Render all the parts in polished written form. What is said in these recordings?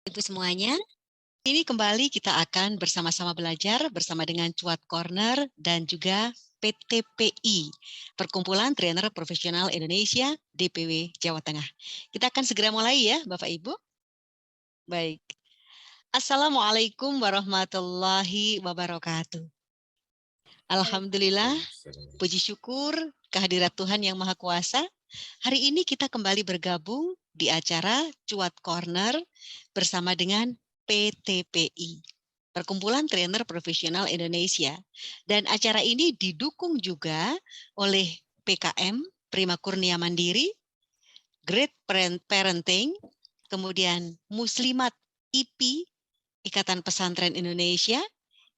Ibu semuanya, ini kembali kita akan bersama-sama belajar bersama dengan Cuat Corner dan juga PTPI, Perkumpulan Trainer Profesional Indonesia, DPW Jawa Tengah. Kita akan segera mulai ya, Bapak Ibu. Baik. Assalamualaikum warahmatullahi wabarakatuh. Alhamdulillah, puji syukur kehadirat Tuhan Yang Maha Kuasa. Hari ini kita kembali bergabung di acara Cuat Corner bersama dengan PTPI, Perkumpulan Trainer Profesional Indonesia. Dan acara ini didukung juga oleh PKM, Prima Kurnia Mandiri, Great Parenting, kemudian Muslimat IP, Ikatan Pesantren Indonesia,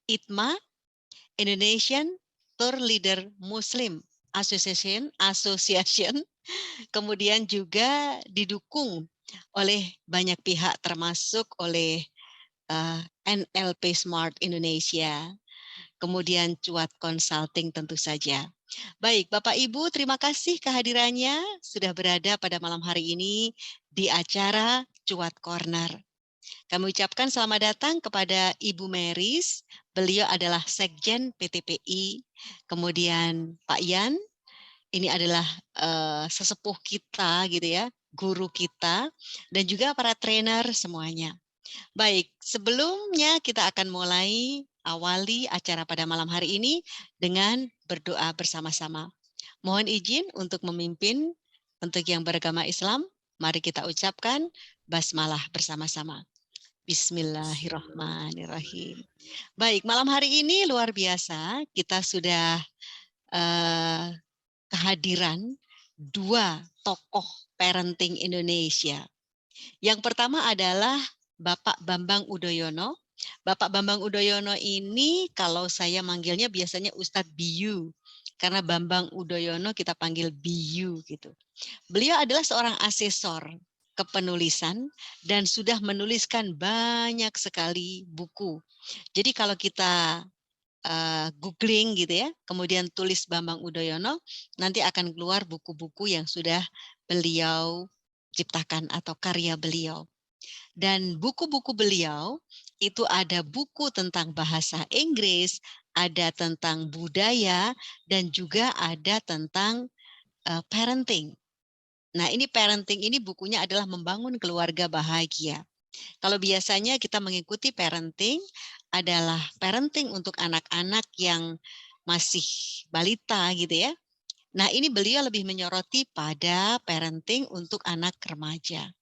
ITMA, Indonesian Tour Leader Muslim Association, kemudian juga didukung oleh banyak pihak termasuk oleh NLP Smart Indonesia, kemudian Cuat Consulting tentu saja. Baik, Bapak Ibu, terima kasih kehadirannya sudah berada pada malam hari ini di acara Cuat Corner. Kami ucapkan selamat datang kepada Ibu Meris, beliau adalah Sekjen PTPI, kemudian Pak Yan, ini adalah sesepuh kita gitu ya, guru kita, dan juga para trainer semuanya. Baik, sebelumnya kita akan mulai awali acara pada malam hari ini dengan berdoa bersama-sama. Mohon izin untuk memimpin untuk yang beragama Islam, mari kita ucapkan basmalah bersama-sama. Bismillahirrahmanirrahim. Baik, malam hari ini luar biasa, kita sudah kehadiran dua tokoh parenting Indonesia. Yang pertama adalah Bapak Bambang Udoyono. Bapak Bambang Udoyono ini kalau saya manggilnya biasanya Ustadz Biyu. Karena Bambang Udoyono kita panggil Biyu gitu. Beliau adalah seorang asesor kepenulisan dan sudah menuliskan banyak sekali buku. Jadi kalau kita googling gitu ya, kemudian tulis Bambang Udoyono, nanti akan keluar buku-buku yang sudah beliau ciptakan atau karya beliau. Dan buku-buku beliau itu ada buku tentang bahasa Inggris, ada tentang budaya, dan juga ada tentang parenting. Nah, ini parenting ini bukunya adalah membangun keluarga bahagia. Kalau biasanya kita mengikuti parenting adalah parenting untuk anak-anak yang masih balita gitu ya. Nah, ini beliau lebih menyoroti pada parenting untuk anak remaja.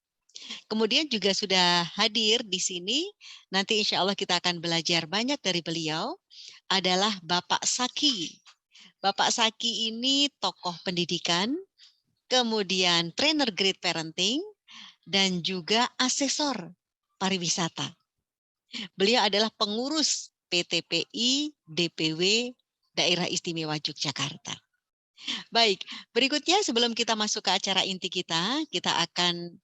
Kemudian juga sudah hadir di sini, nanti insya Allah kita akan belajar banyak dari beliau, adalah Bapak Saki. Bapak Saki ini tokoh pendidikan, kemudian trainer great parenting, dan juga asesor pariwisata. Beliau adalah pengurus PTPI DPW Daerah Istimewa Yogyakarta. Baik, berikutnya sebelum kita masuk ke acara inti kita akan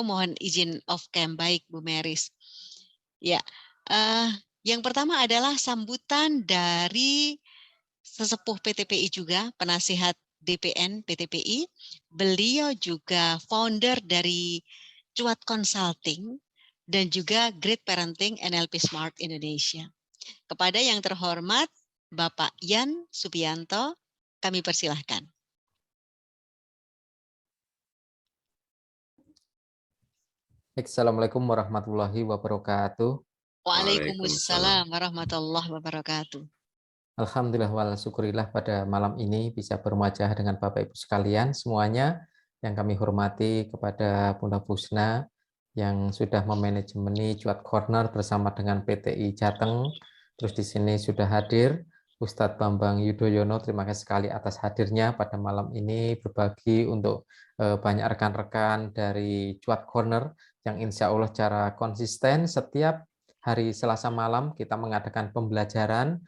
mohon izin off cam. Baik, Bu Meris. Ya, yang pertama adalah sambutan dari sesepuh PTPI juga, penasihat DPN PTPI. Beliau juga founder dari Cuat Consulting dan juga Great Parenting NLP Smart Indonesia. Kepada yang terhormat Bapak Yan Subianto, kami persilahkan. Assalamualaikum warahmatullahi wabarakatuh. Waalaikumsalam warahmatullahi wabarakatuh. Alhamdulillah wal syukurillah pada malam ini bisa berwajah dengan Bapak Ibu sekalian semuanya yang kami hormati, kepada Bunda Pusna yang sudah memanajemeni Cuat Corner bersama dengan PTI Jateng. Terus di sini sudah hadir Ustadz Bambang Yudhoyono, terima kasih sekali atas hadirnya pada malam ini berbagi untuk banyak rekan-rekan dari Cuat Corner yang insya Allah secara konsisten setiap hari Selasa malam kita mengadakan pembelajaran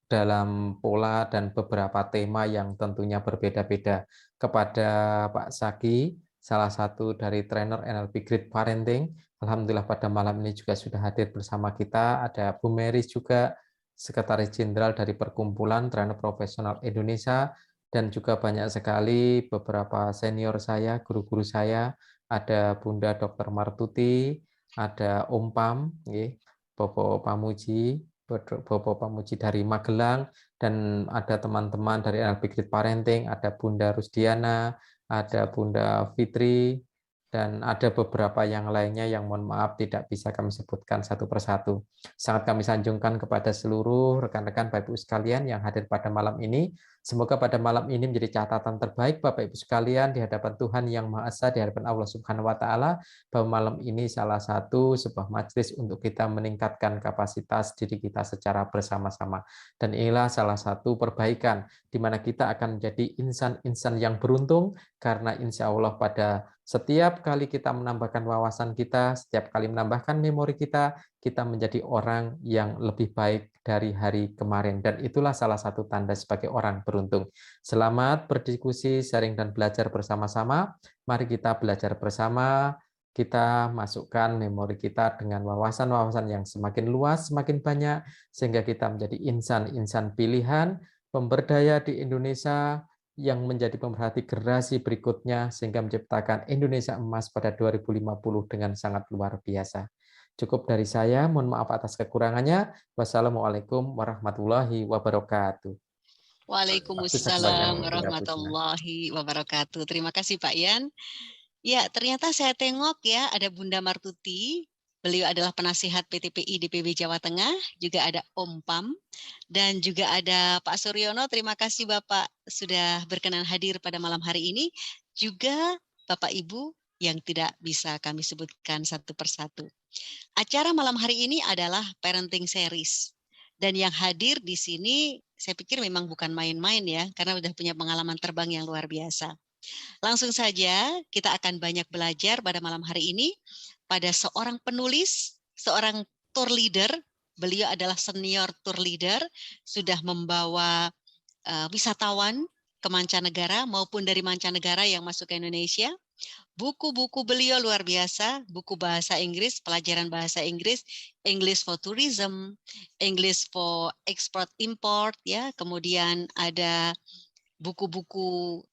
dalam pola dan beberapa tema yang tentunya berbeda-beda. Kepada Pak Saki, salah satu dari trainer NLP Great Parenting, alhamdulillah pada malam ini juga sudah hadir bersama kita. Ada Bu Meris juga, Sekretaris Jenderal dari Perkumpulan Trainer Profesional Indonesia, dan juga banyak sekali beberapa senior saya, guru-guru saya. Ada Bunda Dr. Martuti, ada Om Pam, nggih, Bobo Pamuji, Bobo Pamuji dari Magelang, dan ada teman-teman dari LB Grid Parenting, ada Bunda Rusdiana, ada Bunda Fitri, dan ada beberapa yang lainnya yang mohon maaf tidak bisa kami sebutkan satu persatu. Sangat kami sanjungkan kepada seluruh rekan-rekan Bapak Ibu sekalian yang hadir pada malam ini. Semoga pada malam ini menjadi catatan terbaik Bapak Ibu sekalian di hadapan Tuhan Yang Maha Esa, di hadapan Allah Subhanahu wa taala, bahwa malam ini salah satu sebuah majelis untuk kita meningkatkan kapasitas diri kita secara bersama-sama. Dan inilah salah satu perbaikan di mana kita akan menjadi insan-insan yang beruntung, karena insya Allah pada setiap kali kita menambahkan wawasan kita, setiap kali menambahkan memori kita menjadi orang yang lebih baik dari hari kemarin. Dan itulah salah satu tanda sebagai orang beruntung. Selamat berdiskusi, sharing, dan belajar bersama-sama. Mari kita belajar bersama, kita masukkan memori kita dengan wawasan-wawasan yang semakin luas, semakin banyak, sehingga kita menjadi insan-insan pilihan, pemberdaya di Indonesia, yang menjadi pemerhati generasi berikutnya, sehingga menciptakan Indonesia emas pada 2050 dengan sangat luar biasa. Cukup dari saya, mohon maaf atas kekurangannya. Wassalamualaikum warahmatullahi wabarakatuh. Sukses bagi Waalaikumsalam Bunda Pusna. warahmatullahi wabarakatuh. Terima kasih Pak Yan. Ya, ternyata saya tengok ya ada Bunda Martuti. Beliau adalah penasihat PTPI DPW Jawa Tengah, juga ada Om Pam, dan juga ada Pak Suryono. Terima kasih Bapak sudah berkenan hadir pada malam hari ini. Juga Bapak Ibu yang tidak bisa kami sebutkan satu persatu. Acara malam hari ini adalah parenting series. Dan yang hadir di sini saya pikir memang bukan main-main ya, karena sudah punya pengalaman terbang yang luar biasa. Langsung saja kita akan banyak belajar pada malam hari ini pada seorang penulis, seorang tour leader. Beliau adalah senior tour leader, sudah membawa wisatawan ke mancanegara maupun dari mancanegara yang masuk ke Indonesia. Buku-buku beliau luar biasa, buku bahasa Inggris, pelajaran bahasa Inggris, English for tourism, English for export import, ya. Kemudian ada buku-buku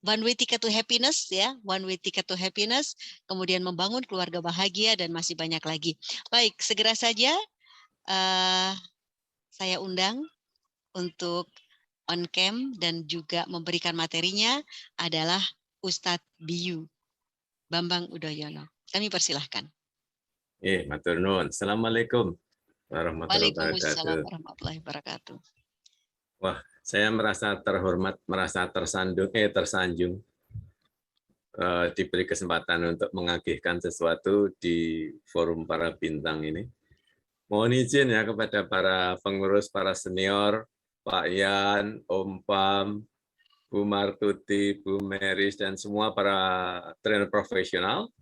One Way Ticket to Happiness, ya, One Way Ticket to Happiness, kemudian membangun keluarga bahagia, dan masih banyak lagi. Baik, segera saja saya undang untuk on cam dan juga memberikan materinya adalah Ustadz Biyu Bambang Udoyono. Kami persilahkan. Matur nuwun. Assalamualaikum warahmatullahi Waalaikumsalam wabarakatuh. warahmatullahi wabarakatuh. Wah, saya merasa terhormat, merasa tersanjung diberi kesempatan untuk mengagihkan sesuatu di forum para bintang ini. Mohon izin ya kepada para pengurus, para senior, Pak Yan, Om Pam, Bu Martuti, Bu Meris, dan semua para trainer profesional.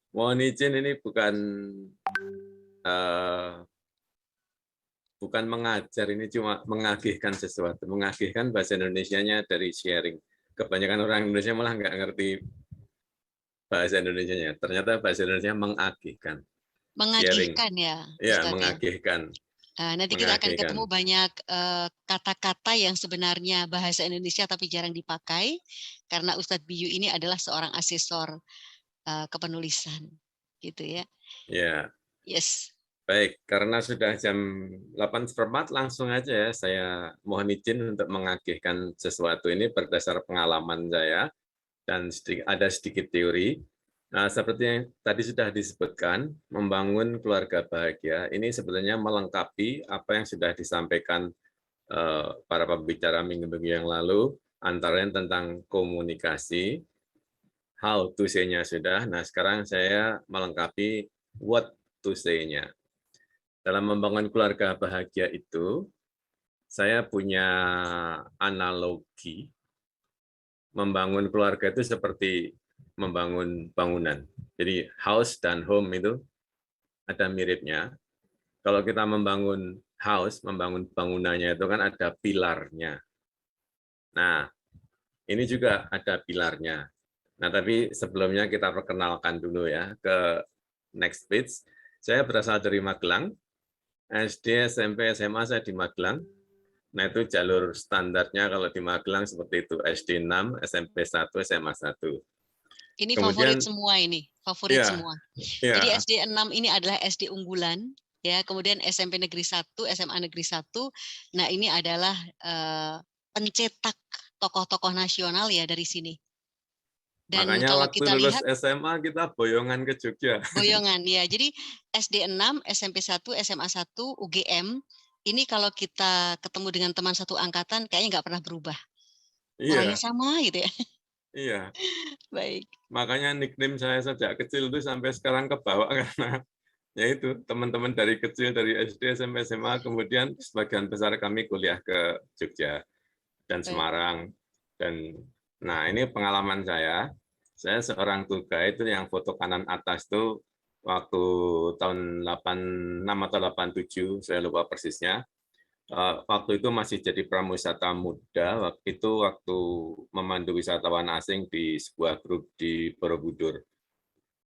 Mohon izin, ini bukan mengajar, ini cuma mengagihkan sesuatu. Mengagihkan bahasa Indonesianya dari sharing. Kebanyakan orang Indonesia malah nggak ngerti bahasa Indonesianya. Ternyata bahasa Indonesia mengagihkan. Mengagihkan Sharing. ya, Ya, Ustadz, mengagihkan. Nanti kita akan ketemu banyak kata-kata yang sebenarnya bahasa Indonesia tapi jarang dipakai, karena Ustadz Biyu ini adalah seorang asesor kepenulisan, gitu ya. Ya. Yes. Baik, karena sudah jam 8:15, langsung aja ya saya mohon izin untuk mengagihkan sesuatu ini berdasar pengalaman saya dan ada sedikit teori. Nah, seperti yang tadi sudah disebutkan, membangun keluarga bahagia ini sebenarnya melengkapi apa yang sudah disampaikan para pembicara minggu-minggu yang lalu, antaranya tentang komunikasi, how to say-nya sudah. Nah, sekarang saya melengkapi what to say-nya. Dalam membangun keluarga bahagia itu, saya punya analogi. Membangun keluarga itu seperti membangun bangunan. Jadi house dan home itu ada miripnya. Kalau kita membangun house, membangun bangunannya itu kan ada pilarnya. Nah, ini juga ada pilarnya. Nah, tapi sebelumnya kita perkenalkan dulu ya ke next page. Saya berasal dari Magelang. SD, SMP, SMA saya di Magelang. Nah, itu jalur standarnya kalau di Magelang seperti itu. SD 6, SMP 1, SMA 1. Ini favorit Kemudian semua ini, favorit ya, semua. Jadi ya, SD 6 ini adalah SD unggulan, ya. Kemudian SMP Negeri 1, SMA Negeri 1. Nah, ini adalah pencetak tokoh-tokoh nasional ya dari sini. Dan makanya kalau waktu kita lulus lihat SMA kita boyongan ke Jogja. boyongan ya. Jadi SD 6, SMP 1, SMA 1, UGM ini kalau kita ketemu dengan teman satu angkatan kayaknya nggak pernah berubah. Orangnya Iya, sama gitu ya. iya. Baik. Makanya nickname saya sejak kecil itu sampai sekarang kebawa karena yaitu teman-teman dari kecil dari SD sampai SMA, kemudian sebagian besar kami kuliah ke Jogja dan Baik. Semarang. Dan nah ini pengalaman saya. Saya seorang tour guide itu yang foto kanan atas itu waktu tahun 86 atau 87, saya lupa persisnya. Waktu itu masih jadi pramuwisata muda, waktu memandu wisatawan asing di sebuah grup di Borobudur.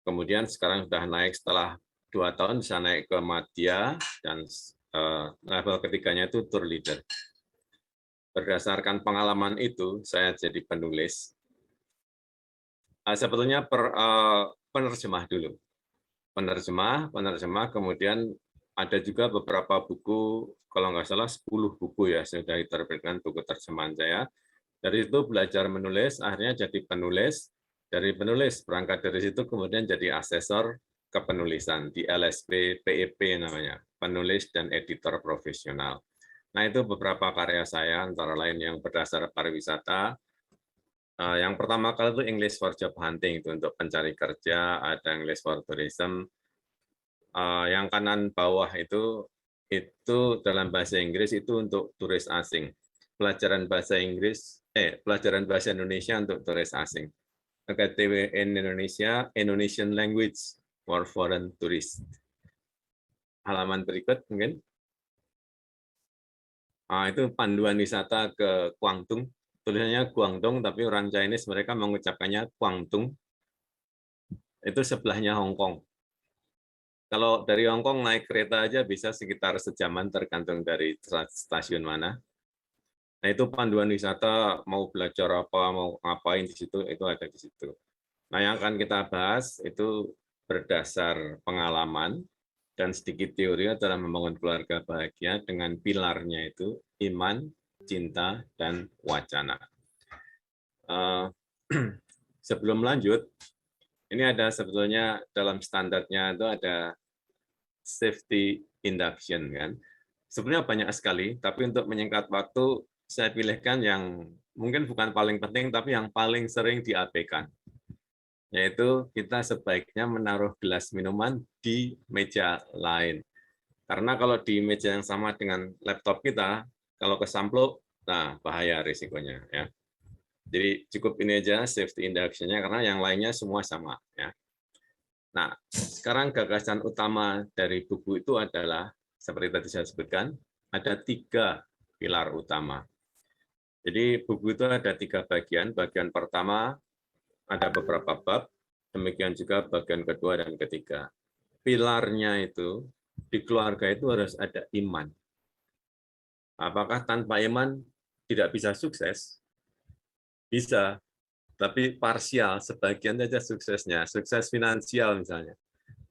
Kemudian sekarang sudah naik setelah 2 tahun bisa naik ke Madya dan level ketiganya itu tour leader. Berdasarkan pengalaman itu, saya jadi penulis. Sebetulnya penerjemah dulu. Penerjemah, kemudian ada juga beberapa buku, kalau nggak salah 10 buku ya, sudah diterbitkan buku terjemahan saya. Dari itu belajar menulis, akhirnya jadi penulis. Dari penulis, berangkat dari situ kemudian jadi asesor kepenulisan di LSP PEP namanya, penulis dan editor profesional. Nah itu beberapa karya saya, antara lain yang berdasar pariwisata. Yang pertama kali itu English for Job Hunting, itu untuk pencari kerja, ada English for Tourism. Yang kanan bawah itu dalam bahasa Inggris itu untuk turis asing. Pelajaran bahasa Indonesia untuk turis asing. KTW in Indonesia, Indonesian Language for Foreign Tourists. Halaman berikut mungkin. Itu panduan wisata ke Guangdong. Tulisannya Guangdong, tapi orang Chinese mereka mengucapkannya Guangdong. Itu sebelahnya Hong Kong. Kalau dari Hong Kong naik kereta aja bisa sekitar sejaman tergantung dari stasiun mana. Nah itu panduan wisata, mau belajar apa, mau ngapain di situ, itu ada di situ. Nah yang akan kita bahas itu berdasar pengalaman dan sedikit teori adalah membangun keluarga bahagia dengan pilarnya itu iman, cinta, dan wacana. Sebelum lanjut, ini ada sebetulnya dalam standarnya itu ada safety induction kan. Sebenarnya banyak sekali, tapi untuk menyingkat waktu saya pilihkan yang mungkin bukan paling penting, tapi yang paling sering diabaikan. Yaitu kita sebaiknya menaruh gelas minuman di meja lain. Karena kalau di meja yang sama dengan laptop kita, kalau kesampluk, nah bahaya risikonya. Ya. Jadi cukup ini aja safety induction-nya, karena yang lainnya semua sama. Ya. Nah, sekarang gagasan utama dari buku itu adalah, seperti tadi saya sebutkan, ada 3 pilar utama. Jadi buku itu ada 3 bagian. Bagian pertama ada beberapa bab, demikian juga bagian kedua dan ketiga. Pilarnya itu, di keluarga itu harus ada iman. Apakah tanpa iman tidak bisa sukses? Bisa, tapi parsial, sebagian saja suksesnya. Sukses finansial misalnya.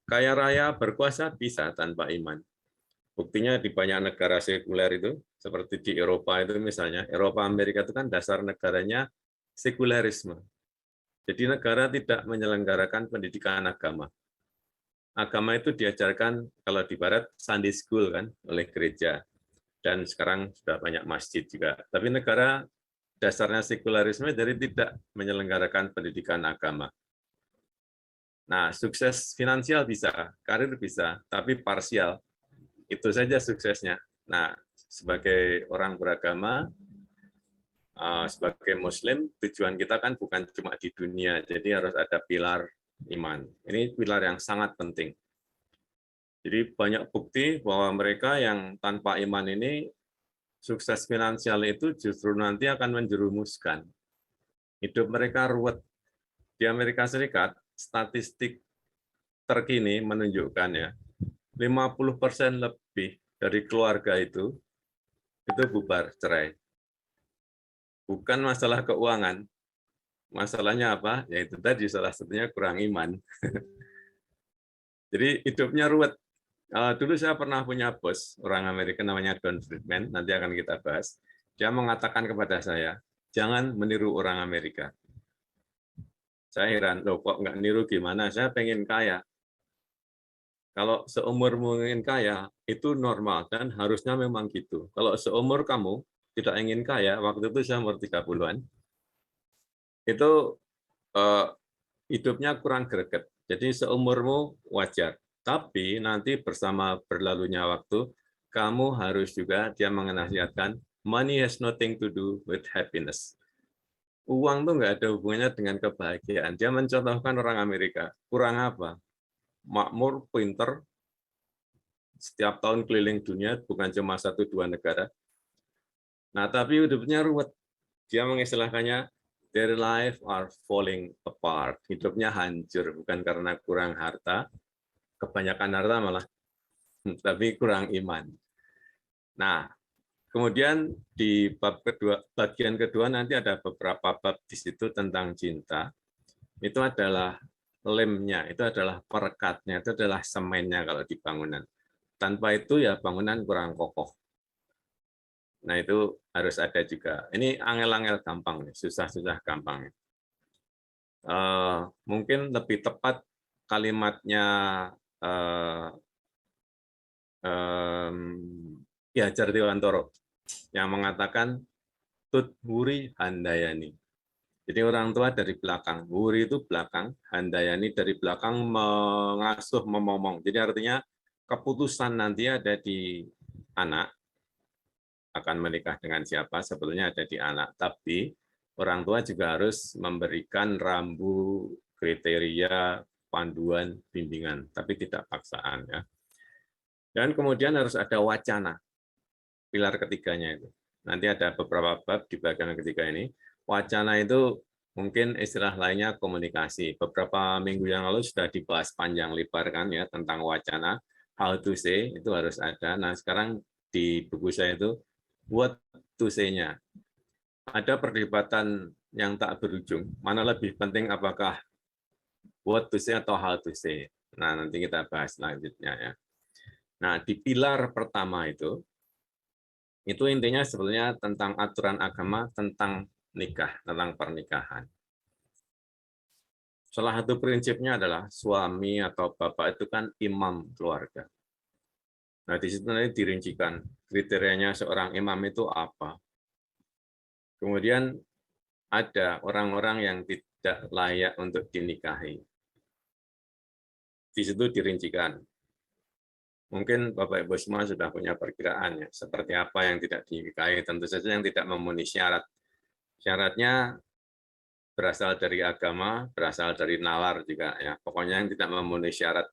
Kaya raya berkuasa bisa tanpa iman. Buktinya di banyak negara sekuler itu, seperti di Eropa itu misalnya, Eropa Amerika itu kan dasar negaranya sekulerisme. Jadi negara tidak menyelenggarakan pendidikan agama. Agama itu diajarkan kalau di barat Sunday school kan oleh gereja. Dan sekarang sudah banyak masjid juga. Tapi negara dasarnya sekularisme jadi tidak menyelenggarakan pendidikan agama. Nah, sukses finansial bisa, karir bisa, tapi parsial. Itu saja suksesnya. Nah, sebagai orang beragama, sebagai Muslim, tujuan kita kan bukan cuma di dunia, jadi harus ada pilar iman. Ini pilar yang sangat penting. Jadi banyak bukti bahwa mereka yang tanpa iman ini, sukses finansial itu justru nanti akan menjerumuskan. Hidup mereka ruwet. Di Amerika Serikat, statistik terkini menunjukkan ya, 50% lebih dari keluarga itu bubar, cerai. Bukan masalah keuangan, Masalahnya apa? Ya itu tadi salah satunya kurang iman. Jadi hidupnya ruwet. Dulu saya pernah punya bos orang Amerika namanya Don Friedman, nanti akan kita bahas. Dia mengatakan kepada saya, jangan meniru orang Amerika. Saya heran, loh kok nggak niru gimana? Saya pengen kaya. Kalau seumurmu ingin kaya, itu normal dan harusnya memang gitu. Kalau seumur kamu tidak ingin kaya, waktu itu saya umur 30-an, itu eh, hidupnya kurang greget. Jadi seumurmu wajar. Tapi nanti bersama berlalunya waktu, kamu harus juga, dia mengenasihatkan, money has nothing to do with happiness. Uang tuh nggak ada hubungannya dengan kebahagiaan. Dia mencontohkan orang Amerika. Kurang apa? Makmur, pinter, setiap tahun keliling dunia, bukan cuma 1-2 negara. Nah, tapi hidupnya ruwet. Dia mengistilahkannya, their life are falling apart. Hidupnya hancur, bukan karena kurang harta, kebanyakan harta malah, tapi kurang iman. Nah, kemudian di bab kedua, bagian kedua nanti ada beberapa bab di situ tentang cinta. Itu adalah lemnya, itu adalah perekatnya, itu adalah semennya kalau di bangunan. Tanpa itu ya bangunan kurang kokoh. Nah itu harus ada juga. Ini angel-angel gampang, susah-susah gampang. Mungkin lebih tepat kalimatnya Ki Hajar Dewantoro yang mengatakan tut wuri handayani. Jadi orang tua dari belakang, wuri itu belakang, handayani dari belakang mengasuh, memomong. Jadi artinya keputusan nanti ada di anak, akan menikah dengan siapa sebetulnya ada di anak. Tapi orang tua juga harus memberikan rambu, kriteria, panduan, bimbingan, tapi tidak paksaan ya. Dan kemudian harus ada wacana, pilar ketiganya itu. Nanti ada beberapa bab di bagian ketiga ini. Wacana itu mungkin istilah lainnya komunikasi. Beberapa minggu yang lalu sudah dibahas panjang lebar kan ya tentang wacana, how to say itu harus ada. Nah sekarang di buku saya itu what to say-nya. Ada perdebatan yang tak berujung. Mana lebih penting apakah what to say atau how to say. Nah nanti kita bahas selanjutnya ya. Nah di pilar pertama itu intinya sebetulnya tentang aturan agama tentang nikah, tentang pernikahan. Salah satu prinsipnya adalah suami atau bapak itu kan imam keluarga. Nah, di situ nanti dirincikan kriterianya seorang imam itu apa. Kemudian ada orang-orang yang tidak layak untuk dinikahi. Di situ dirincikan. Mungkin Bapak Ibu semua sudah punya perkiraan ya, seperti apa yang tidak dinikahi. Tentu saja yang tidak memenuhi syarat. Syaratnya berasal dari agama, berasal dari nalar juga ya. Pokoknya yang tidak memenuhi syarat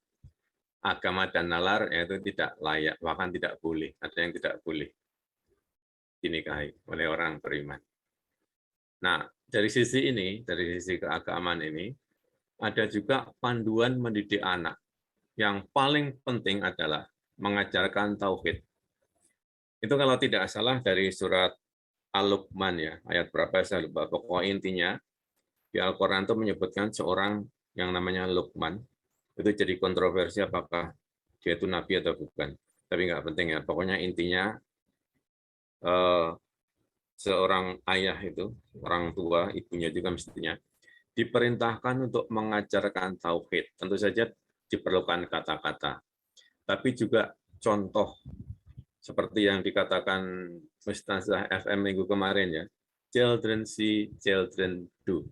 agama dan nalar yaitu tidak layak, bahkan tidak boleh. Ada yang tidak boleh dinikahi oleh orang beriman. Nah, dari sisi ini, dari sisi keagamaan ini, ada juga panduan mendidik anak. Yang paling penting adalah mengajarkan tauhid. Itu kalau tidak salah dari surat Al-Luqman ya, ayat berapa saya lupa. Pokoknya intinya di Al-Quran itu menyebutkan seorang yang namanya Luqman. Itu jadi kontroversi apakah dia itu nabi atau bukan. Tapi nggak penting ya. Pokoknya intinya seorang ayah itu, orang tua, ibunya juga mestinya, diperintahkan untuk mengajarkan tauhid. Tentu saja diperlukan kata-kata. Tapi juga contoh seperti yang dikatakan Ustazah FM minggu kemarin ya, children see, children do.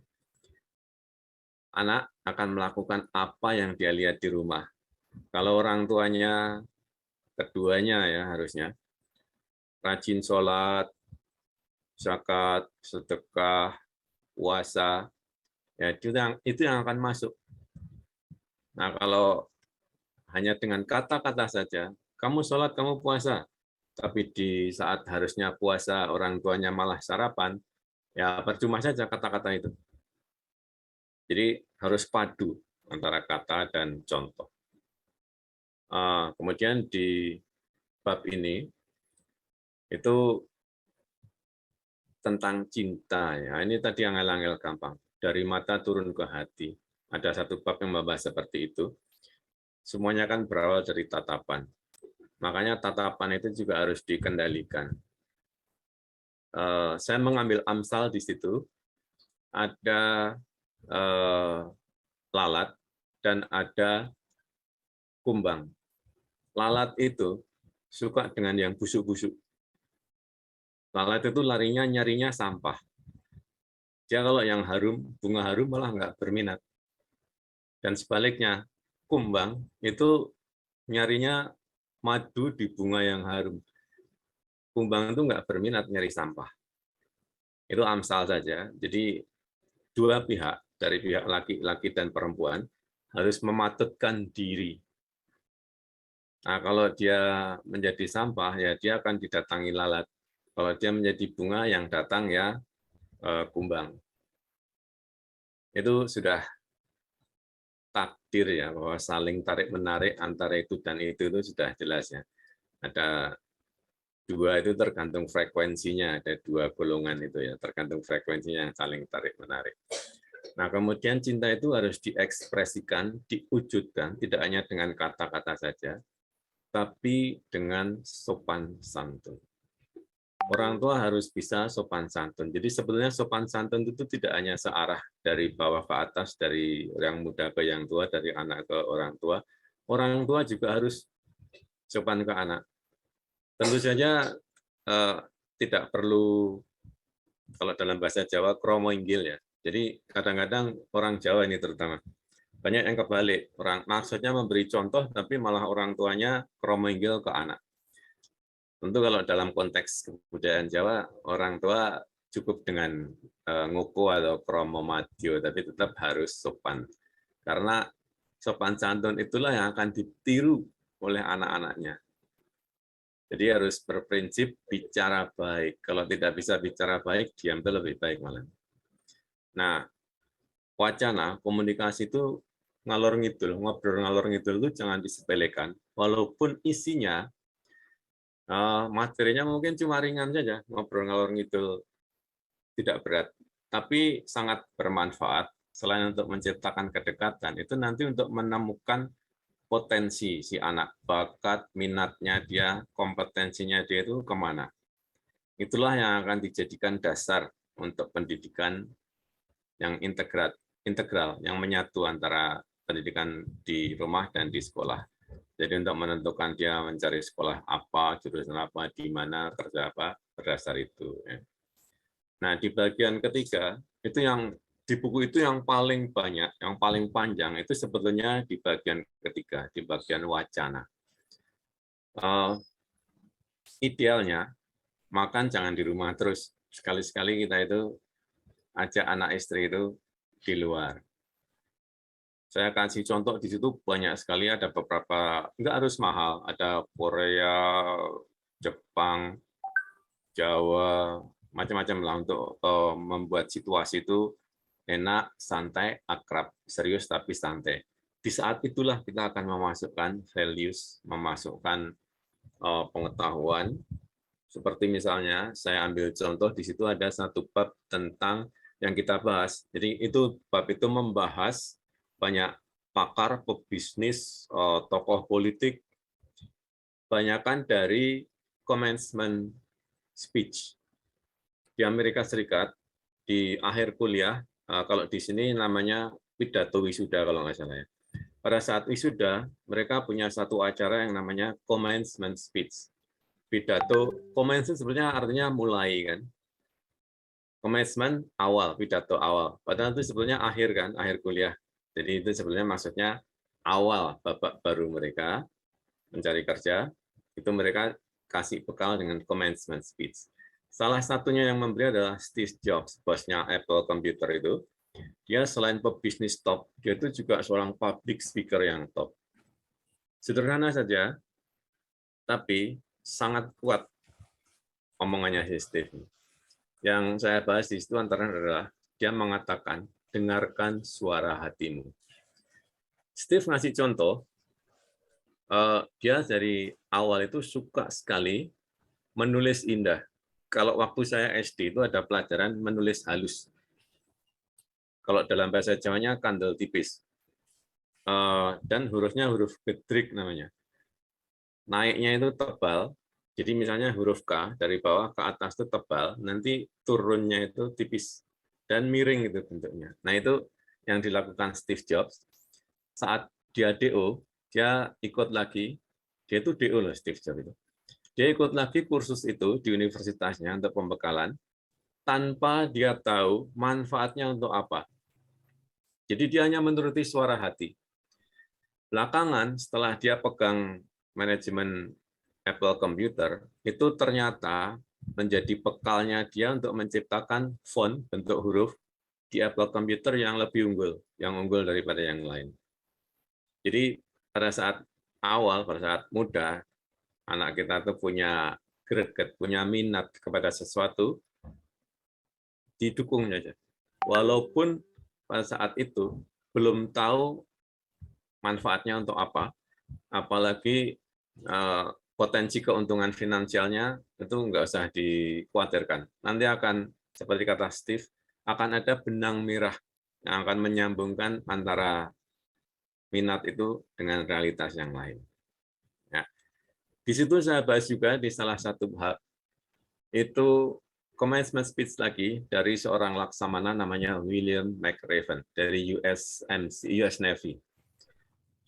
Anak akan melakukan apa yang dia lihat di rumah. Kalau orang tuanya, keduanya ya harusnya, rajin sholat, zakat, sedekah, puasa, ya itu yang akan masuk. Nah kalau hanya dengan kata-kata saja, kamu sholat, kamu puasa, tapi di saat harusnya puasa orang tuanya malah sarapan, ya percuma saja kata-kata itu. Jadi harus padu antara kata dan contoh. Kemudian di bab ini itu tentang cinta ya. Ini tadi angel-angel gampang. dari mata turun ke hati. Ada satu bab yang membahas seperti itu. Semuanya kan berawal dari tatapan. Makanya tatapan itu juga harus dikendalikan. Saya mengambil Amsal di situ, ada lalat dan ada kumbang. Lalat itu suka dengan yang busuk-busuk. Lalat itu larinya nyarinya sampah. Dia kalau yang harum, bunga harum malah nggak berminat. Dan sebaliknya, kumbang itu nyarinya madu di bunga yang harum. Kumbang itu nggak berminat nyari sampah. Itu Amsal saja. Jadi dua pihak, dari pihak laki-laki dan perempuan, harus mematutkan diri. Nah, kalau dia menjadi sampah, ya dia akan didatangi lalat. Kalau dia menjadi bunga, yang datang ya kumbang. Itu sudah takdir ya, bahwa saling tarik-menarik antara itu dan itu sudah jelas ya. Ada dua itu tergantung frekuensinya, ada dua golongan itu ya, tergantung frekuensinya yang saling tarik-menarik. Nah, kemudian cinta itu harus diekspresikan, diwujudkan, tidak hanya dengan kata-kata saja, tapi dengan sopan santun. Orang tua harus bisa sopan santun. Jadi sebetulnya sopan santun itu tidak hanya searah dari bawah ke atas, dari yang muda ke yang tua, dari anak ke orang tua. Orang tua juga harus sopan ke anak. Tentu saja tidak perlu, kalau dalam bahasa Jawa, kromo inggil ya. Jadi kadang-kadang orang Jawa ini terutama, banyak yang kebalik. Maksudnya memberi contoh, tapi malah orang tuanya kromo inggil ke anak. Tentu kalau dalam konteks kebudayaan Jawa, orang tua cukup dengan ngoko atau kromo madyo, tapi tetap harus sopan. Karena sopan santun itulah yang akan ditiru oleh anak-anaknya. Jadi harus berprinsip bicara baik. Kalau tidak bisa bicara baik, diam itu lebih baik malah. Nah, wacana, komunikasi itu ngalor ngidul, ngobrol ngalor ngidul itu jangan disepelekan. Walaupun isinya materinya mungkin cuma ringan saja, ngobrol ngalor ngidul tidak berat, tapi sangat bermanfaat. Selain untuk menciptakan kedekatan, itu nanti untuk menemukan potensi si anak, bakat, minatnya dia, kompetensinya dia itu kemana. Itulah yang akan dijadikan dasar untuk pendidikan yang integral, yang menyatu antara pendidikan di rumah dan di sekolah. Jadi untuk menentukan dia mencari sekolah apa, jurusan apa, di mana, kerja apa, berdasar itu. Nah, di bagian ketiga, itu yang di buku itu yang paling banyak, yang paling panjang, itu sebetulnya di bagian ketiga, di bagian wacana. Idealnya, makan jangan di rumah terus. Sekali-sekali kita itu ajak anak istri itu di luar. Saya kasih contoh di situ banyak sekali, ada beberapa, nggak harus mahal, ada Korea, Jepang, Jawa, macam-macam lah untuk membuat situasi itu enak, santai, akrab, serius tapi santai. Di saat itulah kita akan memasukkan values, memasukkan pengetahuan. Seperti misalnya, saya ambil contoh di situ ada satu bab tentang yang kita bahas. Jadi itu bab itu membahas banyak pakar, pebisnis, tokoh politik, banyakkan dari commencement speech. Di Amerika Serikat, di akhir kuliah, kalau di sini namanya pidato wisuda kalau nggak salah ya. Pada saat wisuda, mereka punya satu acara yang namanya commencement speech. Pidato, commencement sebenarnya artinya mulai kan. Commencement awal, pidato awal. Padahal itu sebenarnya akhir kan, akhir kuliah. Jadi itu sebenarnya maksudnya awal babak baru mereka mencari kerja, itu mereka kasih bekal dengan commencement speech. Salah satunya yang memberi adalah Steve Jobs, bosnya Apple Computer itu. Dia selain pebisnis top, dia itu juga seorang public speaker yang top. Sederhana saja, tapi sangat kuat omongannya si Steve. Yang saya bahas di situ antara adalah dia mengatakan, dengarkan suara hatimu. Steve ngasih contoh, dia dari awal itu suka sekali menulis indah. Kalau waktu saya SD itu ada pelajaran menulis halus. Kalau dalam bahasa Jawanya kandel tipis. Dan hurufnya huruf gedrik namanya. Naiknya itu tebal. Jadi misalnya huruf K dari bawah ke atas itu tebal, nanti turunnya itu tipis dan miring itu bentuknya. Nah itu yang dilakukan Steve Jobs saat dia DO, dia ikut lagi, dia itu DO loh Steve Jobs itu. Dia ikut lagi kursus itu di universitasnya untuk pembekalan, tanpa dia tahu manfaatnya untuk apa. Jadi dia hanya menuruti suara hati. Belakangan setelah dia pegang manajemen Apple Computer, itu ternyata menjadi bekalnya dia untuk menciptakan font bentuk huruf di Apple Computer yang lebih unggul, yang unggul daripada yang lain. Jadi pada saat awal, pada saat muda, anak kita tuh punya greget, punya minat kepada sesuatu, didukung saja. Walaupun pada saat itu belum tahu manfaatnya untuk apa, apalagi potensi keuntungan finansialnya itu nggak usah dikhawatirkan. Nanti akan, seperti kata Steve, akan ada benang merah yang akan menyambungkan antara minat itu dengan realitas yang lain. Ya. Di situ saya bahas juga di salah satu hal, itu commencement speech lagi dari seorang laksamana namanya William McRaven dari US Navy,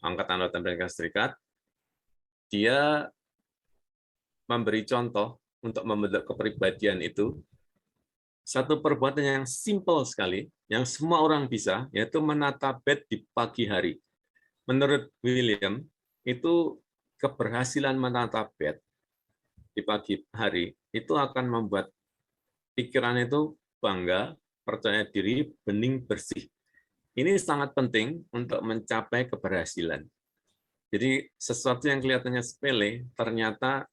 Angkatan Laut Amerika Serikat. Dia memberi contoh untuk membentuk kepribadian itu satu perbuatan yang simpel sekali, yang semua orang bisa, yaitu menata bed di pagi hari. Menurut William, itu keberhasilan menata bed di pagi hari itu akan membuat pikiran itu bangga, percaya diri, bening, bersih. Ini sangat penting untuk mencapai keberhasilan. Jadi sesuatu yang kelihatannya sepele, ternyata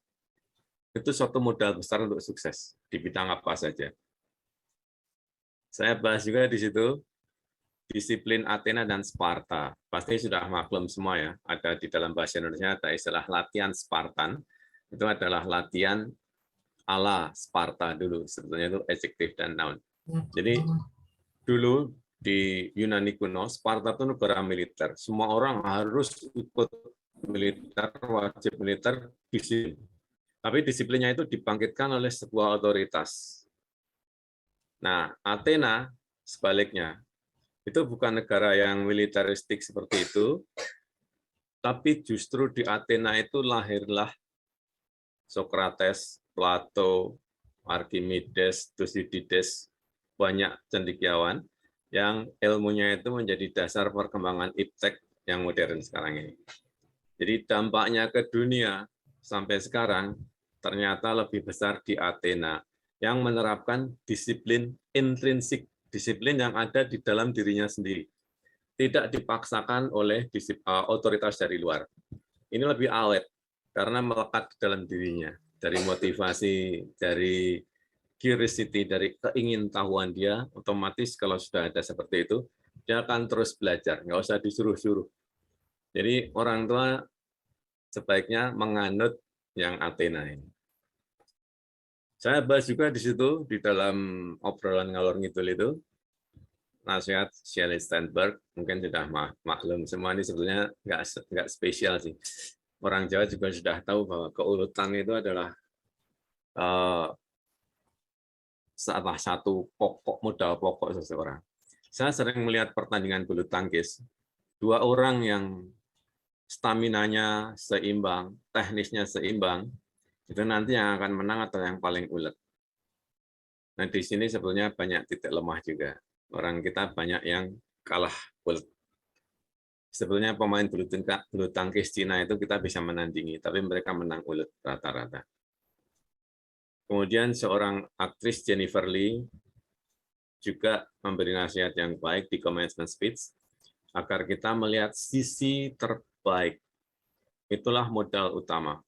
itu suatu modal besar untuk sukses di bidang apa saja. Saya bahas juga di situ disiplin Athena dan Sparta. Pasti sudah maklum semua ya, ada di dalam bahasa Indonesia ada istilah latihan Spartan. Itu adalah latihan ala Sparta dulu, sebetulnya itu adjektif dan noun. Jadi dulu di Yunani kuno, Sparta itu negara militer. Semua orang harus ikut militer, wajib militer, disiplin. Tapi disiplinnya itu dibangkitkan oleh sebuah otoritas. Nah, Athena sebaliknya, itu bukan negara yang militeristik seperti itu, tapi justru di Athena itu lahirlah Socrates, Plato, Archimedes, Thucydides, banyak cendekiawan yang ilmunya itu menjadi dasar perkembangan iptek yang modern sekarang ini. Jadi dampaknya ke dunia sampai sekarang ternyata lebih besar di Athena yang menerapkan disiplin intrinsik, disiplin yang ada di dalam dirinya sendiri. Tidak dipaksakan oleh otoritas dari luar. Ini lebih awet karena melekat di dalam dirinya, dari motivasi, dari curiosity, dari keingintahuan dia, otomatis kalau sudah ada seperti itu, dia akan terus belajar, nggak usah disuruh-suruh. Jadi orang tua sebaiknya menganut yang Athena ini. Saya bahas juga di situ, di dalam obrolan ngalor ngidul itu, nasihat Shelley Steinberg, mungkin sudah maklum semua ini sebetulnya nggak spesial sih. Orang Jawa juga sudah tahu bahwa keuletan itu adalah salah satu modal pokok seseorang. Saya sering melihat pertandingan bulu tangkis, dua orang yang staminanya seimbang, teknisnya seimbang, itu nanti yang akan menang atau yang paling ulet. Nah di sini sebetulnya banyak titik lemah juga. Orang kita banyak yang kalah ulet. Sebetulnya pemain bulu tangkis Cina itu kita bisa menandingi, tapi mereka menang ulet rata-rata. Kemudian seorang aktris Jennifer Lee juga memberi nasihat yang baik di commencement speech agar kita melihat sisi terbaik. Itulah modal utama.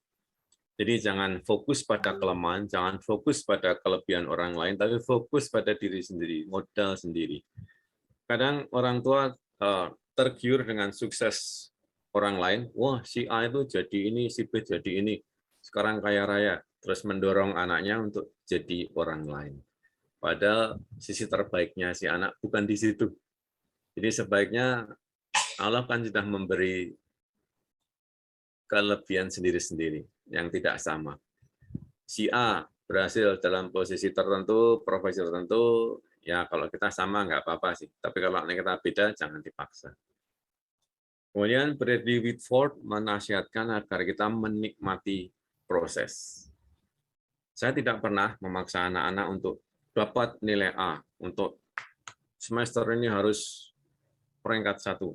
Jadi jangan fokus pada kelemahan, jangan fokus pada kelebihan orang lain, tapi fokus pada diri sendiri, modal sendiri. Kadang orang tua tergiur dengan sukses orang lain, wah si A itu jadi ini, si B jadi ini, sekarang kaya raya, terus mendorong anaknya untuk jadi orang lain. Padahal sisi terbaiknya si anak bukan di situ. Jadi sebaiknya Allah kan sudah memberi kelebihan sendiri-sendiri yang tidak sama. Si A berhasil dalam posisi tertentu, profesi tertentu, ya kalau kita sama nggak apa-apa sih. Tapi kalau kita beda, jangan dipaksa. Kemudian Bradley Whitford menasihatkan agar kita menikmati proses. Saya tidak pernah memaksa anak-anak untuk dapat nilai A, untuk semester ini harus peringkat 1,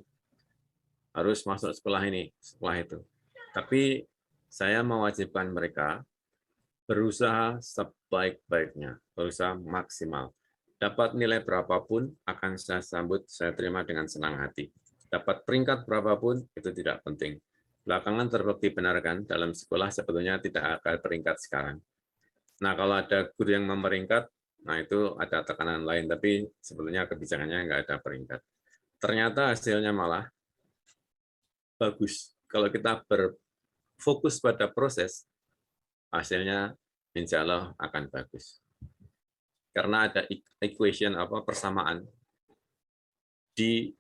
harus masuk sekolah ini, sekolah itu. Tapi saya mewajibkan mereka berusaha sebaik-baiknya, berusaha maksimal. Dapat nilai berapapun akan saya sambut, saya terima dengan senang hati. Dapat peringkat berapapun itu tidak penting. Belakangan terbukti benar kan, dalam sekolah sebetulnya tidak ada peringkat sekarang. Nah, kalau ada guru yang memeringkat, nah itu ada tekanan lain, tapi sebetulnya kebijakannya nggak ada peringkat. Ternyata hasilnya malah bagus. Kalau kita berfokus pada proses, hasilnya insya Allah akan bagus. Karena ada equation persamaan di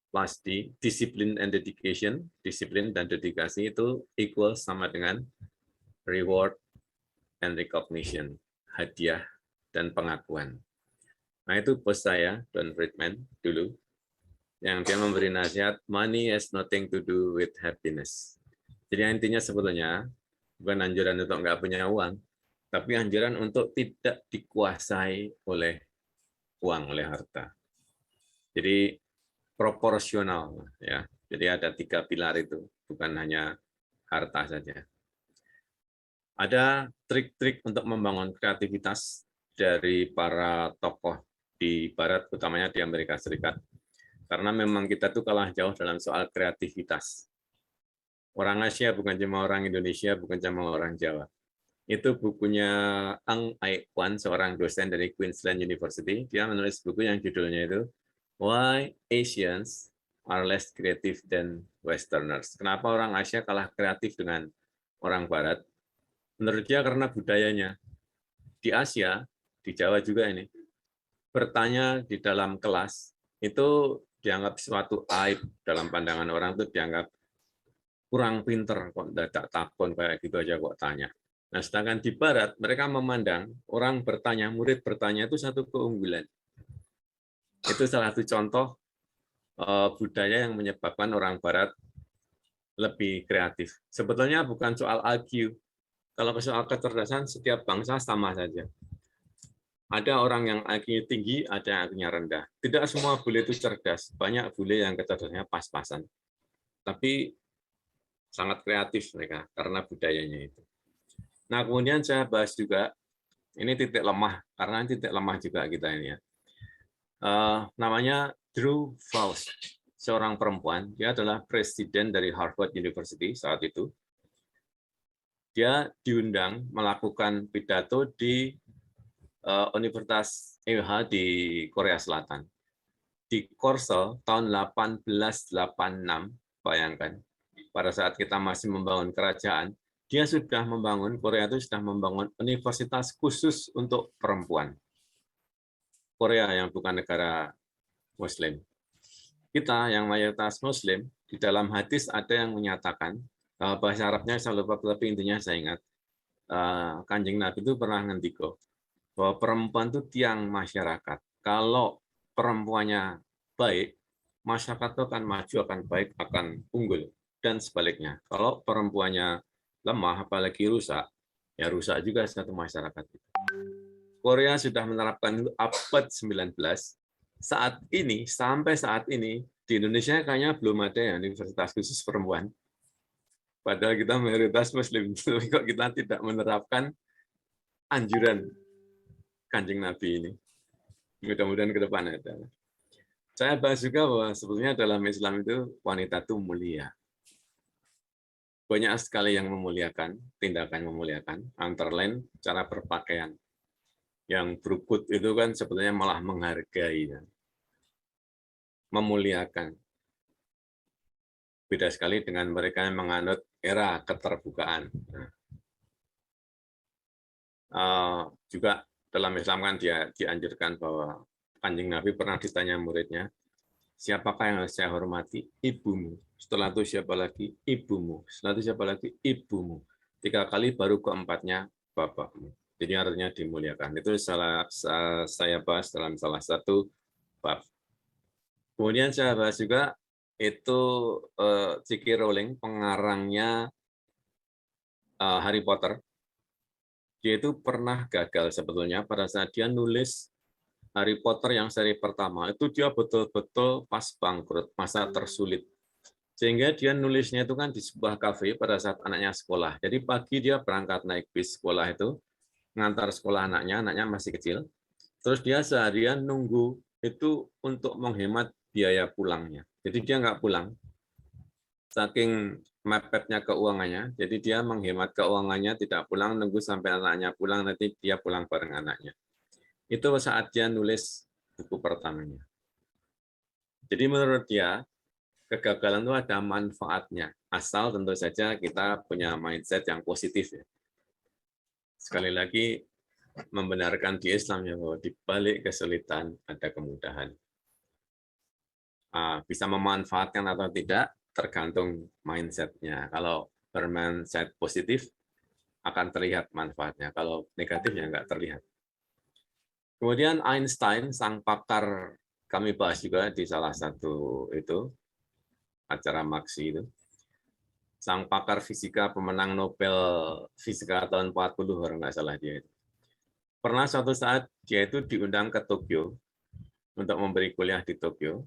pasti disiplin and dedication, disiplin dan dedikasi itu equal sama dengan reward and recognition, hadiah dan pengakuan. Nah itu bos saya, Don Friedman dulu, yang dia memberi nasihat, money has nothing to do with happiness. Jadi intinya sebetulnya bukan anjuran untuk nggak punya uang, tapi anjuran untuk tidak dikuasai oleh uang, oleh harta. Jadi proporsional, ya. Jadi ada 3 pilar itu, bukan hanya harta saja. Ada trik-trik untuk membangun kreativitas dari para tokoh di Barat, utamanya di Amerika Serikat. Karena memang kita tuh kalah jauh dalam soal kreativitas. Orang Asia bukan cuma orang Indonesia, bukan cuma orang Jawa. Itu bukunya Ang Ai-Kwan, seorang dosen dari Queensland University. Dia menulis buku yang judulnya itu Why Asians are less creative than Westerners. Kenapa orang Asia kalah kreatif dengan orang Barat? Menurut dia karena budayanya. Di Asia, di Jawa juga ini, bertanya di dalam kelas itu dianggap suatu aib dalam pandangan orang, itu dianggap kurang pinter, kok dadak takon kayak gitu aja kok tanya. Nah, sedangkan di Barat, mereka memandang orang bertanya, murid bertanya itu satu keunggulan. Itu salah satu contoh budaya yang menyebabkan orang Barat lebih kreatif. Sebetulnya bukan soal IQ. Kalau soal kecerdasan, setiap bangsa sama saja. Ada orang yang IQ tinggi, ada yang IQ-nya rendah. Tidak semua bule itu cerdas. Banyak bule yang kecerdasannya pas-pasan. Tapi sangat kreatif mereka karena budayanya itu. Nah, kemudian saya bahas juga, ini titik lemah, karena titik lemah juga kita ini ya. Namanya Drew Faust, seorang perempuan. Dia adalah presiden dari Harvard University saat itu. Dia diundang melakukan pidato di Universitas EH di Korea Selatan. Di Korsel tahun 1886, bayangkan, pada saat kita masih membangun kerajaan, dia sudah membangun, Korea itu sudah membangun universitas khusus untuk perempuan. Korea yang bukan negara Muslim. Kita yang mayoritas Muslim, di dalam hadis ada yang menyatakan, bahasa Arabnya saya lupa, tapi intinya saya ingat, Kanjeng Nabi itu pernah ngendiko, bahwa perempuan itu tiang masyarakat. Kalau perempuannya baik, masyarakat itu akan maju, akan baik, akan unggul. Dan sebaliknya, kalau perempuannya lemah, apalagi rusak, ya rusak juga satu masyarakat. Korea sudah menerapkan itu abad 19. Saat ini, sampai saat ini, di Indonesia kayaknya belum ada ya universitas khusus perempuan. Padahal kita mayoritas Muslim, tapi kok kita tidak menerapkan anjuran Kanjeng Nabi ini. Mudah-mudahan ke depan ada. Saya bahas juga bahwa sebetulnya dalam Islam itu wanita itu mulia. Banyak sekali yang memuliakan, tindakan memuliakan, antara lain cara berpakaian. Yang berukut itu kan sebetulnya malah menghargai, memuliakan. Beda sekali dengan mereka yang menganut era keterbukaan. Juga dalam Islam kan dia dianjurkan bahwa Kanjeng Nabi pernah ditanya muridnya, Siapakah yang harus saya hormati? Ibumu. Setelah itu siapa lagi? Ibumu. Setelah itu siapa lagi? Ibumu. 3 kali baru keempatnya bapakmu. Jadi artinya dimuliakan. Itu saya bahas dalam salah satu bab. Kemudian saya bahas juga itu J.K. Rowling, pengarangnya Harry Potter. Dia itu pernah gagal sebetulnya pada saat dia nulis Harry Potter yang seri pertama. Itu dia betul-betul pas bangkrut, masa tersulit. Sehingga dia nulisnya itu kan di sebuah kafe pada saat anaknya sekolah. Jadi pagi dia berangkat naik bis sekolah itu, ngantar sekolah anaknya masih kecil. Terus dia seharian nunggu itu untuk menghemat biaya pulangnya. Jadi dia nggak pulang, saking mepetnya keuangannya. Jadi dia menghemat keuangannya, tidak pulang, nunggu sampai anaknya pulang, nanti dia pulang bareng anaknya. Itu saat dia nulis buku pertamanya. Jadi menurut dia, kegagalan itu ada manfaatnya, asal tentu saja kita punya mindset yang positif. Ya. Sekali lagi, membenarkan di Islam ya, bahwa di balik kesulitan ada kemudahan. Bisa memanfaatkan atau tidak, tergantung mindset-nya. Kalau bermindset positif, akan terlihat manfaatnya. Kalau negatif, ya nggak terlihat. Kemudian Einstein, sang pakar, kami bahas juga di salah satu itu, acara Maksi itu. Sang pakar fisika, pemenang Nobel Fisika tahun 40, kalau nggak salah dia itu. Pernah suatu saat dia itu diundang ke Tokyo untuk memberi kuliah di Tokyo.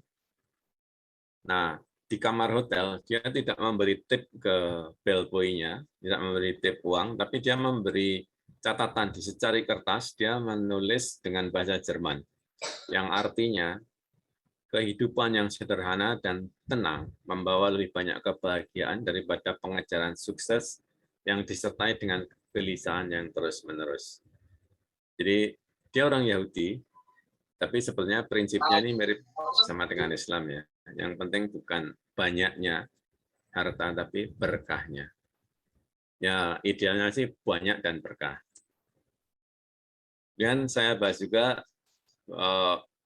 Nah, di kamar hotel, dia tidak memberi tip ke bellboy-nya, tidak memberi tip uang, tapi dia memberi catatan di secari kertas, dia menulis dengan bahasa Jerman, yang artinya kehidupan yang sederhana dan tenang membawa lebih banyak kebahagiaan daripada pengejaran sukses yang disertai dengan kegelisahan yang terus-menerus. Jadi dia orang Yahudi, tapi sebenarnya prinsipnya ini mirip sama dengan Islam ya. Yang penting bukan banyaknya harta, tapi berkahnya. Ya idealnya sih banyak dan berkah. Dan saya bahas juga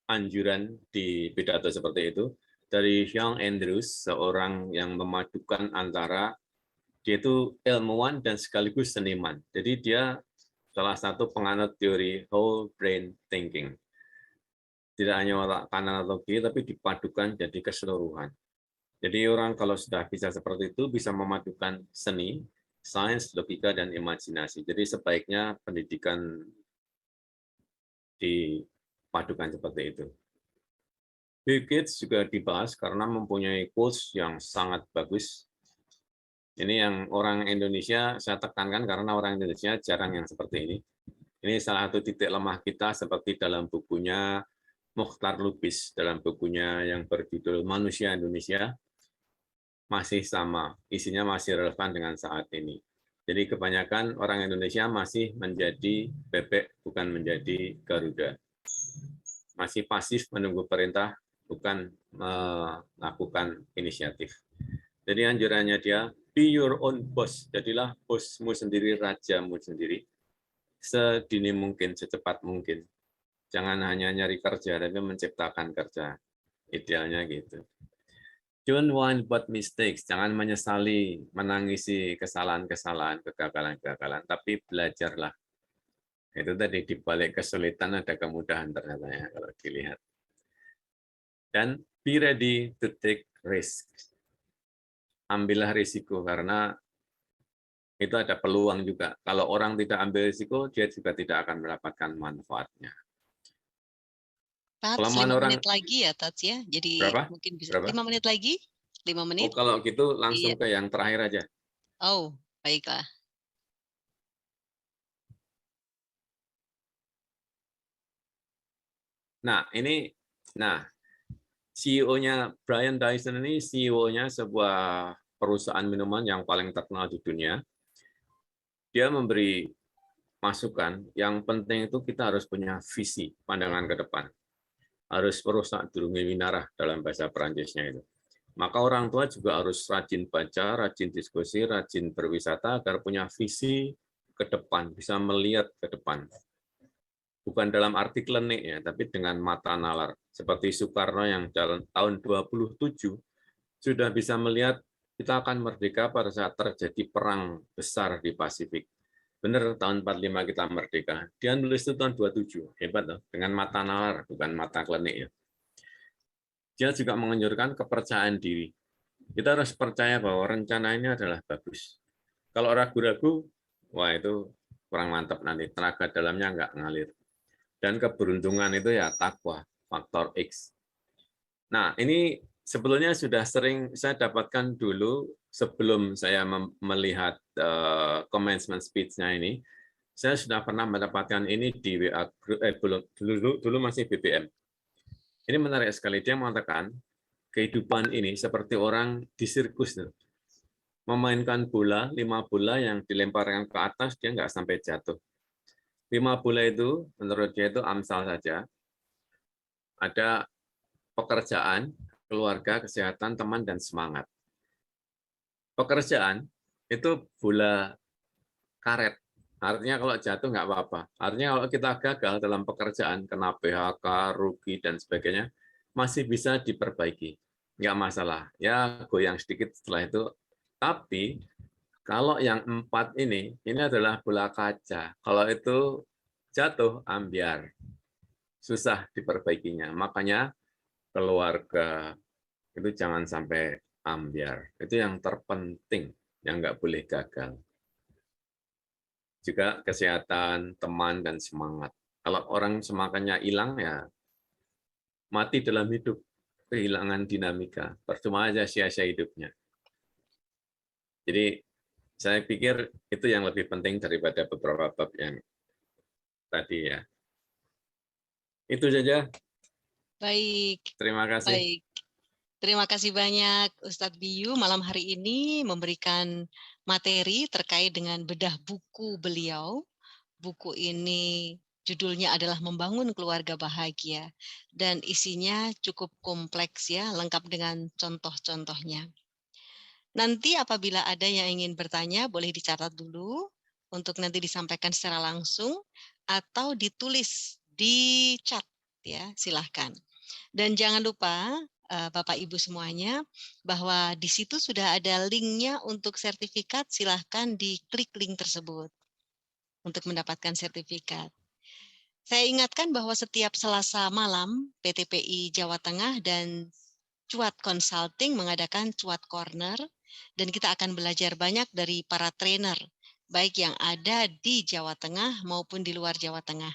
anjuran di pidato seperti itu dari Young Andrews, seorang yang memadukan antara dia itu ilmuwan dan sekaligus seniman. Jadi dia salah satu penganut teori whole brain thinking. Tidak hanya otak kanan atau kiri, tapi dipadukan jadi keseluruhan. Jadi orang kalau sudah bisa seperti itu, bisa memadukan seni, sains, logika, dan imajinasi. Jadi sebaiknya pendidikan dipadukan seperti itu. Bill Gates juga dibahas karena mempunyai quotes yang sangat bagus. Ini yang orang Indonesia saya tekankan karena orang Indonesia jarang yang seperti ini. Ini salah satu titik lemah kita seperti dalam bukunya Mukhtar Lubis, dalam bukunya yang berjudul Manusia Indonesia, masih sama, isinya masih relevan dengan saat ini. Jadi kebanyakan orang Indonesia masih menjadi bebek, bukan menjadi Garuda. Masih pasif menunggu perintah, bukan melakukan inisiatif. Jadi anjurannya dia, be your own boss, jadilah bosmu sendiri, rajamu sendiri, sedini mungkin, secepat mungkin. Jangan hanya nyari kerja, tapi menciptakan kerja. Idealnya gitu. Don't whine about mistakes, jangan menyesali, menangisi kesalahan-kesalahan, kegagalan-kegagalan, tapi belajarlah. Itu tadi, di balik kesulitan ada kemudahan ternyata ya, kalau dilihat. Dan be ready to take risk. Ambillah risiko, karena itu ada peluang juga. Kalau orang tidak ambil risiko, dia juga tidak akan mendapatkan manfaatnya. Tats, Kelemahan 5 orang, menit lagi ya, Tats ya. Jadi berapa? mungkin bisa Berapa? 5 menit lagi? 5 Oh, menit? kalau gitu langsung Iya. ke yang terakhir aja. Oh, baiklah. Nah, ini, CEO-nya Brian Dyson ini CEO-nya sebuah perusahaan minuman yang paling terkenal di dunia. Dia memberi masukan, yang penting itu kita harus punya visi, pandangan ke depan. Harus perusak durungi winarah dalam bahasa Perancisnya itu. Maka orang tua juga harus rajin baca, rajin diskusi, rajin berwisata agar punya visi ke depan, bisa melihat ke depan. bukan dalam arti klenik ya, tapi dengan mata nalar. Seperti Soekarno yang dalam tahun 27 sudah bisa melihat kita akan merdeka pada saat terjadi perang besar di Pasifik. Benar, tahun 45 kita merdeka. Dia nulis itu tahun 27, hebat loh, dengan mata nalar, bukan mata klenik ya. Dia juga menganjurkan kepercayaan diri. Kita harus percaya bahwa rencana ini adalah bagus. Kalau ragu-ragu, wah itu kurang mantap nanti, tenaga dalamnya nggak ngalir. Dan keberuntungan itu ya takwa, faktor X. Nah, ini sebetulnya sudah sering saya dapatkan dulu sebelum saya melihat commencement speech-nya ini. Saya sudah pernah mendapatkan ini di WA dulu masih BBM. Ini menarik sekali, dia mengatakan kehidupan ini seperti orang di sirkus. Memainkan bola, 5 bola yang dilemparkan ke atas, dia nggak sampai jatuh. 5 bola itu, menurut dia itu amsal saja. Ada pekerjaan, keluarga, kesehatan, teman, dan semangat. Pekerjaan itu bola karet. Artinya kalau jatuh nggak apa-apa. Artinya kalau kita gagal dalam pekerjaan, kena PHK, rugi, dan sebagainya, masih bisa diperbaiki. Nggak masalah. Ya goyang sedikit setelah itu. Tapi kalau yang 4 ini adalah bola kaca. Kalau itu jatuh, ambiar. Susah diperbaikinya. Makanya keluarga itu jangan sampai ambiar. Itu yang terpenting, yang nggak boleh gagal. Juga kesehatan, teman, dan semangat. Kalau orang semangatnya hilang, ya mati dalam hidup. Kehilangan dinamika. Percuma aja sia-sia hidupnya. Jadi saya pikir itu yang lebih penting daripada beberapa bab yang tadi ya. Itu saja. Baik, Terima kasih. baik. Terima kasih banyak Ustadz Biyu malam hari ini memberikan materi terkait dengan bedah buku beliau. Buku ini judulnya adalah Membangun Keluarga Bahagia dan isinya cukup kompleks ya, lengkap dengan contoh-contohnya. Nanti apabila ada yang ingin bertanya, boleh dicatat dulu untuk nanti disampaikan secara langsung atau ditulis di chat ya, silahkan. Dan jangan lupa Bapak Ibu semuanya bahwa di situ sudah ada linknya untuk sertifikat, silahkan diklik link tersebut untuk mendapatkan sertifikat. Saya ingatkan bahwa setiap Selasa malam PTPI Jawa Tengah dan Cuat Consulting mengadakan Cuat Corner dan kita akan belajar banyak dari para trainer baik yang ada di Jawa Tengah maupun di luar Jawa Tengah.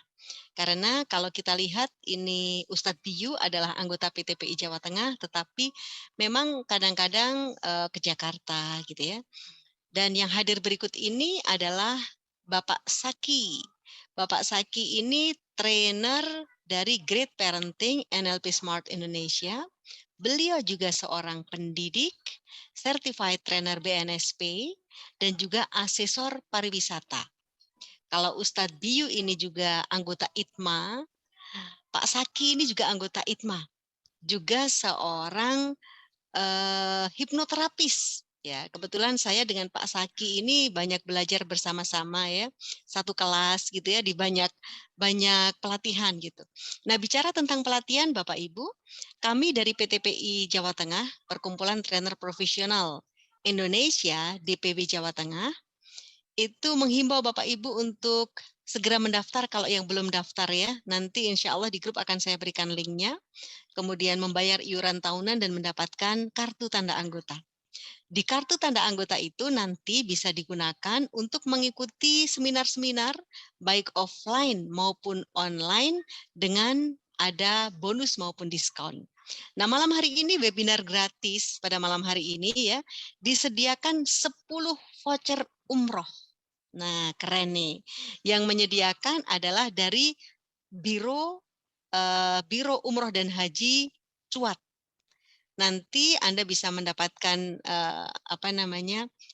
Karena kalau kita lihat ini Ustadz Biyu adalah anggota PTPI Jawa Tengah tetapi memang kadang-kadang ke Jakarta gitu ya. Dan yang hadir berikut ini adalah Bapak Saki. Bapak Saki ini trainer dari Great Parenting NLP Smart Indonesia. Beliau juga seorang pendidik, certified trainer BNSP, dan juga asesor pariwisata. Kalau Ustadz Biyu ini juga anggota ITMA, Pak Saki ini juga anggota ITMA, juga seorang hipnoterapis. Ya, kebetulan saya dengan Pak Saki ini banyak belajar bersama-sama ya, satu kelas gitu ya di banyak pelatihan gitu. Nah, bicara tentang pelatihan Bapak Ibu, kami dari PTPI Jawa Tengah, Perkumpulan Trainer Profesional Indonesia DPW Jawa Tengah, itu menghimbau Bapak Ibu untuk segera mendaftar kalau yang belum daftar ya. Nanti insya Allah di grup akan saya berikan linknya. Kemudian membayar iuran tahunan dan mendapatkan kartu tanda anggota. Di kartu tanda anggota itu nanti bisa digunakan untuk mengikuti seminar-seminar baik offline maupun online dengan ada bonus maupun diskon. Nah, malam hari ini webinar gratis pada malam hari ini ya disediakan 10 voucher umroh. Nah, keren nih. Yang menyediakan adalah dari Biro Umroh dan Haji Cuat. Nanti Anda bisa mendapatkan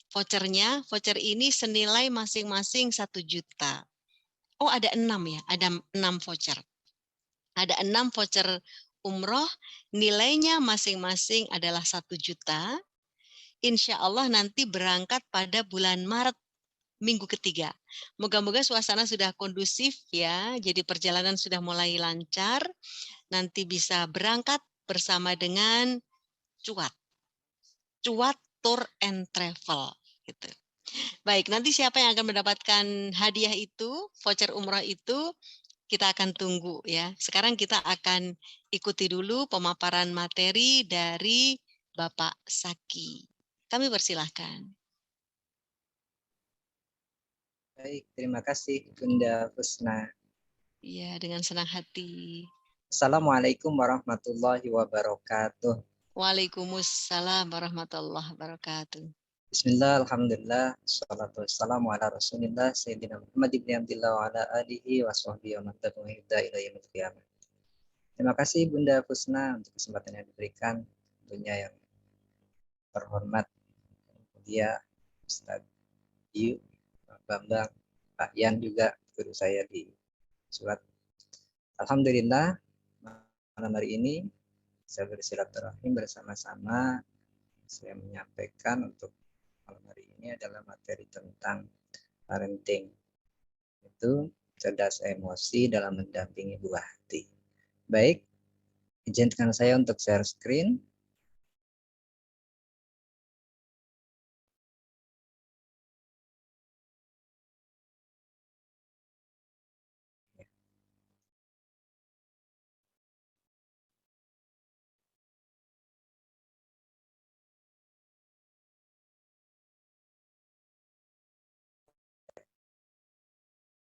vouchernya. Voucher ini senilai masing-masing 1 juta. Oh, ada 6 ya, ada 6 voucher. Ada 6 voucher umroh, nilainya masing-masing adalah 1 juta. Insya Allah nanti berangkat pada bulan Maret minggu ketiga. Moga-moga suasana sudah kondusif ya, jadi perjalanan sudah mulai lancar, nanti bisa berangkat bersama dengan Cuat Tour and Travel gitu. Baik, nanti siapa yang akan mendapatkan hadiah itu, voucher umroh itu, kita akan tunggu ya. Sekarang kita akan ikuti dulu pemaparan materi dari Bapak Saki. Kami persilahkan. Baik, terima kasih Bunda Husna. Iya, dengan senang hati. Assalamualaikum warahmatullahi wabarakatuh. Waalaikumsalam warahmatullahi wabarakatuh. Bismillah, alhamdulillah, salatu wassalamu ala rasulillah, Sayyidina Muhammad ibn Abdillah wa ala alihi wa sahbihi wa man tabi'ahum bi ihsan ila yaumil qiyamah. Terima kasih Bunda Husna untuk kesempatan yang diberikan, tentunya yang terhormat dia Ustaz Yu, Pak Bambang, Pak Yan juga guru saya di surat. Alhamdulillah malam hari ini saya bersilaturahim bersama-sama. Saya menyampaikan untuk malam hari ini adalah materi tentang parenting, itu cerdas emosi dalam mendampingi buah hati. Baik, izinkan saya untuk share screen.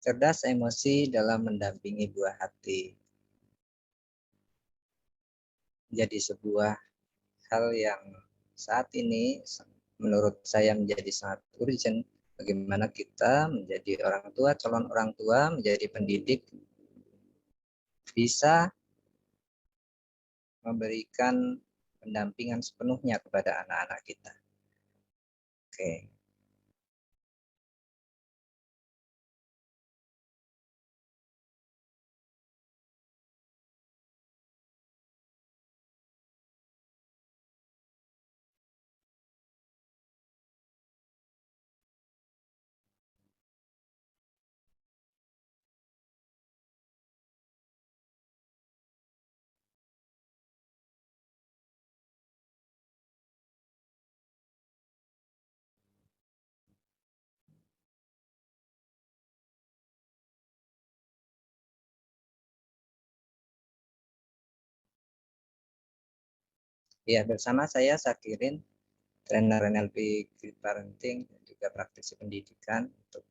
Cerdas emosi dalam mendampingi buah hati. Jadi sebuah hal yang saat ini menurut saya menjadi sangat urgent. Bagaimana kita menjadi orang tua, calon orang tua, menjadi pendidik, bisa memberikan pendampingan sepenuhnya kepada anak-anak kita. Oke. Ya, bersama saya Sakirin, trainer NLP Great Parenting dan juga praktisi pendidikan untuk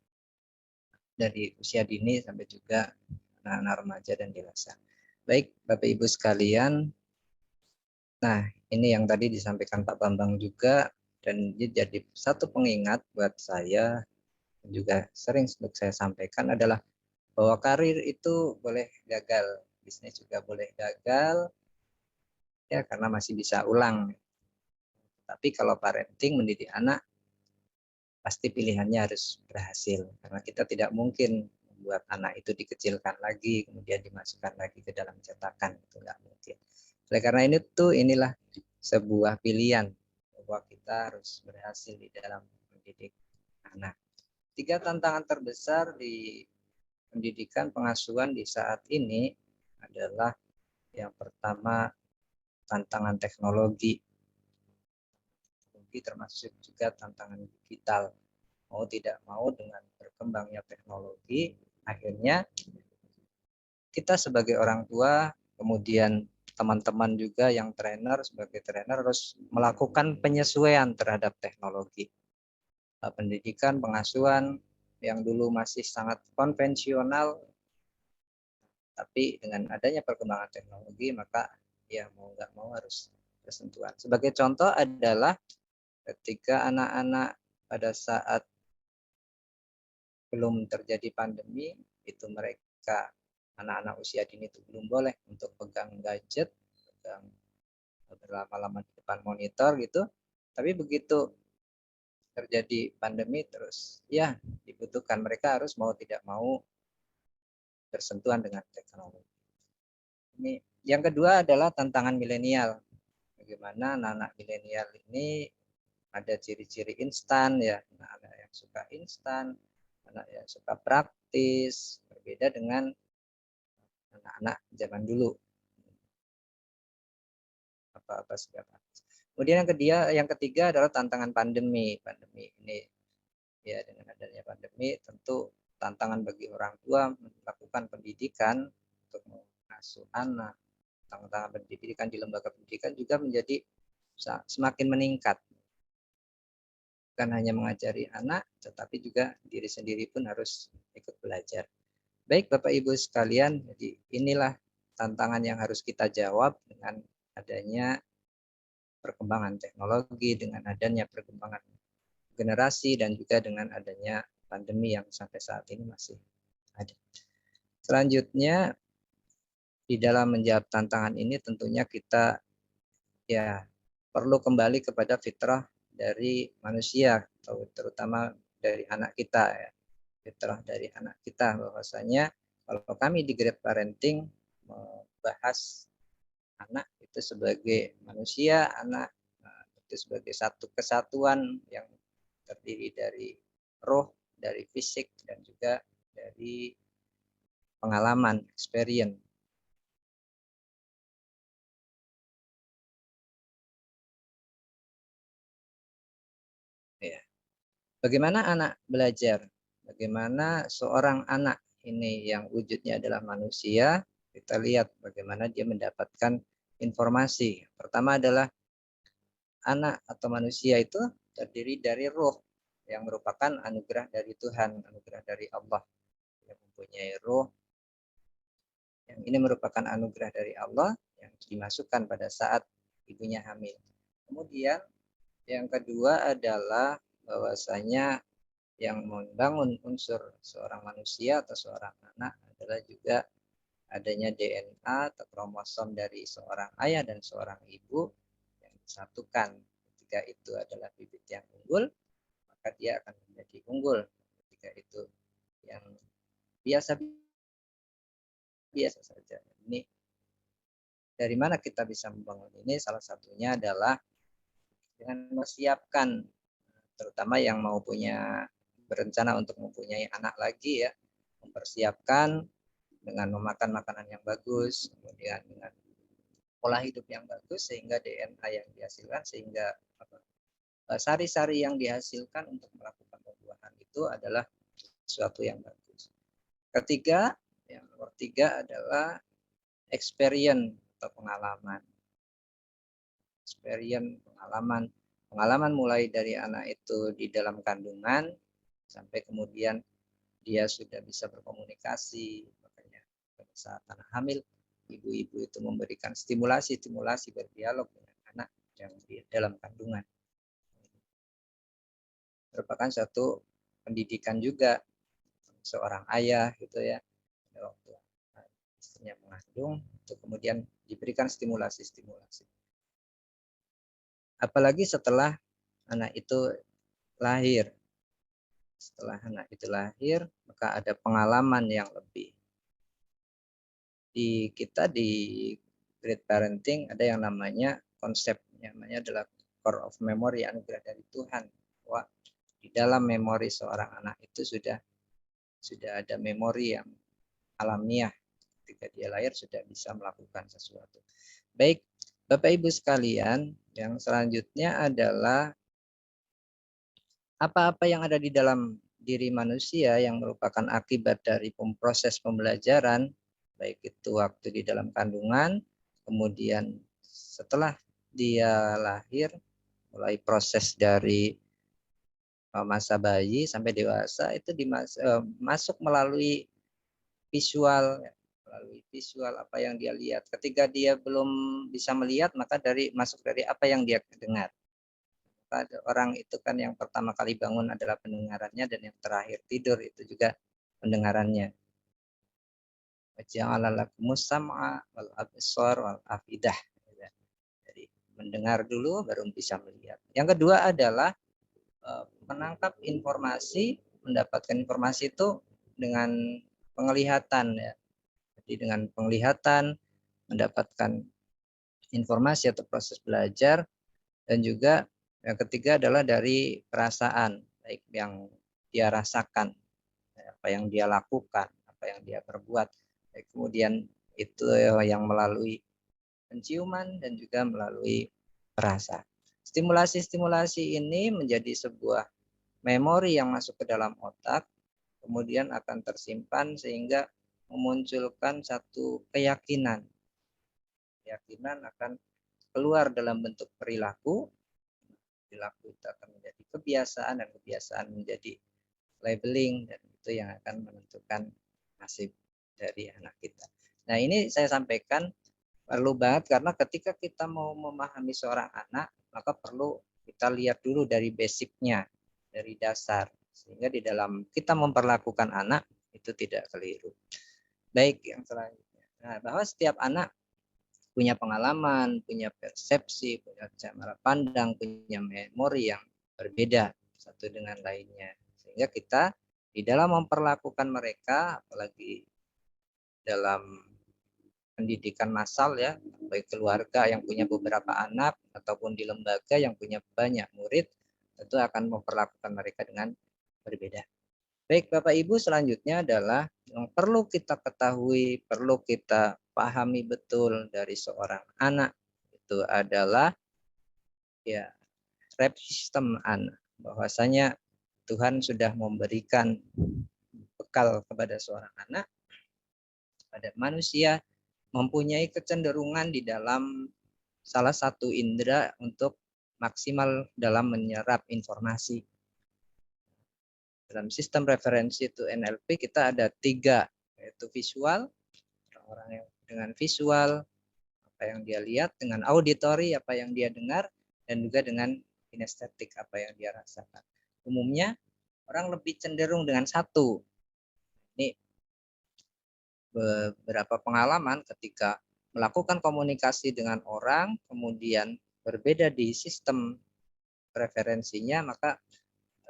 dari usia dini sampai juga anak-anak remaja dan dewasa. Baik, Bapak Ibu sekalian. Nah, ini yang tadi disampaikan Pak Bambang juga, dan ini jadi satu pengingat buat saya dan juga sering untuk saya sampaikan adalah bahwa karir itu boleh gagal, bisnis juga boleh gagal, ya karena masih bisa ulang. Tapi kalau parenting, mendidik anak, pasti pilihannya harus berhasil. Karena kita tidak mungkin membuat anak itu dikecilkan lagi, kemudian dimasukkan lagi ke dalam cetakan. Itu nggak mungkin. Oleh karena ini tuh inilah sebuah pilihan bahwa kita harus berhasil di dalam mendidik anak. 3 tantangan terbesar di pendidikan pengasuhan di saat ini adalah yang pertama tantangan teknologi, termasuk juga tantangan digital. Mau tidak mau dengan berkembangnya teknologi, akhirnya kita sebagai orang tua, kemudian teman-teman juga yang trainer, sebagai trainer harus melakukan penyesuaian terhadap teknologi. Pendidikan, pengasuhan yang dulu masih sangat konvensional, tapi dengan adanya perkembangan teknologi, maka ya mau nggak mau harus bersentuhan. Sebagai contoh adalah ketika anak-anak pada saat belum terjadi pandemi, itu mereka anak-anak usia dini itu belum boleh untuk pegang gadget, pegang berlama-lama di depan monitor gitu. Tapi begitu terjadi pandemi terus ya dibutuhkan, mereka harus mau tidak mau bersentuhan dengan teknologi. Ini yang kedua adalah tantangan milenial. Bagaimana anak-anak milenial ini ada ciri-ciri instan ya, anak yang suka instan, anak yang suka praktis, berbeda dengan anak-anak zaman dulu, apa-apa sudah praktis. Kemudian yang ketiga adalah tantangan pandemi. Pandemi ini ya, dengan adanya pandemi tentu tantangan bagi orang tua melakukan pendidikan untuk mengasuh anak. Tantangan pendidikan di lembaga pendidikan juga menjadi semakin meningkat. Bukan hanya mengajari anak, tetapi juga diri sendiri pun harus ikut belajar. Baik Bapak Ibu sekalian, jadi inilah tantangan yang harus kita jawab dengan adanya perkembangan teknologi, dengan adanya perkembangan generasi, dan juga dengan adanya pandemi yang sampai saat ini masih ada. Selanjutnya, di dalam menjawab tantangan ini tentunya kita ya perlu kembali kepada fitrah dari manusia, atau terutama dari anak kita ya. Fitrah dari anak kita, bahwasanya kalau kami di Great Parenting membahas anak itu sebagai manusia, anak itu sebagai satu kesatuan yang terdiri dari roh, dari fisik, dan juga dari pengalaman, experience. Ya. Bagaimana anak belajar? Bagaimana seorang anak ini yang wujudnya adalah manusia, kita lihat bagaimana dia mendapatkan informasi. Pertama adalah anak atau manusia itu terdiri dari roh yang merupakan anugerah dari Tuhan, anugerah dari Allah. Yang mempunyai roh, yang ini merupakan anugerah dari Allah yang dimasukkan pada saat ibunya hamil. Kemudian yang kedua adalah bahwasanya yang membangun unsur seorang manusia atau seorang anak adalah juga adanya DNA atau kromosom dari seorang ayah dan seorang ibu yang disatukan. Ketika itu adalah bibit yang unggul, maka dia akan menjadi unggul. Ketika itu yang biasa saja. Ini dari mana kita bisa membangun ini? Salah satunya adalah dengan mempersiapkan, terutama yang mau berencana untuk mempunyai anak lagi ya, mempersiapkan dengan memakan makanan yang bagus, kemudian dengan pola hidup yang bagus, sehingga DNA yang dihasilkan, sehingga sari-sari yang dihasilkan untuk melakukan pembuahan itu adalah sesuatu yang bagus. Yang nomor tiga adalah experience atau pengalaman. Experience, pengalaman mulai dari anak itu di dalam kandungan sampai kemudian dia sudah bisa berkomunikasi. Makanya pada saat anak hamil, ibu-ibu itu memberikan stimulasi berdialog dengan anak yang di dalam kandungan. Merupakan suatu pendidikan juga seorang ayah gitu ya, waktu istrinya mengandung itu kemudian diberikan stimulasi. Apalagi setelah anak itu lahir. Setelah anak itu lahir, maka ada pengalaman yang lebih. Kita di Great Parenting ada yang namanya konsepnya, namanya adalah core of memory, anugerah dari Tuhan. Wah, di dalam memori seorang anak itu sudah ada memori yang alamiah. Ketika dia lahir sudah bisa melakukan sesuatu. Baik, Bapak Ibu sekalian, yang selanjutnya adalah apa-apa yang ada di dalam diri manusia yang merupakan akibat dari proses pembelajaran, baik itu waktu di dalam kandungan, kemudian setelah dia lahir, mulai proses dari masa bayi sampai dewasa itu masuk melalui visual apa yang dia lihat. Ketika dia belum bisa melihat, maka masuk dari apa yang dia dengar. Orang itu kan yang pertama kali bangun adalah pendengarannya, dan yang terakhir tidur itu juga pendengarannya. Waja'ala lakumus sam'a wal absar wal afidah. Jadi mendengar dulu baru bisa melihat. Yang kedua adalah menangkap informasi, mendapatkan informasi itu dengan penglihatan ya. Jadi dengan penglihatan mendapatkan informasi atau proses belajar, dan juga Yang ketiga adalah dari perasaan, baik yang dia rasakan, apa yang dia lakukan, apa yang dia perbuat. Kemudian itu yang melalui penciuman dan juga melalui perasa. Stimulasi-stimulasi ini menjadi sebuah memori yang masuk ke dalam otak, kemudian akan tersimpan sehingga memunculkan satu keyakinan. Keyakinan akan keluar dalam bentuk perilaku. Perilaku itu akan menjadi kebiasaan dan kebiasaan menjadi labeling, dan itu yang akan menentukan nasib dari anak kita. Nah, ini saya sampaikan perlu banget karena ketika kita mau memahami seorang anak, maka perlu kita lihat dulu dari basicnya, dari dasar, sehingga di dalam kita memperlakukan anak itu tidak keliru. Baik, yang selanjutnya. Nah, bahwa setiap anak punya pengalaman, punya persepsi, punya cara pandang, punya memori yang berbeda satu dengan lainnya. Sehingga kita di dalam memperlakukan mereka, apalagi dalam pendidikan massal ya, baik keluarga yang punya beberapa anak ataupun di lembaga yang punya banyak murid, tentu akan memperlakukan mereka dengan berbeda. Baik Bapak Ibu, selanjutnya adalah yang perlu kita ketahui, perlu kita pahami betul dari seorang anak itu adalah ya rep sistem anak. Bahwasanya Tuhan sudah memberikan bekal kepada seorang anak, pada manusia mempunyai kecenderungan di dalam salah satu indera untuk maksimal dalam menyerap informasi. Dalam sistem referensi itu NLP kita ada 3, yaitu visual, orang-orang yang dengan visual, apa yang dia lihat, dengan auditory, apa yang dia dengar, dan juga dengan kinestetik, apa yang dia rasakan. Umumnya orang lebih cenderung dengan satu. Ini beberapa pengalaman ketika melakukan komunikasi dengan orang, kemudian berbeda di sistem preferensinya, maka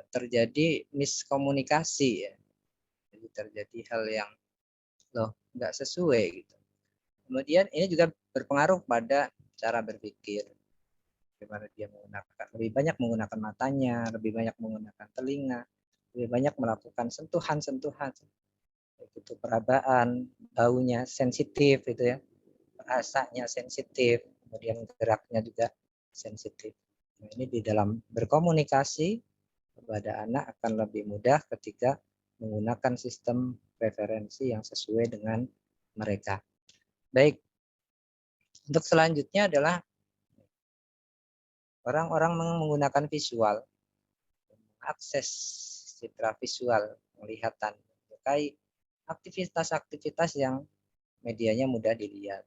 terjadi miskomunikasi ya. Jadi terjadi hal yang nggak sesuai gitu. Kemudian ini juga berpengaruh pada cara berpikir. Bagaimana dia menggunakan, lebih banyak menggunakan matanya, lebih banyak menggunakan telinga, lebih banyak melakukan sentuhan-sentuhan. Itu perabaan, baunya sensitif itu ya, rasanya sensitif, kemudian geraknya juga sensitif. Nah, ini di dalam berkomunikasi kepada anak akan lebih mudah ketika menggunakan sistem preferensi yang sesuai dengan mereka. Baik, untuk selanjutnya adalah orang-orang menggunakan visual, akses citra visual, penglihatan, menyukai aktivitas-aktivitas yang medianya mudah dilihat.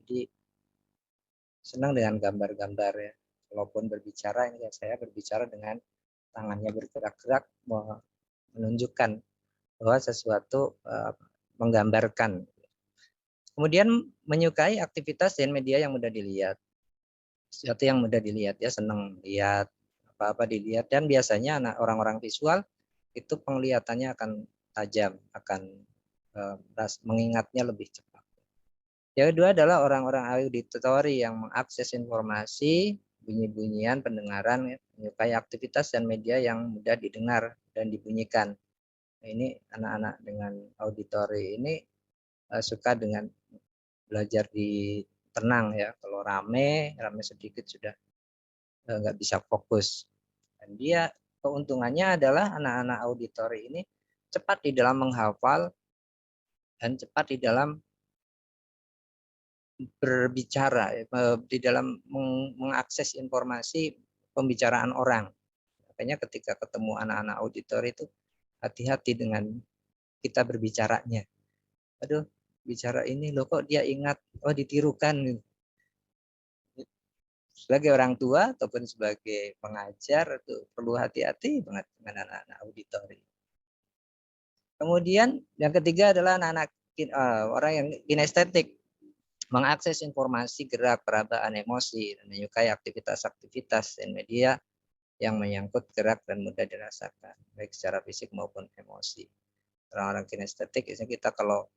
Jadi senang dengan gambar-gambar ya. Walaupun berbicara, ini saya berbicara dengan tangannya bergerak-gerak menunjukkan bahwa sesuatu menggambarkan. Kemudian menyukai aktivitas dan media yang mudah dilihat. Sesuatu yang mudah dilihat, ya senang lihat apa-apa dilihat, dan biasanya anak orang-orang visual itu penglihatannya akan tajam, akan mengingatnya lebih cepat. Yang kedua adalah orang-orang auditory yang mengakses informasi, bunyi-bunyian, pendengaran, menyukai aktivitas dan media yang mudah didengar dan dibunyikan. Nah, ini anak-anak dengan auditory ini suka dengan belajar di tenang ya. Kalau rame sedikit sudah nggak bisa fokus. Dan dia keuntungannya adalah anak-anak auditory ini cepat di dalam menghafal dan cepat di dalam berbicara, di dalam mengakses informasi pembicaraan orang. Makanya ketika ketemu anak-anak auditor itu hati-hati dengan kita berbicaranya. Aduh, bicara ini loh kok dia ingat, oh ditirukan. Sebagai orang tua ataupun sebagai pengajar itu perlu hati-hati banget dengan anak-anak auditor. Kemudian yang ketiga adalah anak-anak orang yang kinestetik, mengakses informasi, gerak, perabaan, emosi, dan menyukai aktivitas-aktivitas dan media yang menyangkut gerak dan mudah dirasakan, baik secara fisik maupun emosi. Orang-orang kinestetik, kita kalau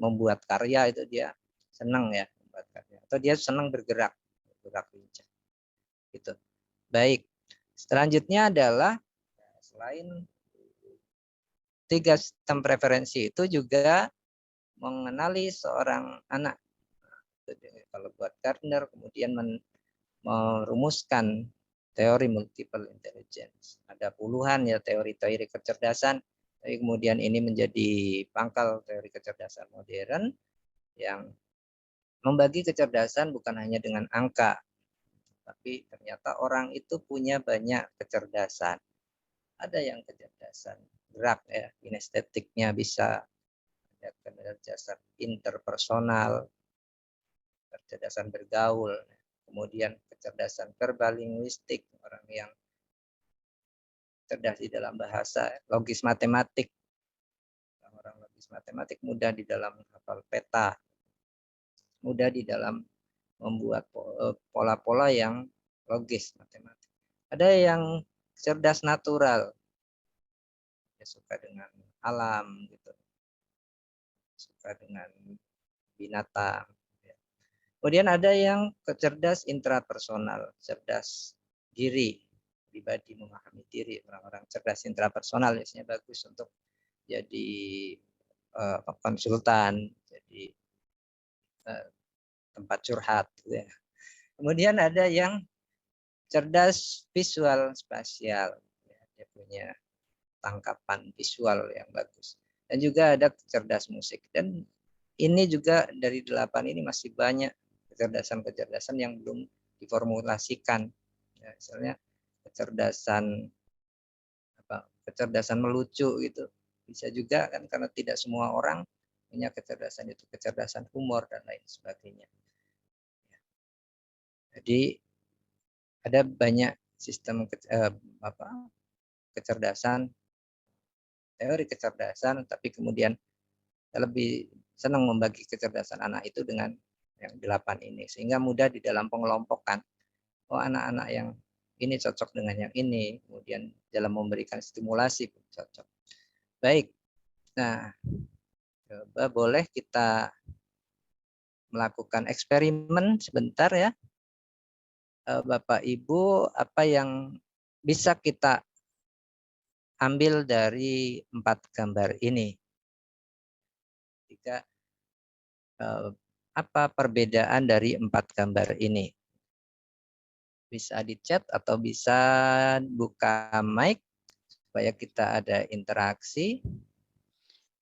membuat karya itu dia senang ya membuat karya, atau dia senang bergerak lincah gitu. Baik, selanjutnya adalah selain 3 sistem preferensi itu juga mengenali seorang anak. Kalau buat Gardner kemudian merumuskan teori multiple intelligence. Ada puluhan ya teori-teori kecerdasan, tapi kemudian ini menjadi pangkal teori kecerdasan modern yang membagi kecerdasan bukan hanya dengan angka, tapi ternyata orang itu punya banyak kecerdasan. Ada yang kecerdasan gerak ya, kinestetiknya bisa, ada kecerdasan interpersonal, kecerdasan bergaul, kemudian kecerdasan verbal linguistik, orang yang cerdas di dalam bahasa, logis matematik, orang logis matematik mudah di dalam hafal peta, mudah di dalam membuat pola-pola yang logis matematik. Ada yang cerdas natural, ya, suka dengan alam gitu, suka dengan binatang. Kemudian ada yang kecerdas intrapersonal, cerdas diri, pribadi memahami diri. Orang-orang cerdas intrapersonal biasanya bagus untuk jadi konsultan, jadi tempat curhat. Gitu ya. Kemudian ada yang cerdas visual spasial, ya, dia punya tangkapan visual yang bagus. Dan juga ada cerdas musik. Dan ini juga dari 8 ini masih banyak kecerdasan-kecerdasan yang belum diformulasikan. Ya, misalnya kecerdasan melucu gitu. Bisa juga kan karena tidak semua orang punya kecerdasan itu, kecerdasan humor dan lain sebagainya. Jadi ada banyak sistem kecerdasan, teori kecerdasan, tapi kemudian lebih senang membagi kecerdasan anak itu dengan yang 8 ini, sehingga mudah di dalam pengelompokan. Oh, anak-anak yang ini cocok dengan yang ini, kemudian dalam memberikan stimulasi cocok. Baik, nah coba boleh kita melakukan eksperimen sebentar ya. Bapak Ibu, apa yang bisa kita ambil dari 4 gambar ini? Jika apa perbedaan dari 4 gambar ini? Bisa di chat atau bisa buka mic supaya kita ada interaksi.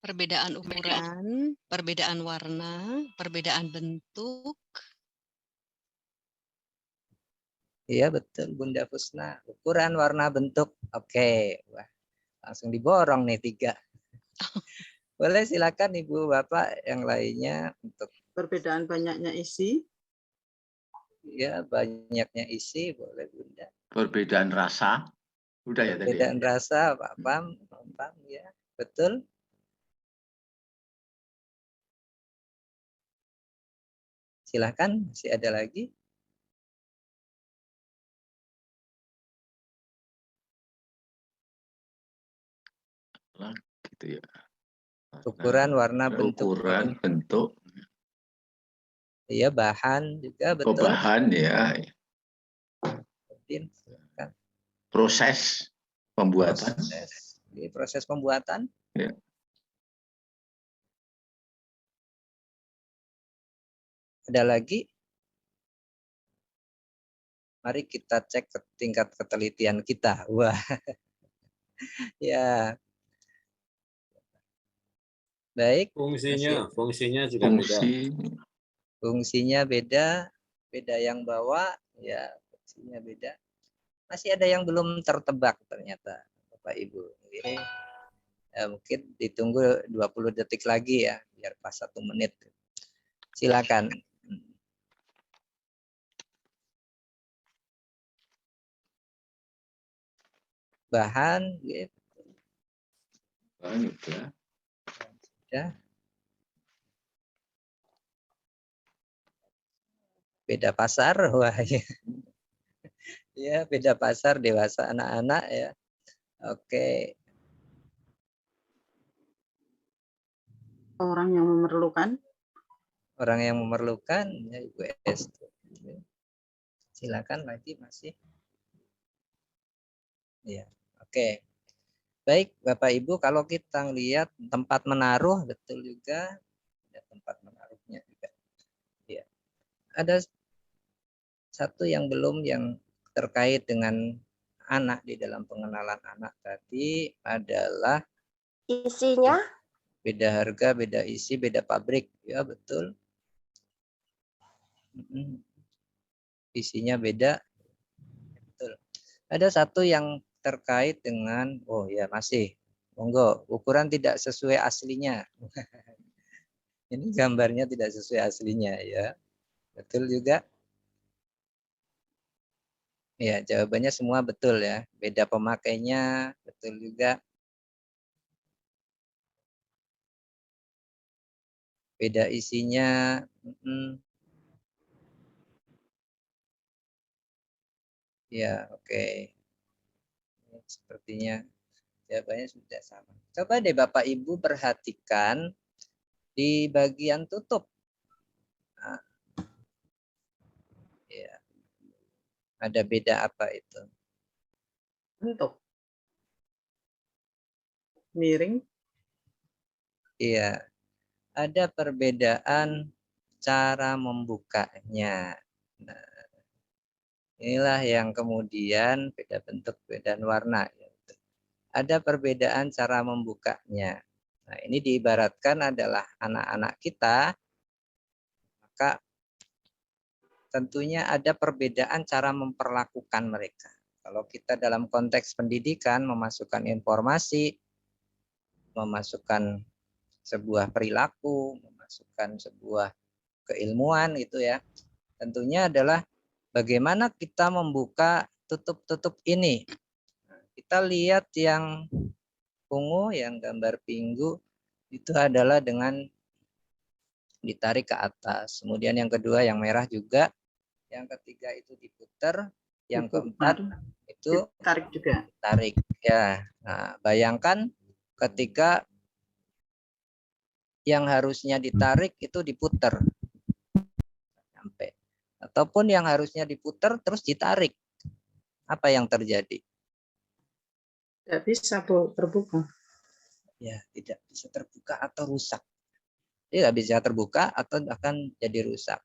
Perbedaan ukuran, perbedaan warna, perbedaan bentuk. Iya betul Bunda Fusna. Ukuran, warna, bentuk. Oke. Wah, langsung diborong nih 3. Boleh silakan Ibu Bapak yang lainnya untuk Perbedaan banyaknya isi. ya banyaknya isi boleh Bunda. Perbedaan rasa. Udah ya tadi. Perbedaan rasa Pak Pam ya. Betul. Silahkan, masih ada lagi. Gitu ya. Ukuran, warna, bentuk. Ukuran, bentuk. Iya, bahan juga betul. Bahan ya. Silakan. Proses pembuatan. Proses pembuatan. Ya. Ada lagi? Mari kita cek ke tingkat ketelitian kita. Wah. Ya. Baik. Fungsinya juga beda. Fungsinya beda. Beda yang bawa, ya fungsinya beda. Masih ada yang belum tertebak ternyata, Bapak Ibu. Ini mungkin ditunggu 20 detik lagi ya, biar pas 1 menit. Silakan. Bahan, gitu. Bahan udah. Ya. Beda pasar, wah ya. Ya, beda pasar dewasa anak-anak ya. Oke. Orang yang memerlukan. orang yang memerlukan, ya Ibu S. Silakan lagi masih. Ya, oke. Baik, Bapak Ibu, kalau kita lihat tempat menaruh, betul juga. Ada tempat menaruhnya juga. Ya. Ada satu yang belum yang terkait dengan anak di dalam pengenalan anak tadi adalah Isinya? Beda harga, beda isi, beda pabrik. Ya, betul. Isinya beda. Betul. Ada satu yang terkait dengan, oh ya masih, monggo, ukuran tidak sesuai aslinya. Ini gambarnya tidak sesuai aslinya ya. Betul juga. Ya, jawabannya semua betul ya. Beda pemakainya, betul juga. Beda isinya. Ya, oke. Sepertinya jawabannya sudah sama. Coba deh Bapak Ibu perhatikan di bagian tutup. Nah, ya. Ada beda apa itu? Bentuk. Miring. Iya. Ada perbedaan cara membukanya. Nah, inilah yang kemudian beda bentuk, beda warna. Ada perbedaan cara membukanya. Nah, ini diibaratkan adalah anak-anak kita, maka tentunya ada perbedaan cara memperlakukan mereka. Kalau kita dalam konteks pendidikan memasukkan informasi, memasukkan sebuah perilaku, memasukkan sebuah keilmuan gitu ya. Tentunya adalah bagaimana kita membuka tutup-tutup ini. Nah, kita lihat yang ungu, yang gambar pingu itu adalah dengan ditarik ke atas. Kemudian yang kedua yang merah juga. Yang ketiga itu diputar. Yang keempat itu Tarik juga. tarik. Ya, nah, bayangkan ketika yang harusnya ditarik itu diputar sampai, ataupun yang harusnya diputar terus ditarik, apa yang terjadi? Tidak bisa terbuka. Ya, tidak bisa terbuka atau rusak. Tidak bisa terbuka atau akan jadi rusak.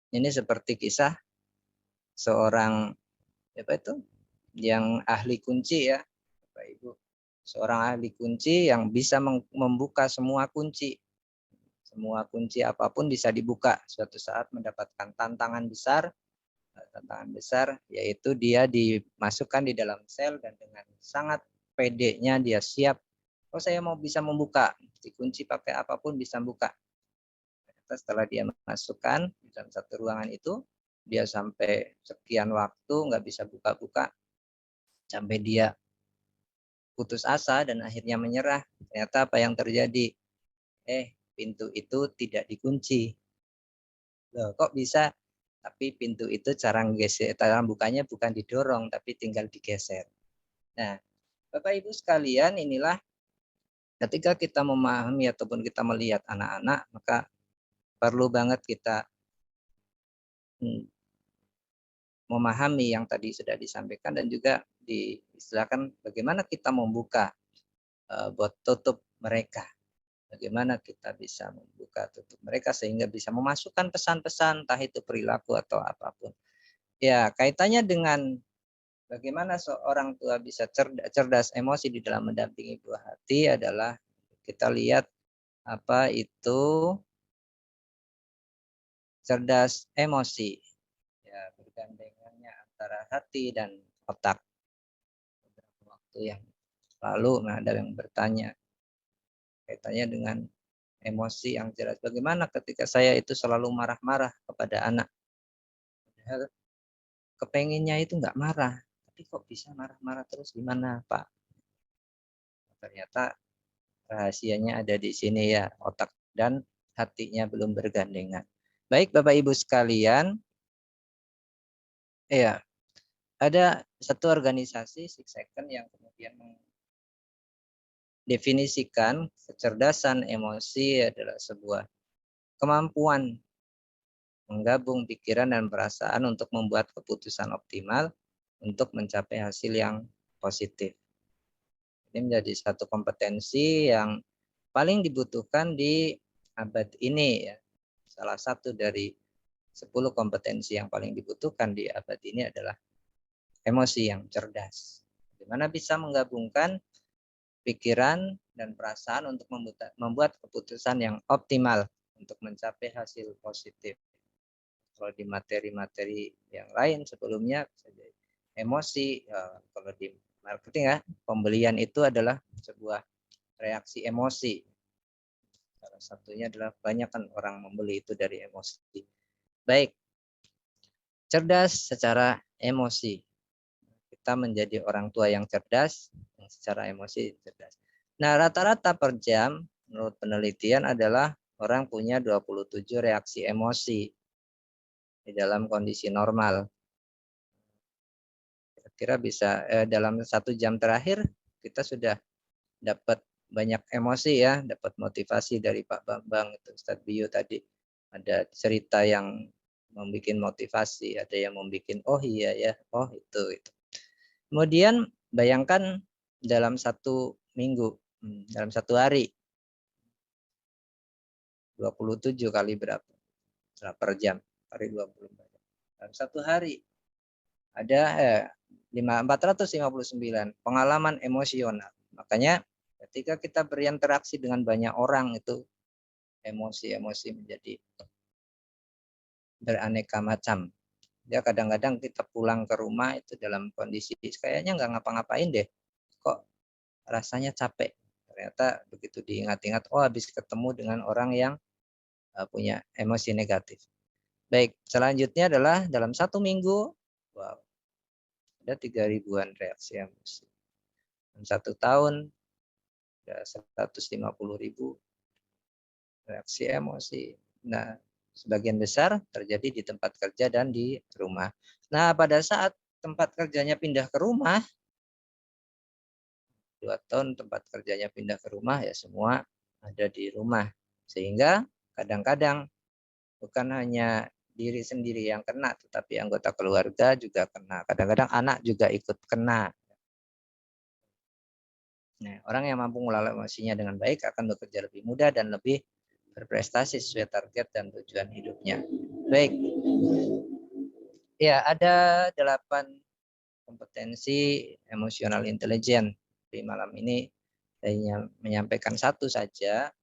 Ini seperti kisah seorang apa itu yang ahli kunci ya, Bapak Ibu. Seorang ahli kunci yang bisa membuka semua kunci. Semua kunci apapun bisa dibuka. Suatu saat mendapatkan tantangan besar yaitu dia dimasukkan di dalam sel dan dengan sangat pedenya dia siap. Oh, saya mau bisa membuka, dikunci pakai apapun bisa buka. Setelah dia masukkan di dalam satu ruangan itu, dia sampai sekian waktu nggak bisa buka-buka, sampai dia putus asa dan akhirnya menyerah. Ternyata apa yang terjadi? Pintu itu tidak dikunci. Loh, kok bisa? Tapi pintu itu cara bukanya bukan didorong, tapi tinggal digeser. Nah, Bapak Ibu sekalian, inilah ketika kita memahami ataupun kita melihat anak-anak, maka perlu banget kita memahami yang tadi sudah disampaikan dan juga diistilahkan bagaimana kita membuka buat tutup mereka. Bagaimana kita bisa membuka tutup mereka sehingga bisa memasukkan pesan-pesan entah itu perilaku atau apapun. Ya, kaitannya dengan bagaimana seorang tua bisa cerdas emosi di dalam mendampingi buah hati adalah kita lihat apa itu cerdas emosi. Ya, bergandengannya antara hati dan otak. Beberapa waktu yang lalu ada yang bertanya kaitannya dengan emosi yang jelas. Bagaimana ketika saya itu selalu marah-marah kepada anak? Padahal kepenginnya itu nggak marah. Tapi kok bisa marah-marah terus gimana, Pak? Ternyata rahasianya ada di sini ya, otak dan hatinya belum bergandengan. Baik Bapak Ibu sekalian, ya ada satu organisasi Six Second yang kemudian definisikan kecerdasan emosi adalah sebuah kemampuan menggabung pikiran dan perasaan untuk membuat keputusan optimal untuk mencapai hasil yang positif. Ini menjadi satu kompetensi yang paling dibutuhkan di abad ini ya. Salah satu dari 10 kompetensi yang paling dibutuhkan di abad ini adalah emosi yang cerdas. Bagaimana bisa menggabungkan pikiran dan perasaan untuk membuat keputusan yang optimal untuk mencapai hasil positif. Kalau di materi-materi yang lain sebelumnya, emosi, kalau di marketing ya, pembelian itu adalah sebuah reaksi emosi. Salah satunya adalah banyak kan orang membeli itu dari emosi. Baik, cerdas secara emosi. Kita menjadi orang tua yang cerdas, yang secara emosi cerdas. Nah, rata-rata per jam menurut penelitian adalah orang punya 27 reaksi emosi di dalam kondisi normal. Kira-kira bisa dalam 1 jam terakhir kita sudah dapat banyak emosi ya, dapat motivasi dari Pak Bambang itu Ustadz Bio tadi. Ada cerita yang membuat motivasi, ada yang membuat oh iya ya, oh itu. Kemudian bayangkan dalam 1 minggu, dalam 1 hari 27 kali berapa? Per jam, kali 24. Dalam 1 hari ada 459 pengalaman emosional. Makanya ketika kita berinteraksi dengan banyak orang itu emosi-emosi menjadi beraneka macam. Ya kadang-kadang kita pulang ke rumah itu dalam kondisi kayaknya nggak ngapa-ngapain deh. Kok rasanya capek. Ternyata begitu diingat-ingat, oh habis ketemu dengan orang yang punya emosi negatif. Baik, selanjutnya adalah dalam 1 minggu, wow, ada 3.000-an reaksi emosi. Dalam 1 tahun, ada 150.000 reaksi emosi. Nah, sebagian besar terjadi di tempat kerja dan di rumah. Nah, pada saat tempat kerjanya pindah ke rumah, 2 tahun tempat kerjanya pindah ke rumah, ya semua ada di rumah. Sehingga kadang-kadang bukan hanya diri sendiri yang kena, tetapi anggota keluarga juga kena. Kadang-kadang anak juga ikut kena. Nah, orang yang mampu mengelola emosinya dengan baik akan bekerja lebih mudah dan lebih berprestasi sesuai target dan tujuan hidupnya. Baik. Ya, ada 8 kompetensi emosional intelijen. Di malam ini saya menyampaikan 1 saja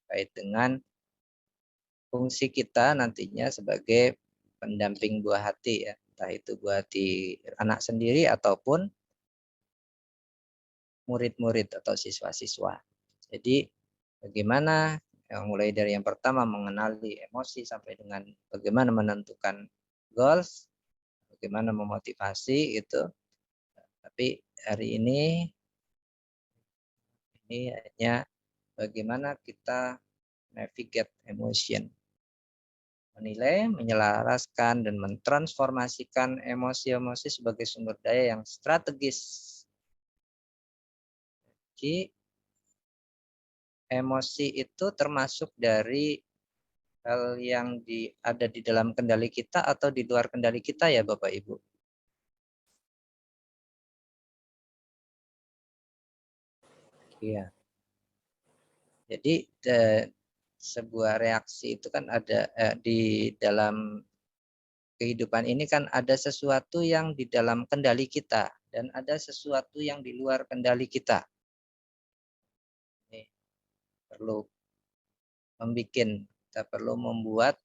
terkait dengan fungsi kita nantinya sebagai pendamping buah hati ya, entah itu buah hati anak sendiri ataupun murid-murid atau siswa-siswa. Jadi bagaimana mulai dari yang pertama mengenali emosi sampai dengan bagaimana menentukan goals, bagaimana memotivasi itu. Tapi hari ini hanya bagaimana kita navigate emotion. Menilai, menyelaraskan, dan mentransformasikan emosi-emosi sebagai sumber daya yang strategis. Jadi, emosi itu termasuk dari hal yang ada di dalam kendali kita atau di luar kendali kita ya Bapak Ibu? Iya. Jadi sebuah reaksi itu kan ada di dalam kehidupan ini kan ada sesuatu yang di dalam kendali kita dan ada sesuatu yang di luar kendali kita. Ini perlu kita perlu membuat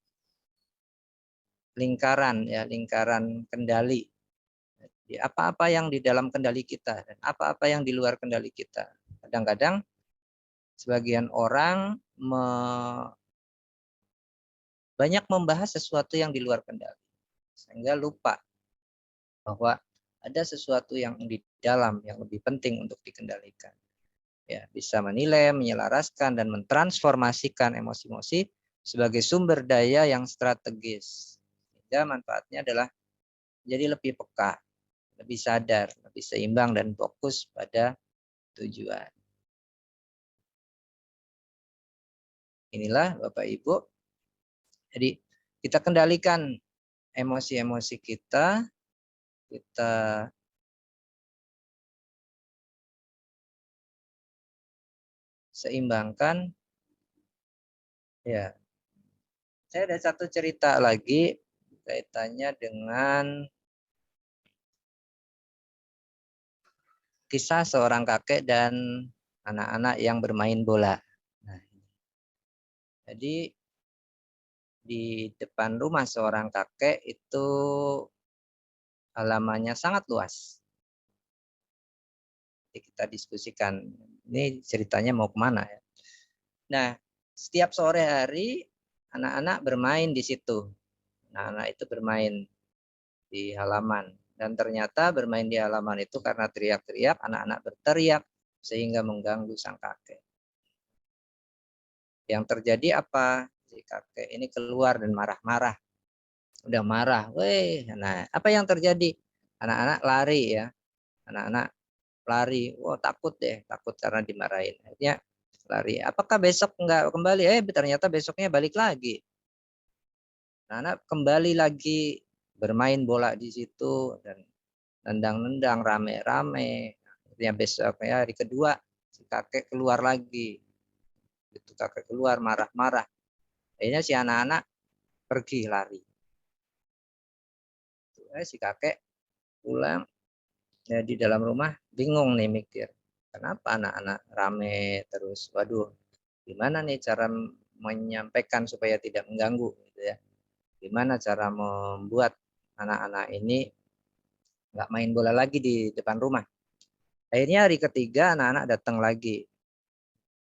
lingkaran ya, lingkaran kendali. Jadi apa-apa yang di dalam kendali kita dan apa-apa yang di luar kendali kita. Kadang-kadang sebagian orang banyak membahas sesuatu yang di luar kendali sehingga lupa bahwa ada sesuatu yang di dalam yang lebih penting untuk dikendalikan. Ya, bisa menilai, menyelaraskan dan mentransformasikan emosi-emosi sebagai sumber daya yang strategis. Sehingga manfaatnya adalah jadi lebih peka, lebih sadar, lebih seimbang dan fokus pada tujuan. inilah Bapak Ibu. Jadi kita kendalikan emosi-emosi kita, kita seimbangkan. Ya, saya ada satu cerita lagi kaitannya dengan kisah seorang kakek dan anak-anak yang bermain bola. Nah, jadi di depan rumah seorang kakek itu halamannya sangat luas. Jadi kita diskusikan ini ceritanya mau kemana ya. Nah, setiap sore hari anak-anak bermain di situ. Anak-anak itu bermain di halaman. Dan ternyata bermain di halaman itu karena teriak-teriak, anak-anak berteriak sehingga mengganggu sang kakek. Yang terjadi apa? Si kakek ini keluar dan marah-marah. Udah marah, weh. Nah, apa yang terjadi? Anak-anak lari ya. Anak-anak lari. Wah, takut deh, takut karena dimarahin. Akhirnya lari. Apakah besok enggak kembali? Ternyata besoknya balik lagi. Anak kembali lagi bermain bola di situ dan nendang-nendang rame-rame. Akhirnya besoknya hari kedua si kakek keluar lagi. Itu kakek keluar marah-marah. Akhirnya si anak-anak pergi lari. Si kakek pulang ya di dalam rumah bingung nih mikir. Kenapa anak-anak rame terus? Waduh, gimana nih cara menyampaikan supaya tidak mengganggu gitu ya. Gimana cara membuat anak-anak ini nggak main bola lagi di depan rumah. Akhirnya hari ketiga anak-anak datang lagi.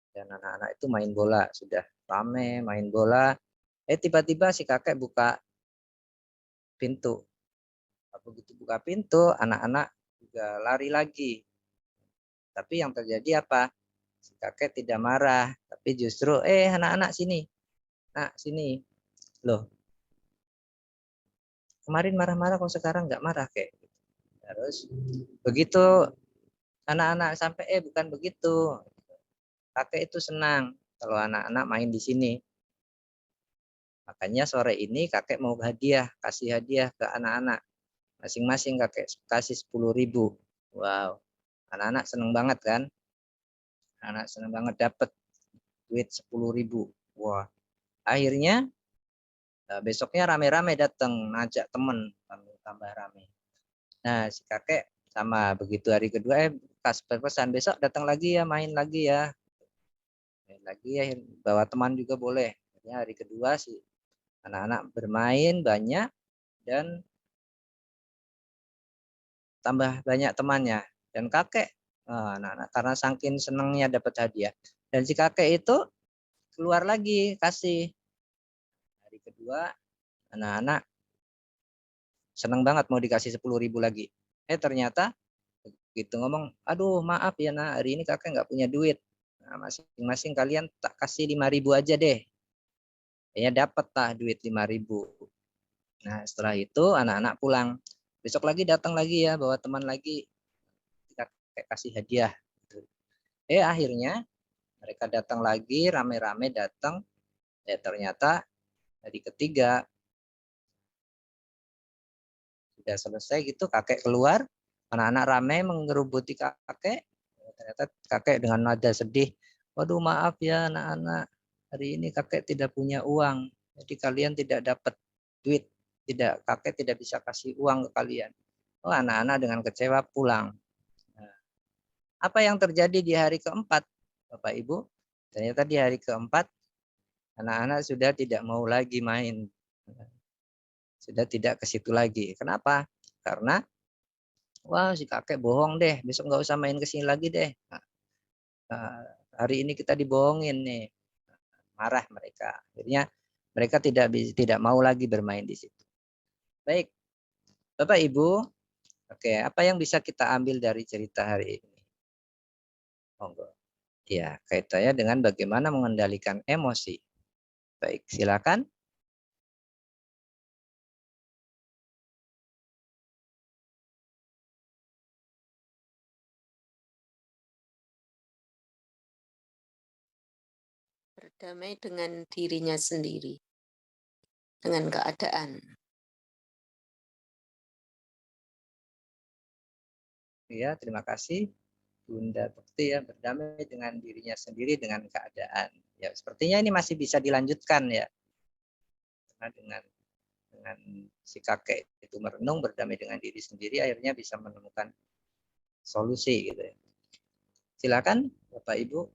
Dan anak-anak itu main bola. Sudah rame main bola. Tiba-tiba si kakek buka pintu. Begitu buka pintu, anak-anak juga lari lagi. Tapi yang terjadi apa? Si kakek tidak marah. Tapi justru, anak-anak sini. Nah, sini. Loh, kemarin marah-marah kok sekarang nggak marah kayak. Terus begitu anak-anak sampai bukan begitu. Kakek itu senang kalau anak-anak main di sini. Makanya sore ini kakek mau hadiah, kasih hadiah ke anak-anak. Masing-masing kakek kasih 10.000. Wow, anak-anak senang banget kan? Anak senang banget dapat duit 10.000. Wah, akhirnya besoknya rame-rame datang, ngajak temen, tambah rame. Nah, si kakek sama begitu hari kedua kas berpesan besok datang lagi ya, main lagi ya. Main lagi ya, bawa teman juga boleh. Akhirnya hari kedua si anak-anak bermain banyak dan tambah banyak temannya. Dan kakek anak-anak karena saking senangnya dapat hadiah. Dan si kakek itu keluar lagi kasih. Hari kedua anak-anak senang banget mau dikasih 10.000 lagi. Ternyata gitu ngomong, aduh maaf ya nak, hari ini kakek nggak punya duit. Nah, masing-masing kalian tak kasih 5.000 aja deh. Kayaknya dapat lah duit 5.000. Nah setelah itu anak-anak pulang. Besok lagi datang lagi ya, bawa teman lagi. Kakek kasih hadiah. Akhirnya mereka datang lagi, rame-rame datang. Ternyata hari ketiga sudah selesai gitu, kakek keluar, anak-anak ramai mengerubuti kakek. Ternyata kakek dengan nada sedih, waduh maaf ya anak-anak, hari ini kakek tidak punya uang, jadi kalian tidak dapat duit, kakek tidak bisa kasih uang ke kalian. Oh, anak-anak dengan kecewa pulang. Nah, apa yang terjadi di hari keempat, Bapak Ibu? Ternyata di hari keempat anak-anak sudah tidak mau lagi main. Sudah tidak ke situ lagi. Kenapa? Karena wah si kakek bohong deh, besok nggak usah main ke sini lagi deh. Hari ini kita dibohongin nih. Marah mereka. Akhirnya mereka tidak mau lagi bermain di situ. Baik, Bapak Ibu, oke, apa yang bisa kita ambil dari cerita hari ini? Monggo. Ya, kaitannya dengan bagaimana mengendalikan emosi. Baik, silakan. berdamai dengan dirinya sendiri, dengan keadaan. Ya, terima kasih Bunda Bekti ya, berdamai dengan dirinya sendiri dengan keadaan. Ya, sepertinya ini masih bisa dilanjutkan ya. Karena dengan si kakek itu merenung berdamai dengan diri sendiri, akhirnya bisa menemukan solusi gitu ya. Silakan Bapak Ibu.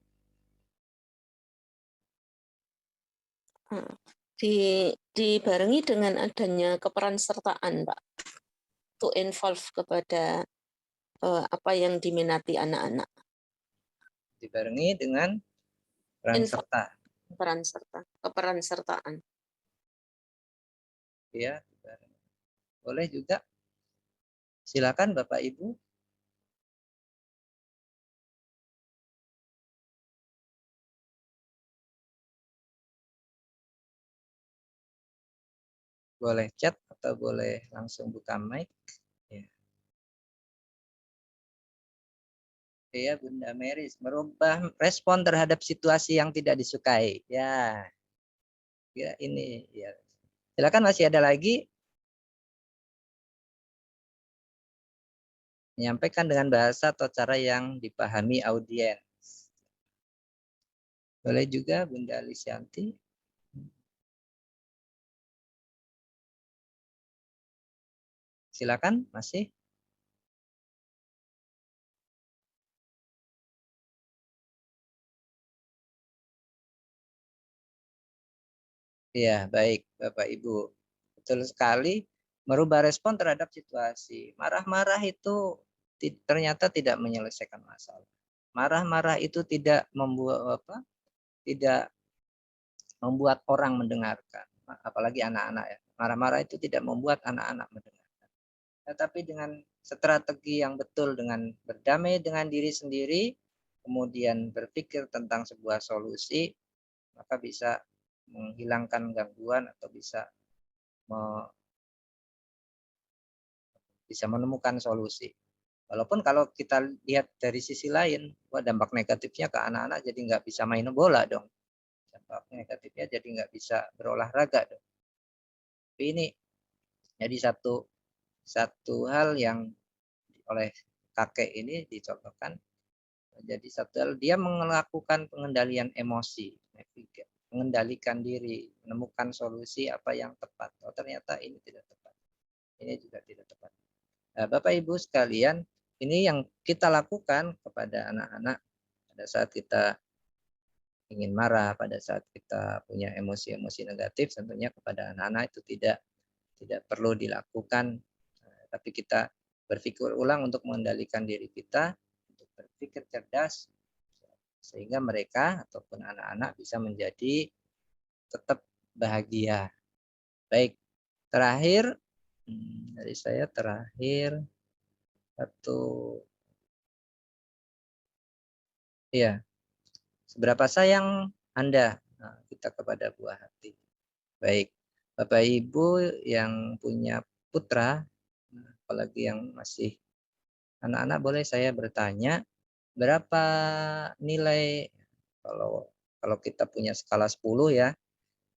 Dibarengi dengan adanya keperansertaan, Pak, to involve kepada apa yang diminati anak-anak. Dibarengi dengan peran serta. Keperansertaan. Ya, boleh juga. Silakan Bapak Ibu. Boleh chat atau boleh langsung buka mic. Ya. Ya, Bunda Meris, merubah respon terhadap situasi yang tidak disukai. Ya, ya ini. Ya. Silakan, masih ada lagi. Menyampaikan dengan bahasa atau cara yang dipahami audiens. Boleh juga Bunda Lisyanti. Silakan, masih. Ya, baik Bapak Ibu. Betul sekali, merubah respon terhadap situasi. Marah-marah itu ternyata tidak menyelesaikan masalah. Marah-marah itu tidak membuat apa? Tidak membuat orang mendengarkan, apalagi anak-anak ya. Marah-marah itu tidak membuat anak-anak mendengarkan. Tetapi dengan strategi yang betul, dengan berdamai dengan diri sendiri, kemudian berpikir tentang sebuah solusi, maka bisa menghilangkan gangguan atau bisa menemukan solusi. Walaupun kalau kita lihat dari sisi lain, wah dampak negatifnya ke anak-anak jadi nggak bisa main bola dong. Dampak negatifnya jadi nggak bisa berolahraga dong. Tapi ini jadi satu hal yang oleh kakek ini dicontohkan. Jadi satu hal, dia melakukan pengendalian emosi, mengendalikan diri, menemukan solusi apa yang tepat. Oh ternyata ini tidak tepat. Ini juga tidak tepat. Nah, Bapak Ibu sekalian, ini yang kita lakukan kepada anak-anak pada saat kita ingin marah, pada saat kita punya emosi-emosi negatif, tentunya kepada anak-anak itu tidak perlu dilakukan, tapi kita berpikir ulang untuk mengendalikan diri kita, untuk berpikir cerdas, sehingga mereka ataupun anak-anak bisa menjadi tetap bahagia. Baik, terakhir dari saya terakhir satu ya, seberapa sayang Anda kita kepada buah hati. Baik, Bapak Ibu yang punya putra, apalagi yang masih anak-anak, boleh saya bertanya, berapa nilai kalau kita punya skala 10 ya,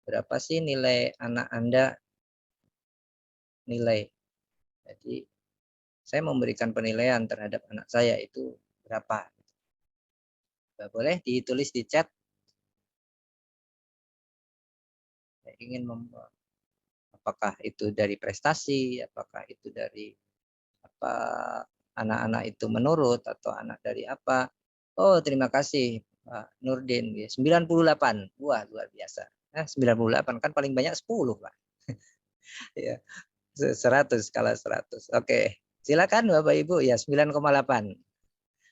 berapa sih nilai anak Anda nilai? Jadi saya memberikan penilaian terhadap anak saya itu berapa? Boleh ditulis di chat. Saya ingin apakah itu dari prestasi, apakah itu dari apa anak-anak itu menurut, atau anak dari apa. Oh terima kasih Pak Nurdin, 98. Wah luar biasa. 98 kan paling banyak 10 Pak. Ya, 100 skala 100. Oke, silakan Bapak Ibu, ya 9,8.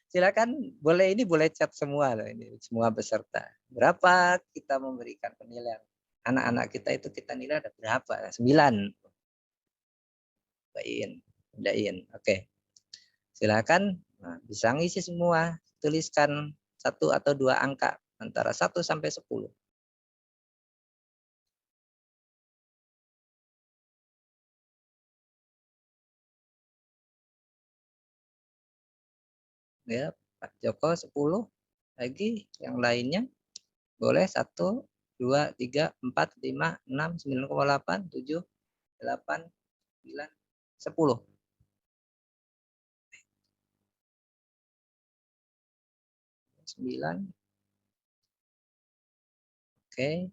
Silakan, boleh chat semua loh ini, semua peserta. Berapa kita memberikan penilaian anak-anak kita itu, kita nilai ada berapa? 9. Dain. Oke. Silakan, bisa ngisi semua, tuliskan 1 atau 2 angka antara 1 sampai 10. Ya, Pak Joko 10, lagi yang lainnya Boleh 1, 2, 3, 4, 5, 6, 9,8, 7, 8, 9, 10. Sembilan. Oke.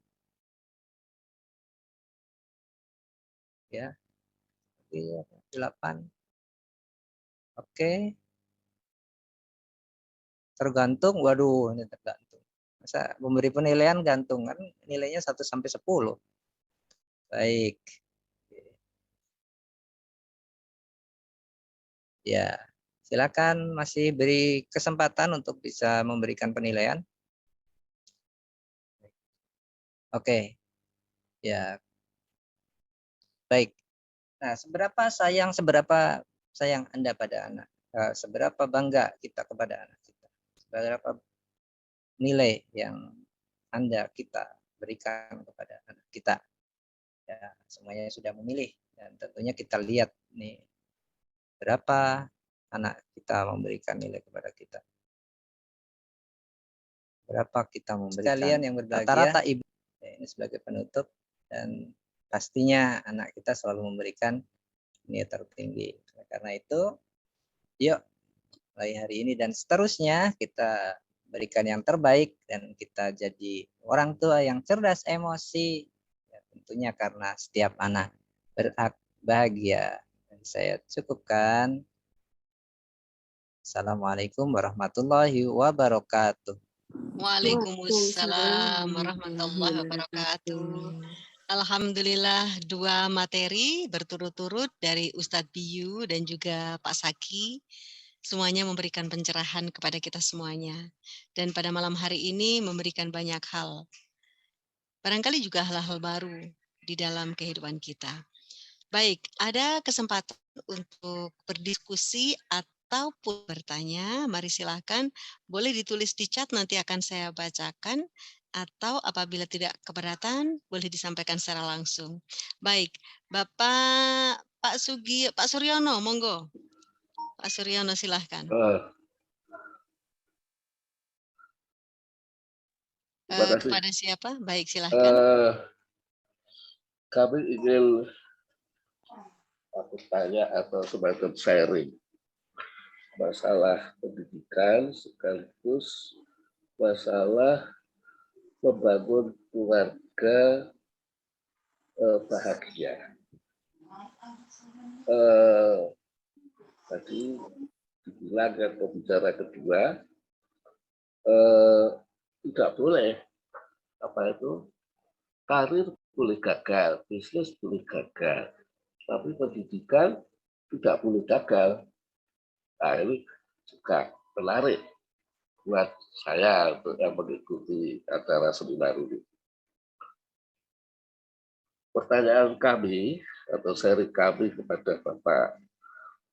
Ya. 8. Oke. Tergantung, waduh ini tergantung. Masa memberi penilaian gantung kan nilainya 1 sampai 10. Baik. Ya, silakan masih beri kesempatan untuk bisa memberikan penilaian. Oke. Ya. Baik. Nah, seberapa sayang Anda pada anak? Seberapa bangga kita kepada anak kita? Seberapa nilai yang kita berikan kepada anak kita? Ya, semuanya sudah memilih dan tentunya kita lihat nih berapa anak kita memberikan nilai kepada kita. Berapa kita memberikan. Sekalian yang berbahagia. Rata-rata ibu ini sebagai penutup dan pastinya anak kita selalu memberikan nilai tertinggi. Karena itu, yuk mulai hari ini dan seterusnya kita berikan yang terbaik dan kita jadi orang tua yang cerdas emosi. Ya, tentunya karena setiap anak berhak bahagia. Dan saya cukupkan. Assalamualaikum warahmatullahi wabarakatuh. Waalaikumsalam warahmatullahi wabarakatuh. Alhamdulillah 2 materi berturut-turut dari Ustadz Biyu dan juga Pak Saki. Semuanya memberikan pencerahan kepada kita semuanya. Dan pada malam hari ini memberikan banyak hal. Barangkali juga hal-hal baru di dalam kehidupan kita. Baik, ada kesempatan untuk berdiskusi ataupun bertanya. Mari silakan, boleh ditulis di chat, nanti akan saya bacakan. Atau apabila tidak keberatan, boleh disampaikan secara langsung. Baik, Pak Suryono, monggo. Pak Suryono, silahkan. Kepada siapa? Baik, silahkan. Kami ingin bertanya atau semacam sharing masalah pendidikan sekaligus masalah membangun keluarga bahagia. Tadi dibilang yang pembicara kedua tidak boleh karir boleh gagal, bisnis boleh gagal, tapi pendidikan tidak boleh gagal. Nah, ini juga menarik buat saya untuk yang mengikuti acara seminar ini. Pertanyaan kami atau seri kami kepada Bapak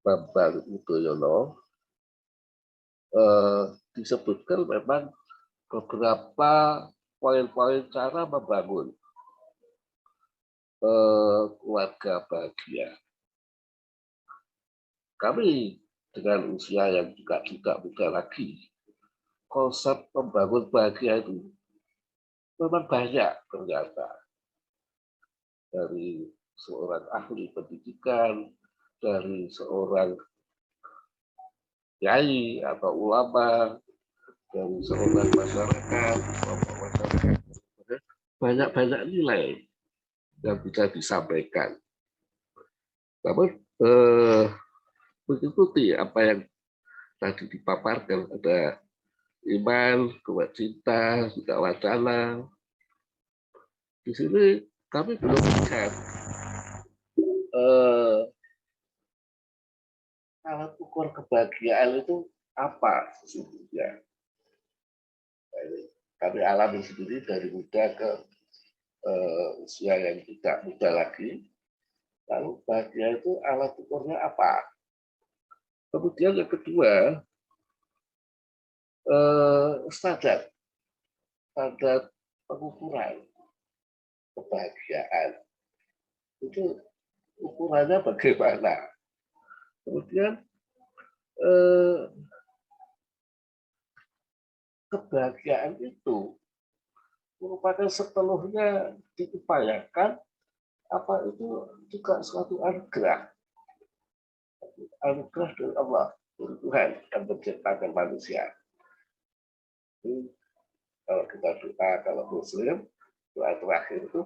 Bambang Udoyono, disebutkan memang beberapa poin-poin cara membangun keluarga bahagia. Kami dengan usia yang juga tidak muda lagi, konsep membangun bahagia itu memang banyak ternyata. Dari seorang ahli pendidikan, dari seorang kiai atau ulama, dari seorang masyarakat, banyak-banyak nilai yang bisa disampaikan. Namun mengikuti apa yang tadi dipaparkan, ada iman, kewajiban, juga wacana. Di sini kami belum lihat alat ukur kebahagiaan itu apa sesungguhnya. Kami alami sendiri dari muda ke usia yang tidak muda lagi. Lalu bahagia itu alat ukurnya apa? Kemudian yang kedua, standar pengukuran kebahagiaan. Itu ukurannya bagaimana? Kemudian kebahagiaan itu merupakan sepenuhnya diupayakan, apa itu juga suatu anugerah dari Allah, dari Tuhan yang menciptakan manusia. Jadi, kalau kita doa, kalau Muslim, doa terakhir itu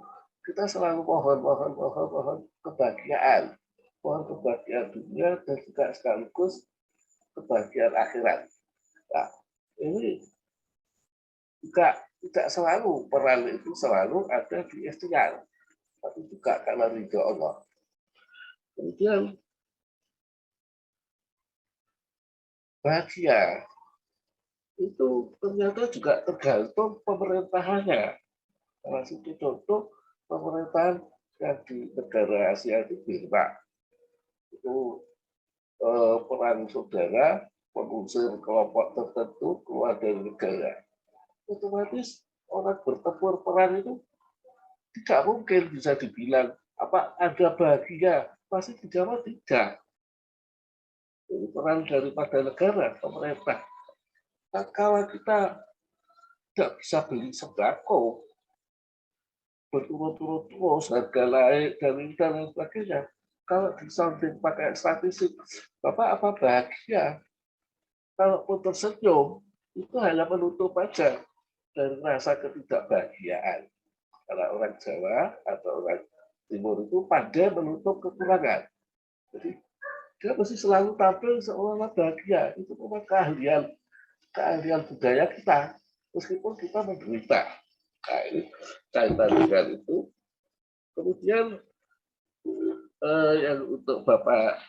kita selalu mohon kebahagiaan, mohon kebahagiaan dunia dan juga sekaligus kebahagiaan akhirat. Nah, ini juga tidak selalu peran itu selalu ada di ikhtiar, tapi juga karena ridho Allah. Kemudian bahagia itu ternyata juga tergantung pemerintahannya. Salah satu contoh pemerintahan yang di negara Asia itu Burma. Itu peran saudara mengusir kelompok tertentu keluar dari negara. Otomatis orang bertempur peran itu tidak mungkin bisa dibilang apa ada bahagia, pasti dijawab tidak. Ini peran daripada negara, pemerintah. Nah, kalau kita tidak bisa beli sembako berturut-turut terus, harga naik dan lain sebagainya, kalau disounding pakai statistik, Bapak apa bahagia? Kalaupun tersenyum, itu hanya menutup aja dari rasa ketidakbahagiaan. Karena orang Jawa atau orang Timur itu pandai menutup kekurangan. Jadi dia mesti selalu tampil seolah-olah bahagia. Itu memang keahlian budaya kita, meskipun kita menderita. Nah, ini kaitan dengan itu. Kemudian yang untuk Bapak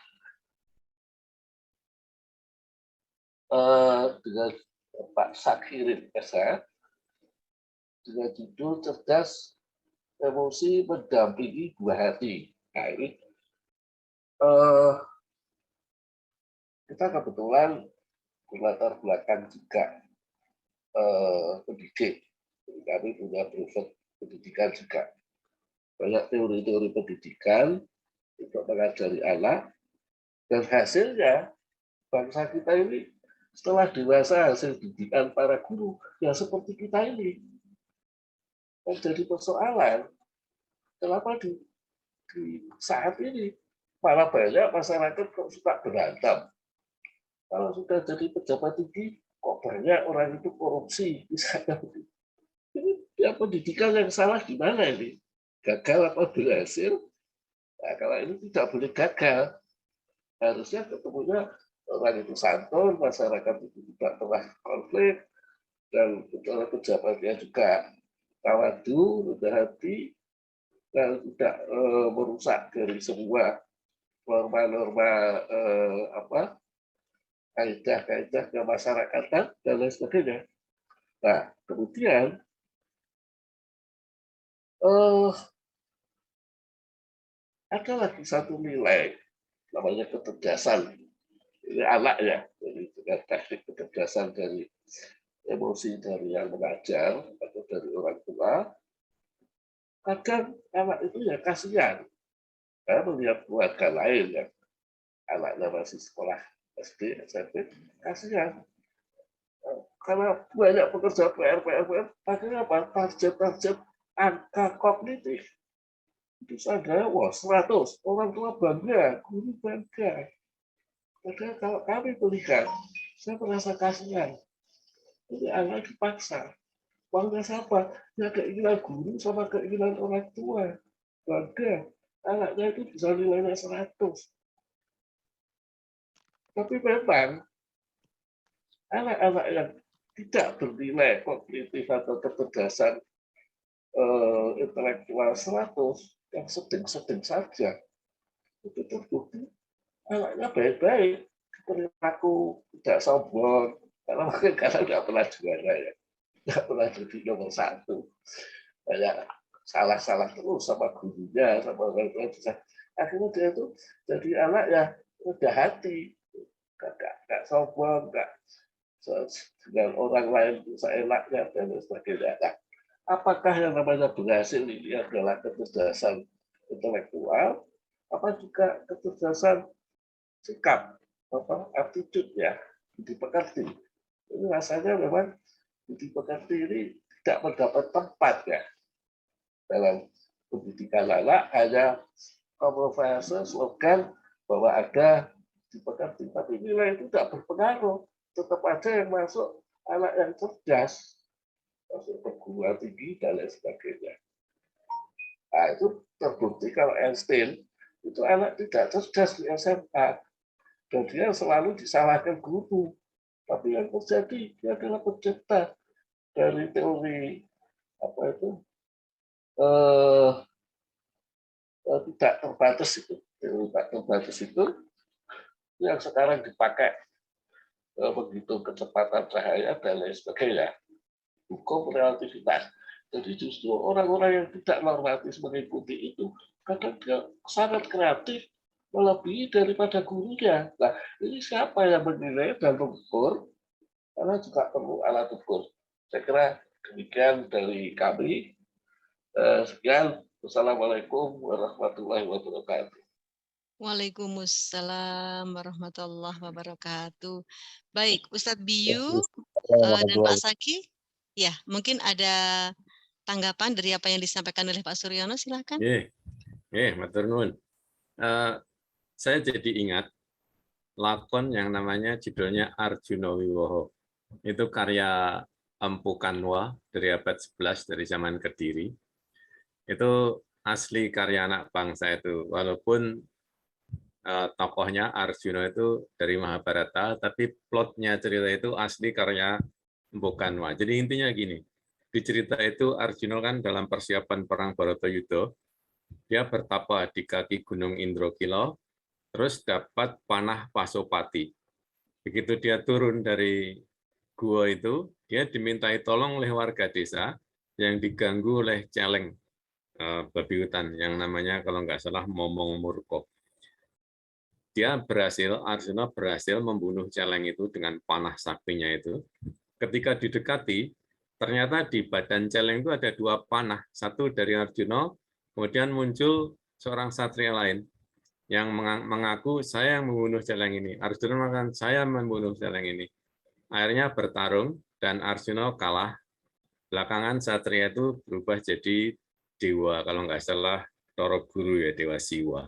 dengan Pak Sakirin Esa, dengan judul Cerdas Emosi Mendampingi Buah Hati. Nah, ini kita kebetulan berlatar belakang juga pendidik. Kami punya private pendidikan juga. Banyak teori-teori pendidikan untuk mengajari anak, dan hasilnya bangsa kita ini setelah dewasa hasil didikan para guru yang seperti kita ini. Jadi persoalan, kenapa di saat ini malah banyak masyarakat kok suka berantem. Kalau sudah jadi pejabat tinggi, kok banyak orang itu korupsi. Misalnya, ini pendidikan yang salah di mana ini? Gagal apa berhasil? Nah, kalau ini tidak boleh gagal, harusnya ketemunya orang itu santun, masyarakat itu tidak pernah konflik, dan pejabatnya juga tawadu, rendah hati, dan tidak merusak dari semua norma-norma kaidah-kaidah kemasyarakatan dan lain sebagainya. Nah, kemudian ada lagi satu nilai namanya kecerdasan. Ini anak ya, jadi dengan teknik kecerdasan dari emosi dari yang mengajar atau dari orang tua. Kadang anak itu ya kasihan, karena melihat keluarga lain yang anaknya masih sekolah SD, SMP, kasihan. Karena banyak pekerja PR, akhirnya apa? Target angka kognitif. Bisa ada, wah 100, orang tua bangga, guru bangga. Padahal kalau kami melihat, saya merasa kasihan. Ini anak dipaksa. Bangga siapa? Ya keinginan guru sama keinginan orang tua. Bangga. Anaknya itu bisa nilainya 100. Tapi memang anak-anak yang tidak bernilai kognitif atau kecerdasan intelektual 100, yang sedang-sedang saja, itu terbukti anaknya baik-baik, perilaku tidak sombong, karena tidak pernah juara ya, tidak pernah jadi nomor 1, banyak salah-salah terus sama gurunya, sama orang tua. Akhirnya dia itu jadi anak yang rendah hati, nggak sombong, nggak dengan orang lain seenaknya dan sebagainya. Nah, apakah yang namanya berhasil ini adalah kecerdasan intelektual, apa juga kecerdasan sikap, attitude ya, budi pekerti. Ini rasanya memang budi pekerti ini tidak mendapat tempat ya dalam pendidikan anak, hanya kamuflase slogan bahwa ada di pekerti, tapi nilai itu tidak berpengaruh. Tetap ada yang masuk anak yang cerdas, masuk perguruan tinggi dan lain sebagainya. Nah, itu terbukti kalau Einstein itu anak tidak cerdas di SMA dan dia selalu disalahkan guru. Tapi yang terjadi dia adalah pencipta dari teori apa itu tidak terbatas itu, teori tak terbatas itu yang sekarang dipakai menghitung kecepatan cahaya dan lain sebagainya, hukum relativitas. Jadi justru orang-orang yang tidak normatif mengikuti itu kadang dia sangat kreatif melebihi daripada gurunya. Nah, ini siapa yang menilai dan mengukur? Karena juga perlu alat ukur. Saya kira demikian dari kami. Sekian. Wassalamualaikum warahmatullahi wabarakatuh. Waalaikumsalam warahmatullahi wabarakatuh. Baik, Ustadz Biyu dan Pak Saki, ya mungkin ada tanggapan dari apa yang disampaikan oleh Pak Suryono, silakan. Matur nuwun. Saya jadi ingat lakon yang namanya judulnya Arjuna Wiwaha. Itu karya Empu Kanwa dari abad 11 dari zaman Kediri. Itu asli karya anak bangsa itu, walaupun tokohnya Arjuna itu dari Mahabharata, tapi plotnya cerita itu asli karya Empu Kanwa. Jadi intinya gini, di cerita itu Arjuna kan dalam persiapan perang Baratayuda, dia bertapa di kaki Gunung Indrakila, terus dapat panah Pasopati. Begitu dia turun dari gua itu, dia dimintai tolong oleh warga desa yang diganggu oleh celeng babi hutan yang namanya kalau nggak salah Momong Murko. Arjuna berhasil membunuh celeng itu dengan panah saktinya itu. Ketika didekati, ternyata di badan celeng itu ada dua panah, satu dari Arjuna, kemudian muncul seorang satria lain yang mengaku saya yang membunuh celeng ini. Arjuna mengatakan saya membunuh celeng ini. Akhirnya bertarung dan Arjuna kalah. Belakangan satria itu berubah jadi dewa, kalau nggak salah Toro Guru ya, dewa Siwa.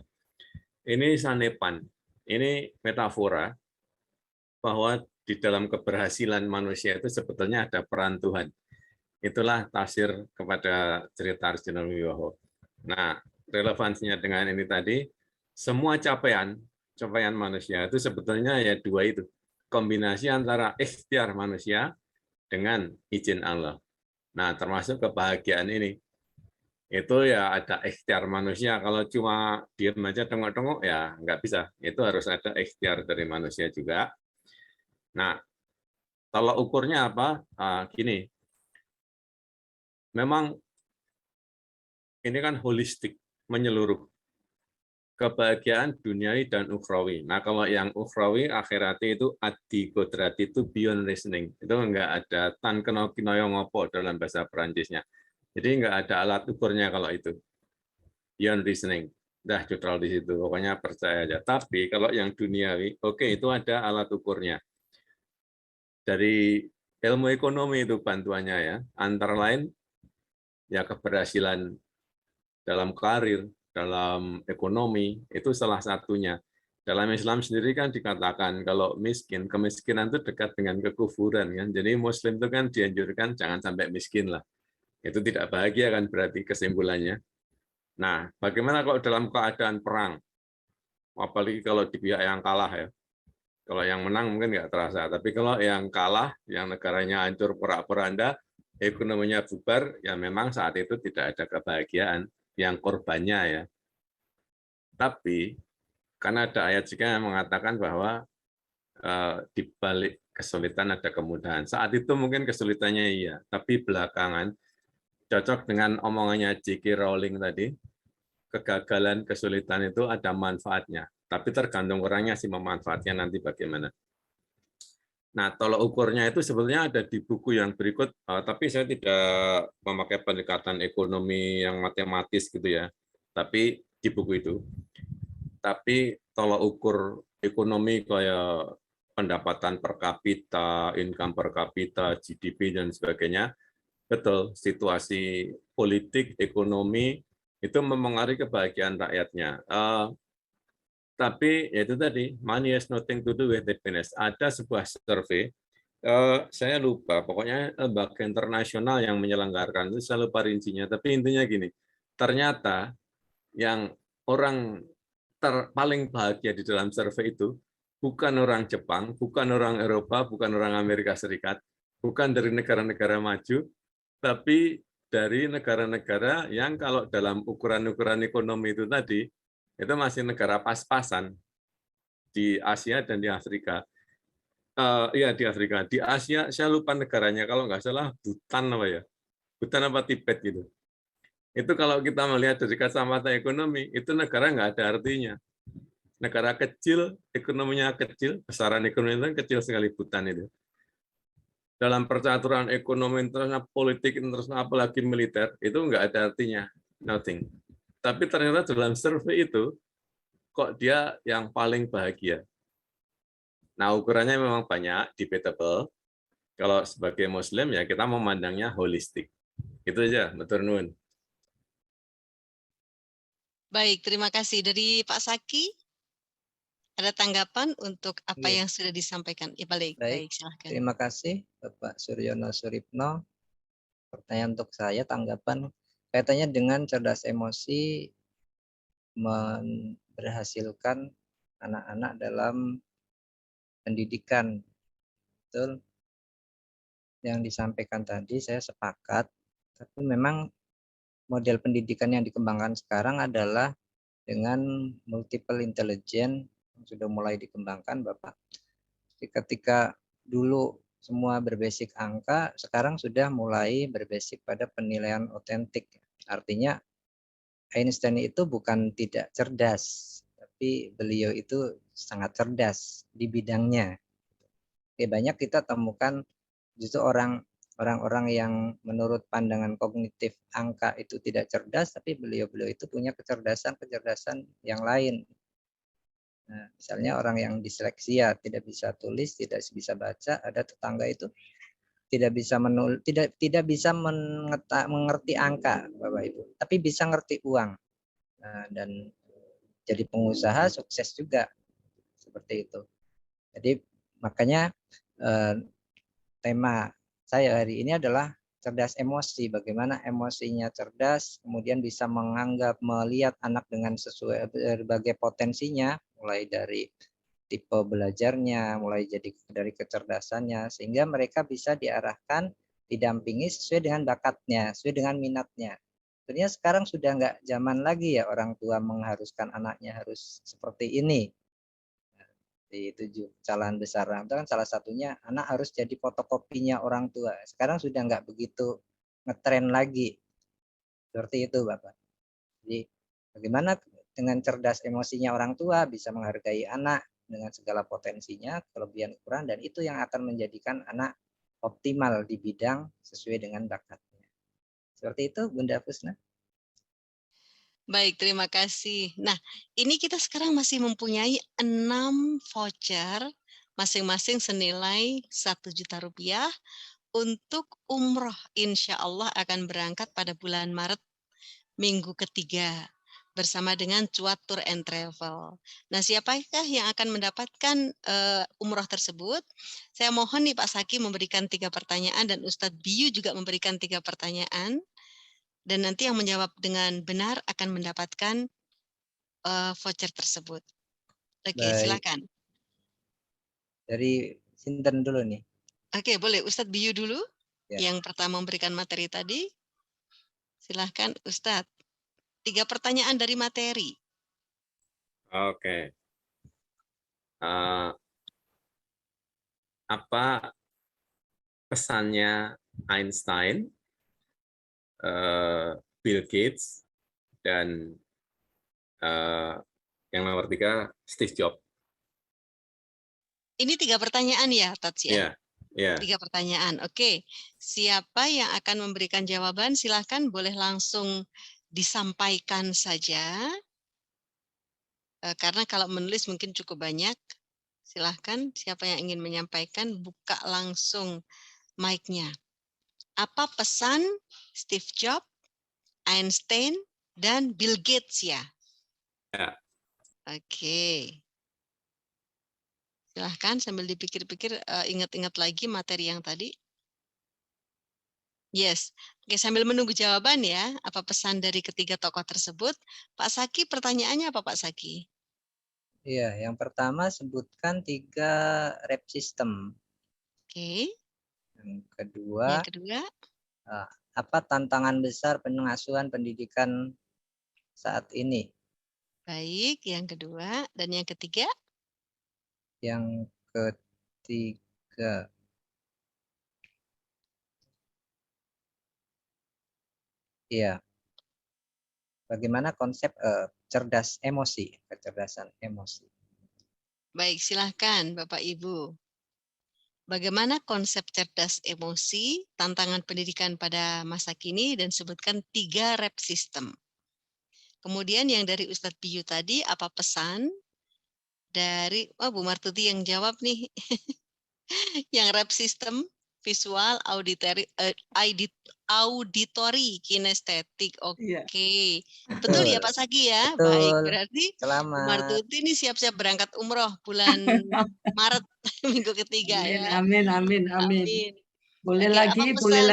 Ini sanepan, ini metafora bahwa di dalam keberhasilan manusia itu sebetulnya ada peran Tuhan. Itulah tafsir kepada cerita Arjuna Wiwaha. Nah, relevansinya dengan ini tadi, semua capaian manusia itu sebetulnya ya dua itu. Kombinasi antara ikhtiar manusia dengan izin Allah. Nah, termasuk kebahagiaan ini. Itu ya ada ikhtiar manusia. Kalau cuma diam aja tengok-tengok ya nggak bisa. Itu harus ada ikhtiar dari manusia juga. Nah, kalau ukurnya apa? Gini, memang ini kan holistik, menyeluruh. Kebahagiaan duniawi dan ukhrawi. Nah, kalau yang ukhrawi, akhirati itu adi kodrati itu beyond reasoning. Itu nggak ada tan keno kinoyo ngopo dalam bahasa Perancisnya. Jadi nggak ada alat ukurnya kalau itu. Beyond reasoning. Dah neutral di situ. Pokoknya percaya aja. Tapi kalau yang duniawi, oke, itu ada alat ukurnya. Dari ilmu ekonomi itu bantuannya ya. Antara lain ya keberhasilan dalam karir, dalam ekonomi, itu salah satunya. Dalam Islam sendiri kan dikatakan kalau miskin, kemiskinan itu dekat dengan kekufuran kan. Jadi Muslim itu kan dianjurkan jangan sampai miskin lah. Itu tidak bahagia kan berarti kesimpulannya. Nah, bagaimana kalau dalam keadaan perang? Apalagi kalau di pihak yang kalah ya. Kalau yang menang mungkin nggak terasa, tapi kalau yang kalah, yang negaranya hancur porak-poranda, ekonominya bubar, ya memang saat itu tidak ada kebahagiaan yang korbannya ya. Tapi karena ada ayat juga yang mengatakan bahwa di balik kesulitan ada kemudahan. Saat itu mungkin kesulitannya iya, tapi belakangan cocok dengan omongannya J.K. Rowling tadi, kegagalan, kesulitan itu ada manfaatnya. Tapi tergantung orangnya sih memanfaatnya nanti bagaimana. Nah, tolok ukurnya itu sebetulnya ada di buku yang berikut, tapi saya tidak memakai pendekatan ekonomi yang matematis gitu ya, tapi di buku itu. Tapi tolok ukur ekonomi kayak pendapatan per kapita, income per kapita, GDP, dan sebagainya, betul, situasi politik, ekonomi itu mempengaruhi kebahagiaan rakyatnya. Tapi ya itu tadi, money has nothing to do with happiness. Ada sebuah survei, saya lupa, pokoknya lembaga internasional yang menyelenggarakan itu, saya lupa rincinya, tapi intinya gini, ternyata yang orang paling bahagia di dalam survei itu bukan orang Jepang, bukan orang Eropa, bukan orang Amerika Serikat, bukan dari negara-negara maju, tapi dari negara-negara yang kalau dalam ukuran-ukuran ekonomi itu tadi, itu masih negara pas-pasan di Asia dan di Afrika. Iya di Afrika. Di Asia saya lupa negaranya, kalau nggak salah Bhutan apa ya, Bhutan apa Tibet gitu. Itu kalau kita melihat dari kacamata ekonomi, itu negara nggak ada artinya. Negara kecil, ekonominya kecil, besaran ekonomi itu kecil sekali Bhutan itu. Dalam percaturan ekonomi internasional, politik internasional, apalagi militer, itu nggak ada artinya, nothing. Tapi ternyata dalam survei itu, kok dia yang paling bahagia. Nah, ukurannya memang banyak, debatable. Kalau sebagai Muslim, ya kita memandangnya holistik. Itu aja, betul Nun. Baik, terima kasih. Dari Pak Saki, ada tanggapan untuk apa Iya. yang sudah disampaikan? Ya, baik, Baik, silahkan. terima kasih Bapak Suryono Suripno. Pertanyaan untuk saya, tanggapan kaitannya dengan cerdas emosi memberhasilkan anak-anak dalam pendidikan. Betul, yang disampaikan tadi saya sepakat, tapi memang model pendidikan yang dikembangkan sekarang adalah dengan multiple intelligence yang sudah mulai dikembangkan Bapak. Jadi ketika dulu semua berbasic angka, sekarang sudah mulai berbasic pada penilaian otentik. Artinya Einstein itu bukan tidak cerdas, tapi beliau itu sangat cerdas di bidangnya. Oke, banyak kita temukan justru orang-orang yang menurut pandangan kognitif angka itu tidak cerdas, tapi beliau-beliau itu punya kecerdasan yang lain. Nah, misalnya orang yang disleksia, tidak bisa tulis, tidak bisa baca, ada tetangga itu tidak bisa tidak bisa mengerti angka, Bapak Ibu, tapi bisa ngerti uang. Nah, dan jadi pengusaha sukses juga seperti itu. Jadi makanya tema saya hari ini adalah cerdas emosi, bagaimana emosinya cerdas, kemudian bisa melihat anak dengan sesuai berbagai potensinya, mulai dari tipe belajarnya, mulai dari kecerdasannya, sehingga mereka bisa diarahkan, didampingi sesuai dengan bakatnya, sesuai dengan minatnya. Sebenarnya sekarang sudah nggak zaman lagi ya orang tua mengharuskan anaknya harus seperti ini. Di 7 kesalahan besar itu kan salah satunya anak harus jadi fotokopinya orang tua. Sekarang sudah nggak begitu ngetren lagi seperti itu Bapak. Jadi bagaimana dengan cerdas emosinya orang tua bisa menghargai anak dengan segala potensinya, kelebihan ukuran, dan itu yang akan menjadikan anak optimal di bidang sesuai dengan bakatnya. Seperti itu Bunda Fusna. Baik, terima kasih. Nah, ini kita sekarang masih mempunyai 6 voucher, masing-masing senilai Rp1.000.000 untuk umroh. Insya Allah akan berangkat pada bulan Maret, minggu ketiga, bersama dengan Cuat Tour and Travel. Nah, siapakah yang akan mendapatkan umroh tersebut? Saya mohon nih Pak Saki memberikan 3 pertanyaan dan Ustadz Biyu juga memberikan 3 pertanyaan. Dan nanti yang menjawab dengan benar akan mendapatkan voucher tersebut. Oke, Baik. silakan. Dari Sinten dulu nih. Oke, boleh Ustadz Biyu dulu. Ya. Yang pertama memberikan materi tadi. Silahkan Ustadz. 3 pertanyaan dari materi. Oke. Apa pesannya Einstein, Bill Gates, dan yang nomor 3 Steve Jobs? Ini 3 pertanyaan ya, Tats ya? Iya. 3 pertanyaan. Oke. Siapa yang akan memberikan jawaban? Silahkan, boleh langsung disampaikan saja. Karena kalau menulis mungkin cukup banyak. Silahkan, siapa yang ingin menyampaikan, buka langsung mic-nya. Apa pesan Steve Jobs, Einstein, dan Bill Gates ya? Ya. Oke. Silahkan sambil dipikir-pikir, ingat-ingat lagi materi yang tadi. Yes. Oke, sambil menunggu jawaban ya, apa pesan dari ketiga tokoh tersebut? Pak Saki, pertanyaannya apa Pak Saki? Iya, yang pertama sebutkan 3 rep system. Oke. Yang kedua, Yang kedua, apa tantangan besar pengasuhan pendidikan saat ini? baik. Yang kedua, dan yang ketiga? Yang ketiga, iya, bagaimana konsep cerdas emosi, kecerdasan emosi. Baik, silahkan Bapak Ibu. Bagaimana konsep cerdas emosi, tantangan pendidikan pada masa kini, dan sebutkan 3 rep system. Kemudian yang dari Ustadz Biyu tadi, apa pesan dari, Bu Martuti yang jawab nih, yang rep system, visual, auditory, kinestetik. Iya. Oke. Betul ya Pak Saki ya? Betul. Baik, berarti Bu Selamat. Martuti ini siap-siap berangkat umroh bulan Maret minggu ketiga Amin, ya. amin, amin, amin. Amin. Boleh Oke, apa boleh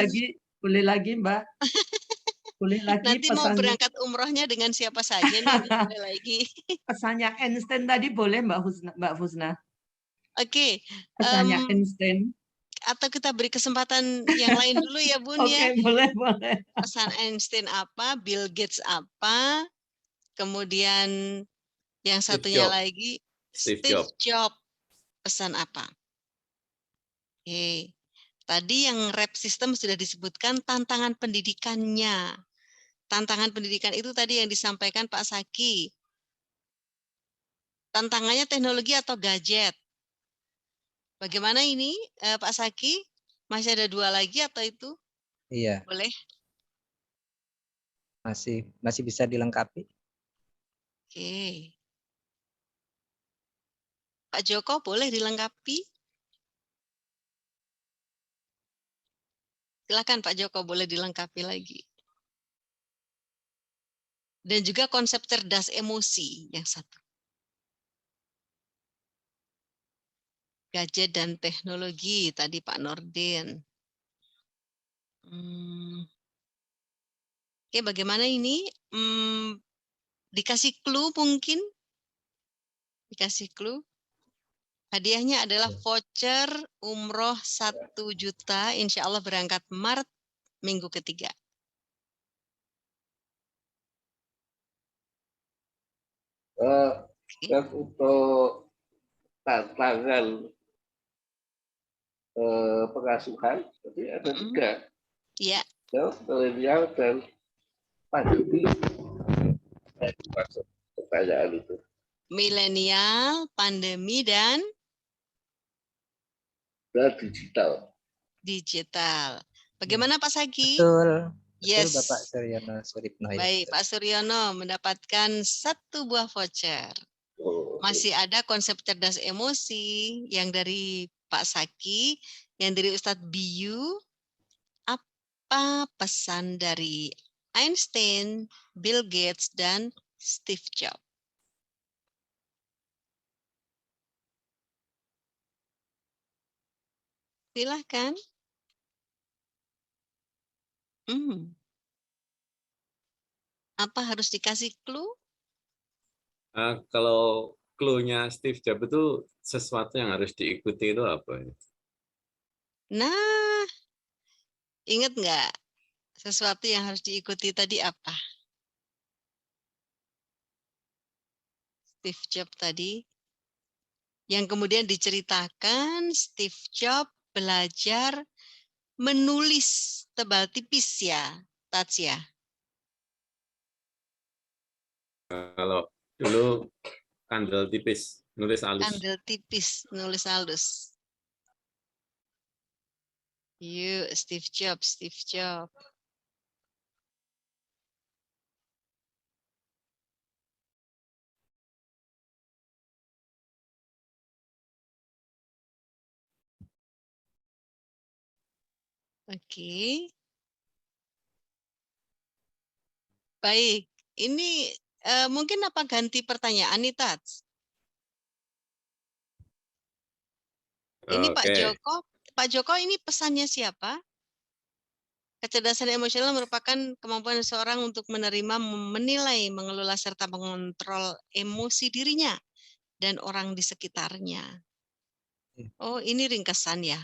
lagi, Mbak. Boleh lagi Nanti mau pesan berangkat umrohnya dengan siapa saja nih? Boleh lagi. pesannya Einstein tadi boleh Mbak Fusna? Oke. Pesannya Einstein. Atau kita beri kesempatan yang lain dulu ya Bun ya. Oke, boleh. Pesan Einstein apa, Bill Gates apa, kemudian yang Steve satunya Jobs. lagi Steve Steve Jobs. Jobs. Pesan apa? Oke. Tadi yang rep system sudah disebutkan tantangan pendidikannya. Tantangan pendidikan itu tadi yang disampaikan Pak Saki. Tantangannya teknologi atau gadget? Bagaimana ini Pak Saki? Masih ada 2 lagi atau itu? Iya, Boleh? masih bisa dilengkapi. Oke. Pak Joko boleh dilengkapi? Silakan Pak Joko boleh dilengkapi lagi. Dan juga konsep cerdas emosi yang satu. Gadget dan teknologi tadi Pak Nordin. Oke, bagaimana ini? Dikasih clue mungkin? Dikasih clue? Hadiahnya adalah voucher umroh 1 juta, insya Allah berangkat Maret minggu ketiga. Dan untuk tantangan pengasuhan, jadi ada 3. Ya. Milenial dan pandemi. Masuk pertanyaan itu. Milenial, pandemi, dan digital. Digital. Bagaimana Pak Saki? Betul. Yes. Betul Bapak Suryono Suripno. Baik, Pak Suryono mendapatkan 1 buah voucher. Masih ada konsep cerdas emosi yang dari Pak Saki, yang dari Ustadz Biyu. Apa pesan dari Einstein, Bill Gates, dan Steve Jobs? Silahkan. Apa harus dikasih clue? Kalau clue-nya Steve Jobs itu sesuatu yang harus diikuti itu apa? Nah, ingat nggak sesuatu yang harus diikuti tadi apa? Steve Jobs tadi. Yang kemudian diceritakan Steve Jobs belajar menulis tebal tipis ya, Tats ya. Kalau dulu kandel tipis, nulis halus. Kandel tipis, nulis halus. Yuk, Steve Jobs, Steve Jobs. Oke. Baik. Ini mungkin apa ganti pertanyaan nih, Tats? Ini Pak Oke. Joko. Pak Joko ini pesannya siapa? Kecerdasan emosional merupakan kemampuan seseorang untuk menerima, menilai, mengelola, serta mengontrol emosi dirinya dan orang di sekitarnya. Oh, ini ringkesan ya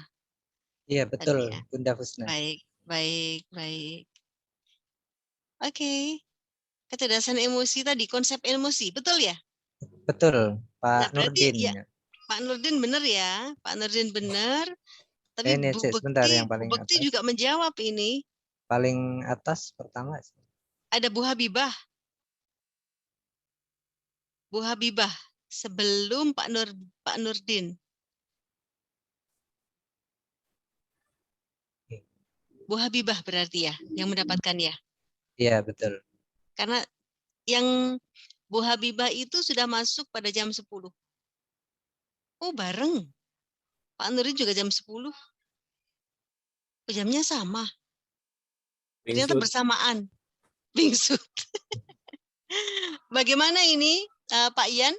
Iya, betul, tadi ya. Bunda Husna. Baik, baik, baik. Oke. Kecerdasan emosi tadi, konsep emosi, betul ya? Betul, Nah, Pak berarti Nurdin. ya Pak Nurdin benar ya, Pak Nurdin benar. Tapi Ini Bu sebentar yang Bu paling Bekti atas. juga menjawab ini. Paling atas pertama. Ada Bu Habibah. Bu Habibah sebelum Pak Nurdin. Bu Habibah berarti ya yang mendapatkan ya. Iya, betul. Karena yang Bu Habibah itu sudah masuk pada jam 10. Oh, bareng. Pak Nurdin juga jam 10. Oh, jamnya sama. Ternyata Wingsut. bersamaan. Bingsut. Bagaimana ini Pak Ian?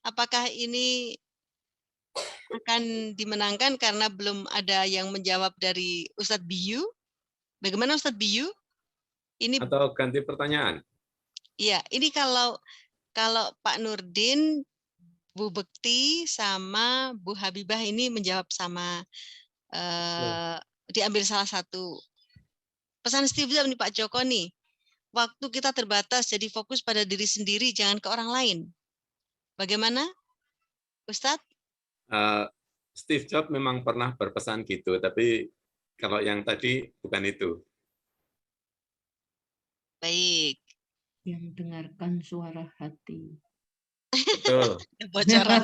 Apakah ini akan dimenangkan karena belum ada yang menjawab dari Ustadz Biyu? Bagaimana Ustadz Biyu? Ini Atau ganti pertanyaan? ya, ini kalau Pak Nurdin, Bu Bekti sama Bu Habibah ini menjawab sama diambil salah satu. Pesan Steve Jobs nih Pak Joko nih. Waktu kita terbatas, jadi fokus pada diri sendiri, jangan ke orang lain. Bagaimana, Ustadz? Steve Jobs memang pernah berpesan gitu, tapi kalau yang tadi bukan itu. Baik. Yang dengarkan suara hati. Betul. Bocoran.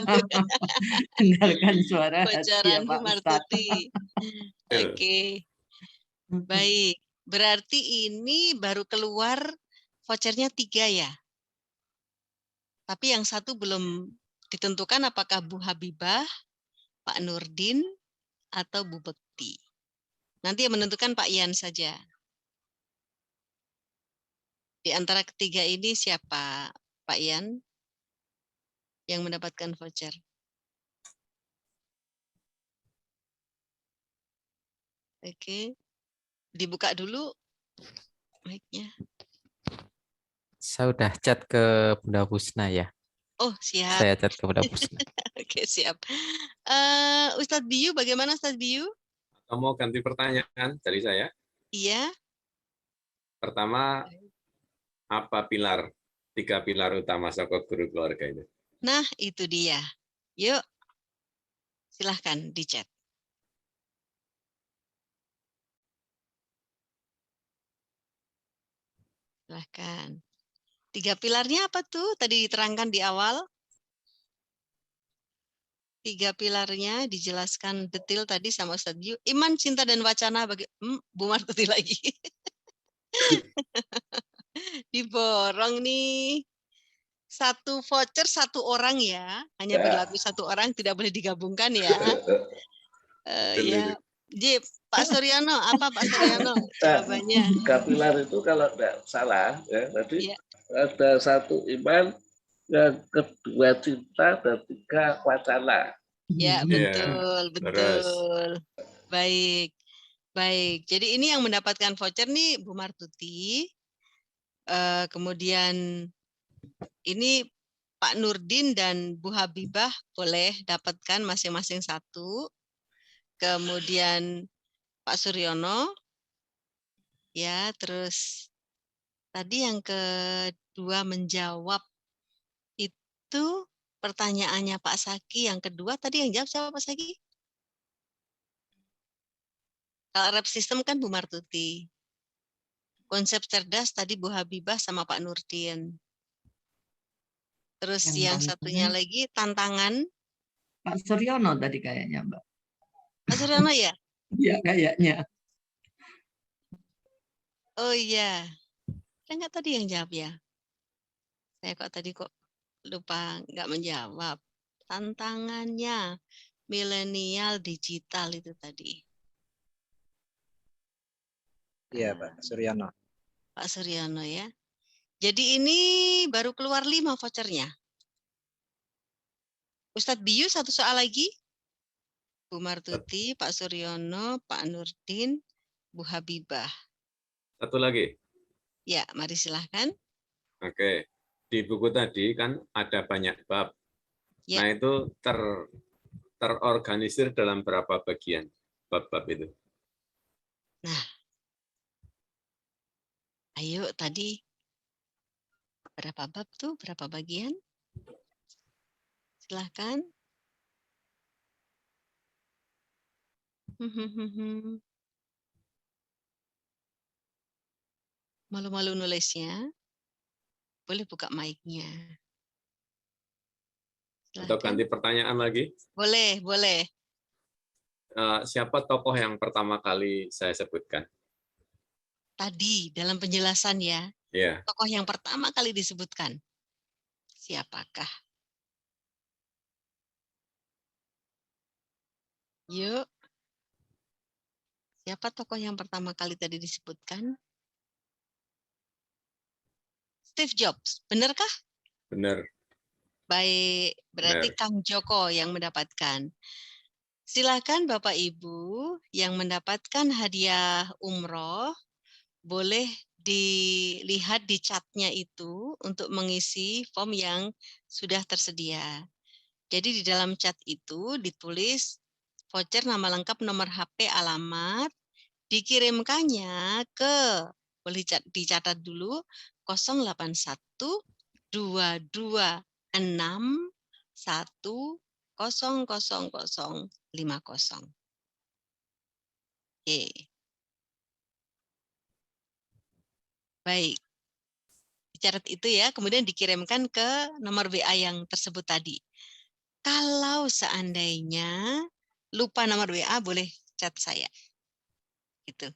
Dengarkan suara hati Bocoran ya Bu Pak Ustadz. Martuti. Oke. Baik. Berarti ini baru keluar vouchernya 3 ya. Tapi yang satu belum ditentukan apakah Bu Habibah, Pak Nurdin, atau Bu Bekti. Nanti yang menentukan Pak Ian saja. Di antara ketiga ini siapa, Pak Ian, yang mendapatkan voucher? Oke. Dibuka dulu mic-nya. Saya udah chat ke Bunda Husna ya. Oh, siap. Saya chat ke Bunda Husna. Oke, siap. Ustadz Biyu, bagaimana Ustadz Biyu? Atau mau ganti pertanyaan dari saya? Iya. Pertama, apa 3 pilar utama sokok guru keluarga itu? Nah, itu dia. Yuk, silahkan di chat. Silahkan. 3 pilarnya apa tuh? Tadi diterangkan di awal. 3 pilarnya dijelaskan detail tadi sama Ustadz Biyu. Iman, cinta, dan wacana bagi Bu Martuti lagi. Diborong nih. 1 voucher 1 orang ya. Hanya berlaku 1 orang, tidak boleh digabungkan ya. Ya. Jip, Pak Suryono, apa Pak Suryono jawabannya? 3 pilar itu kalau tidak salah, ya, tadi Ya. ada 1 iman, yang kedua cinta, dan 3 wacana. Ya, betul, terus. betul. Baik. Baik. Jadi ini yang mendapatkan voucher nih Bu Martuti. Kemudian ini Pak Nurdin dan Bu Habibah boleh dapatkan masing-masing 1. Kemudian Pak Suryono. Ya, terus tadi yang kedua menjawab itu pertanyaannya Pak Saki. Yang kedua tadi yang jawab siapa Pak Saki? Kalau rep sistem kan Bu Martuti. Konsep cerdas tadi Bu Habibah sama Pak Nurdin. Terus yang satunya lagi tantangan. Pak Suryono tadi kayaknya, Mbak. Pak Suryono ya? Iya, kayaknya. Oh iya. Enggak tadi yang jawab ya? Saya tadi lupa nggak menjawab. Tantangannya milenial digital itu tadi. Iya, Pak Suryono. Pak Suryono ya. Jadi ini baru keluar 5 vouchernya. Ustadz Biyu, satu soal lagi. Bu Martuti, Pak Suryono, Pak Nurdin, Bu Habibah. Satu lagi. Ya, mari silahkan. Oke. Di buku tadi kan ada banyak bab. Ya. Nah, itu terorganisir dalam berapa bagian bab-bab itu? Nah, ayo tadi berapa bab tuh, berapa bagian? Silahkan. Malu-malu nulisnya. Boleh buka mic-nya. Atau ganti pertanyaan lagi? Boleh, boleh. Siapa tokoh yang pertama kali saya sebutkan? Tadi dalam penjelasan ya, Ya. tokoh yang pertama kali disebutkan. Siapakah? Yuk. Siapa tokoh yang pertama kali tadi disebutkan? Steve Jobs, benarkah? Benar. Baik, berarti Benar. Kang Joko yang mendapatkan. Silakan Bapak Ibu yang mendapatkan hadiah umroh, boleh dilihat di chatnya itu untuk mengisi form yang sudah tersedia. Jadi di dalam chat itu ditulis voucher, nama lengkap, nomor HP, alamat, dikirimkannya ke, boleh dicatat dulu, 081 226 1000050. Oke. Baik. Dicatat itu ya, kemudian dikirimkan ke nomor WA yang tersebut tadi. Kalau seandainya lupa nomor WA, boleh chat saya. Gitu.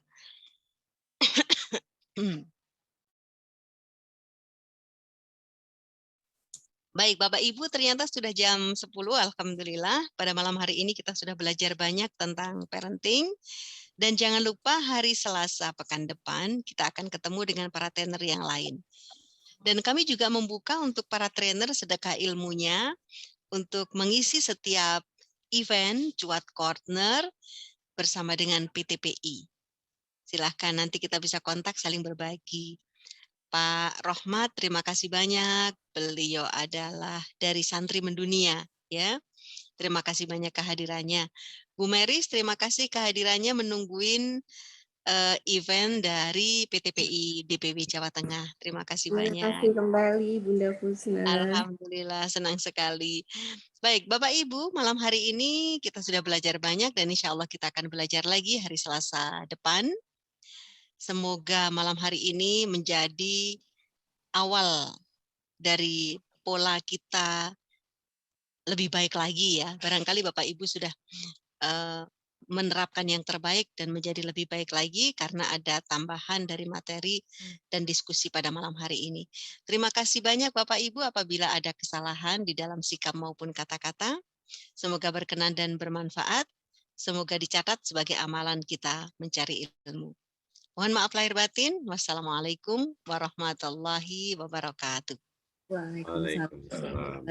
Baik, Bapak Ibu, ternyata sudah jam 10, alhamdulillah. Pada malam hari ini kita sudah belajar banyak tentang parenting. Dan jangan lupa hari Selasa pekan depan kita akan ketemu dengan para trainer yang lain. Dan kami juga membuka untuk para trainer sedekah ilmunya untuk mengisi setiap event Cuat Corner bersama dengan PTPI. Silahkan nanti kita bisa kontak saling berbagi. Pak Rohmat, terima kasih banyak. Beliau adalah dari Santri Mendunia, ya. Terima kasih banyak kehadirannya. Bu Meris, terima kasih kehadirannya menungguin event dari PTPI DPW Jawa Tengah. Terima kasih banyak. Terima kasih kembali Bunda Fusna. Alhamdulillah, senang sekali. Baik, Bapak Ibu, malam hari ini kita sudah belajar banyak dan insya Allah kita akan belajar lagi hari Selasa depan. Semoga malam hari ini menjadi awal dari pola kita lebih baik lagi ya. Barangkali Bapak Ibu sudah menerapkan yang terbaik dan menjadi lebih baik lagi karena ada tambahan dari materi dan diskusi pada malam hari ini. Terima kasih banyak Bapak Ibu apabila ada kesalahan di dalam sikap maupun kata-kata. Semoga berkenan dan bermanfaat. Semoga dicatat sebagai amalan kita mencari ilmu. Mohon maaf lahir batin. Wassalamualaikum warahmatullahi wabarakatuh. Waalaikumsalam.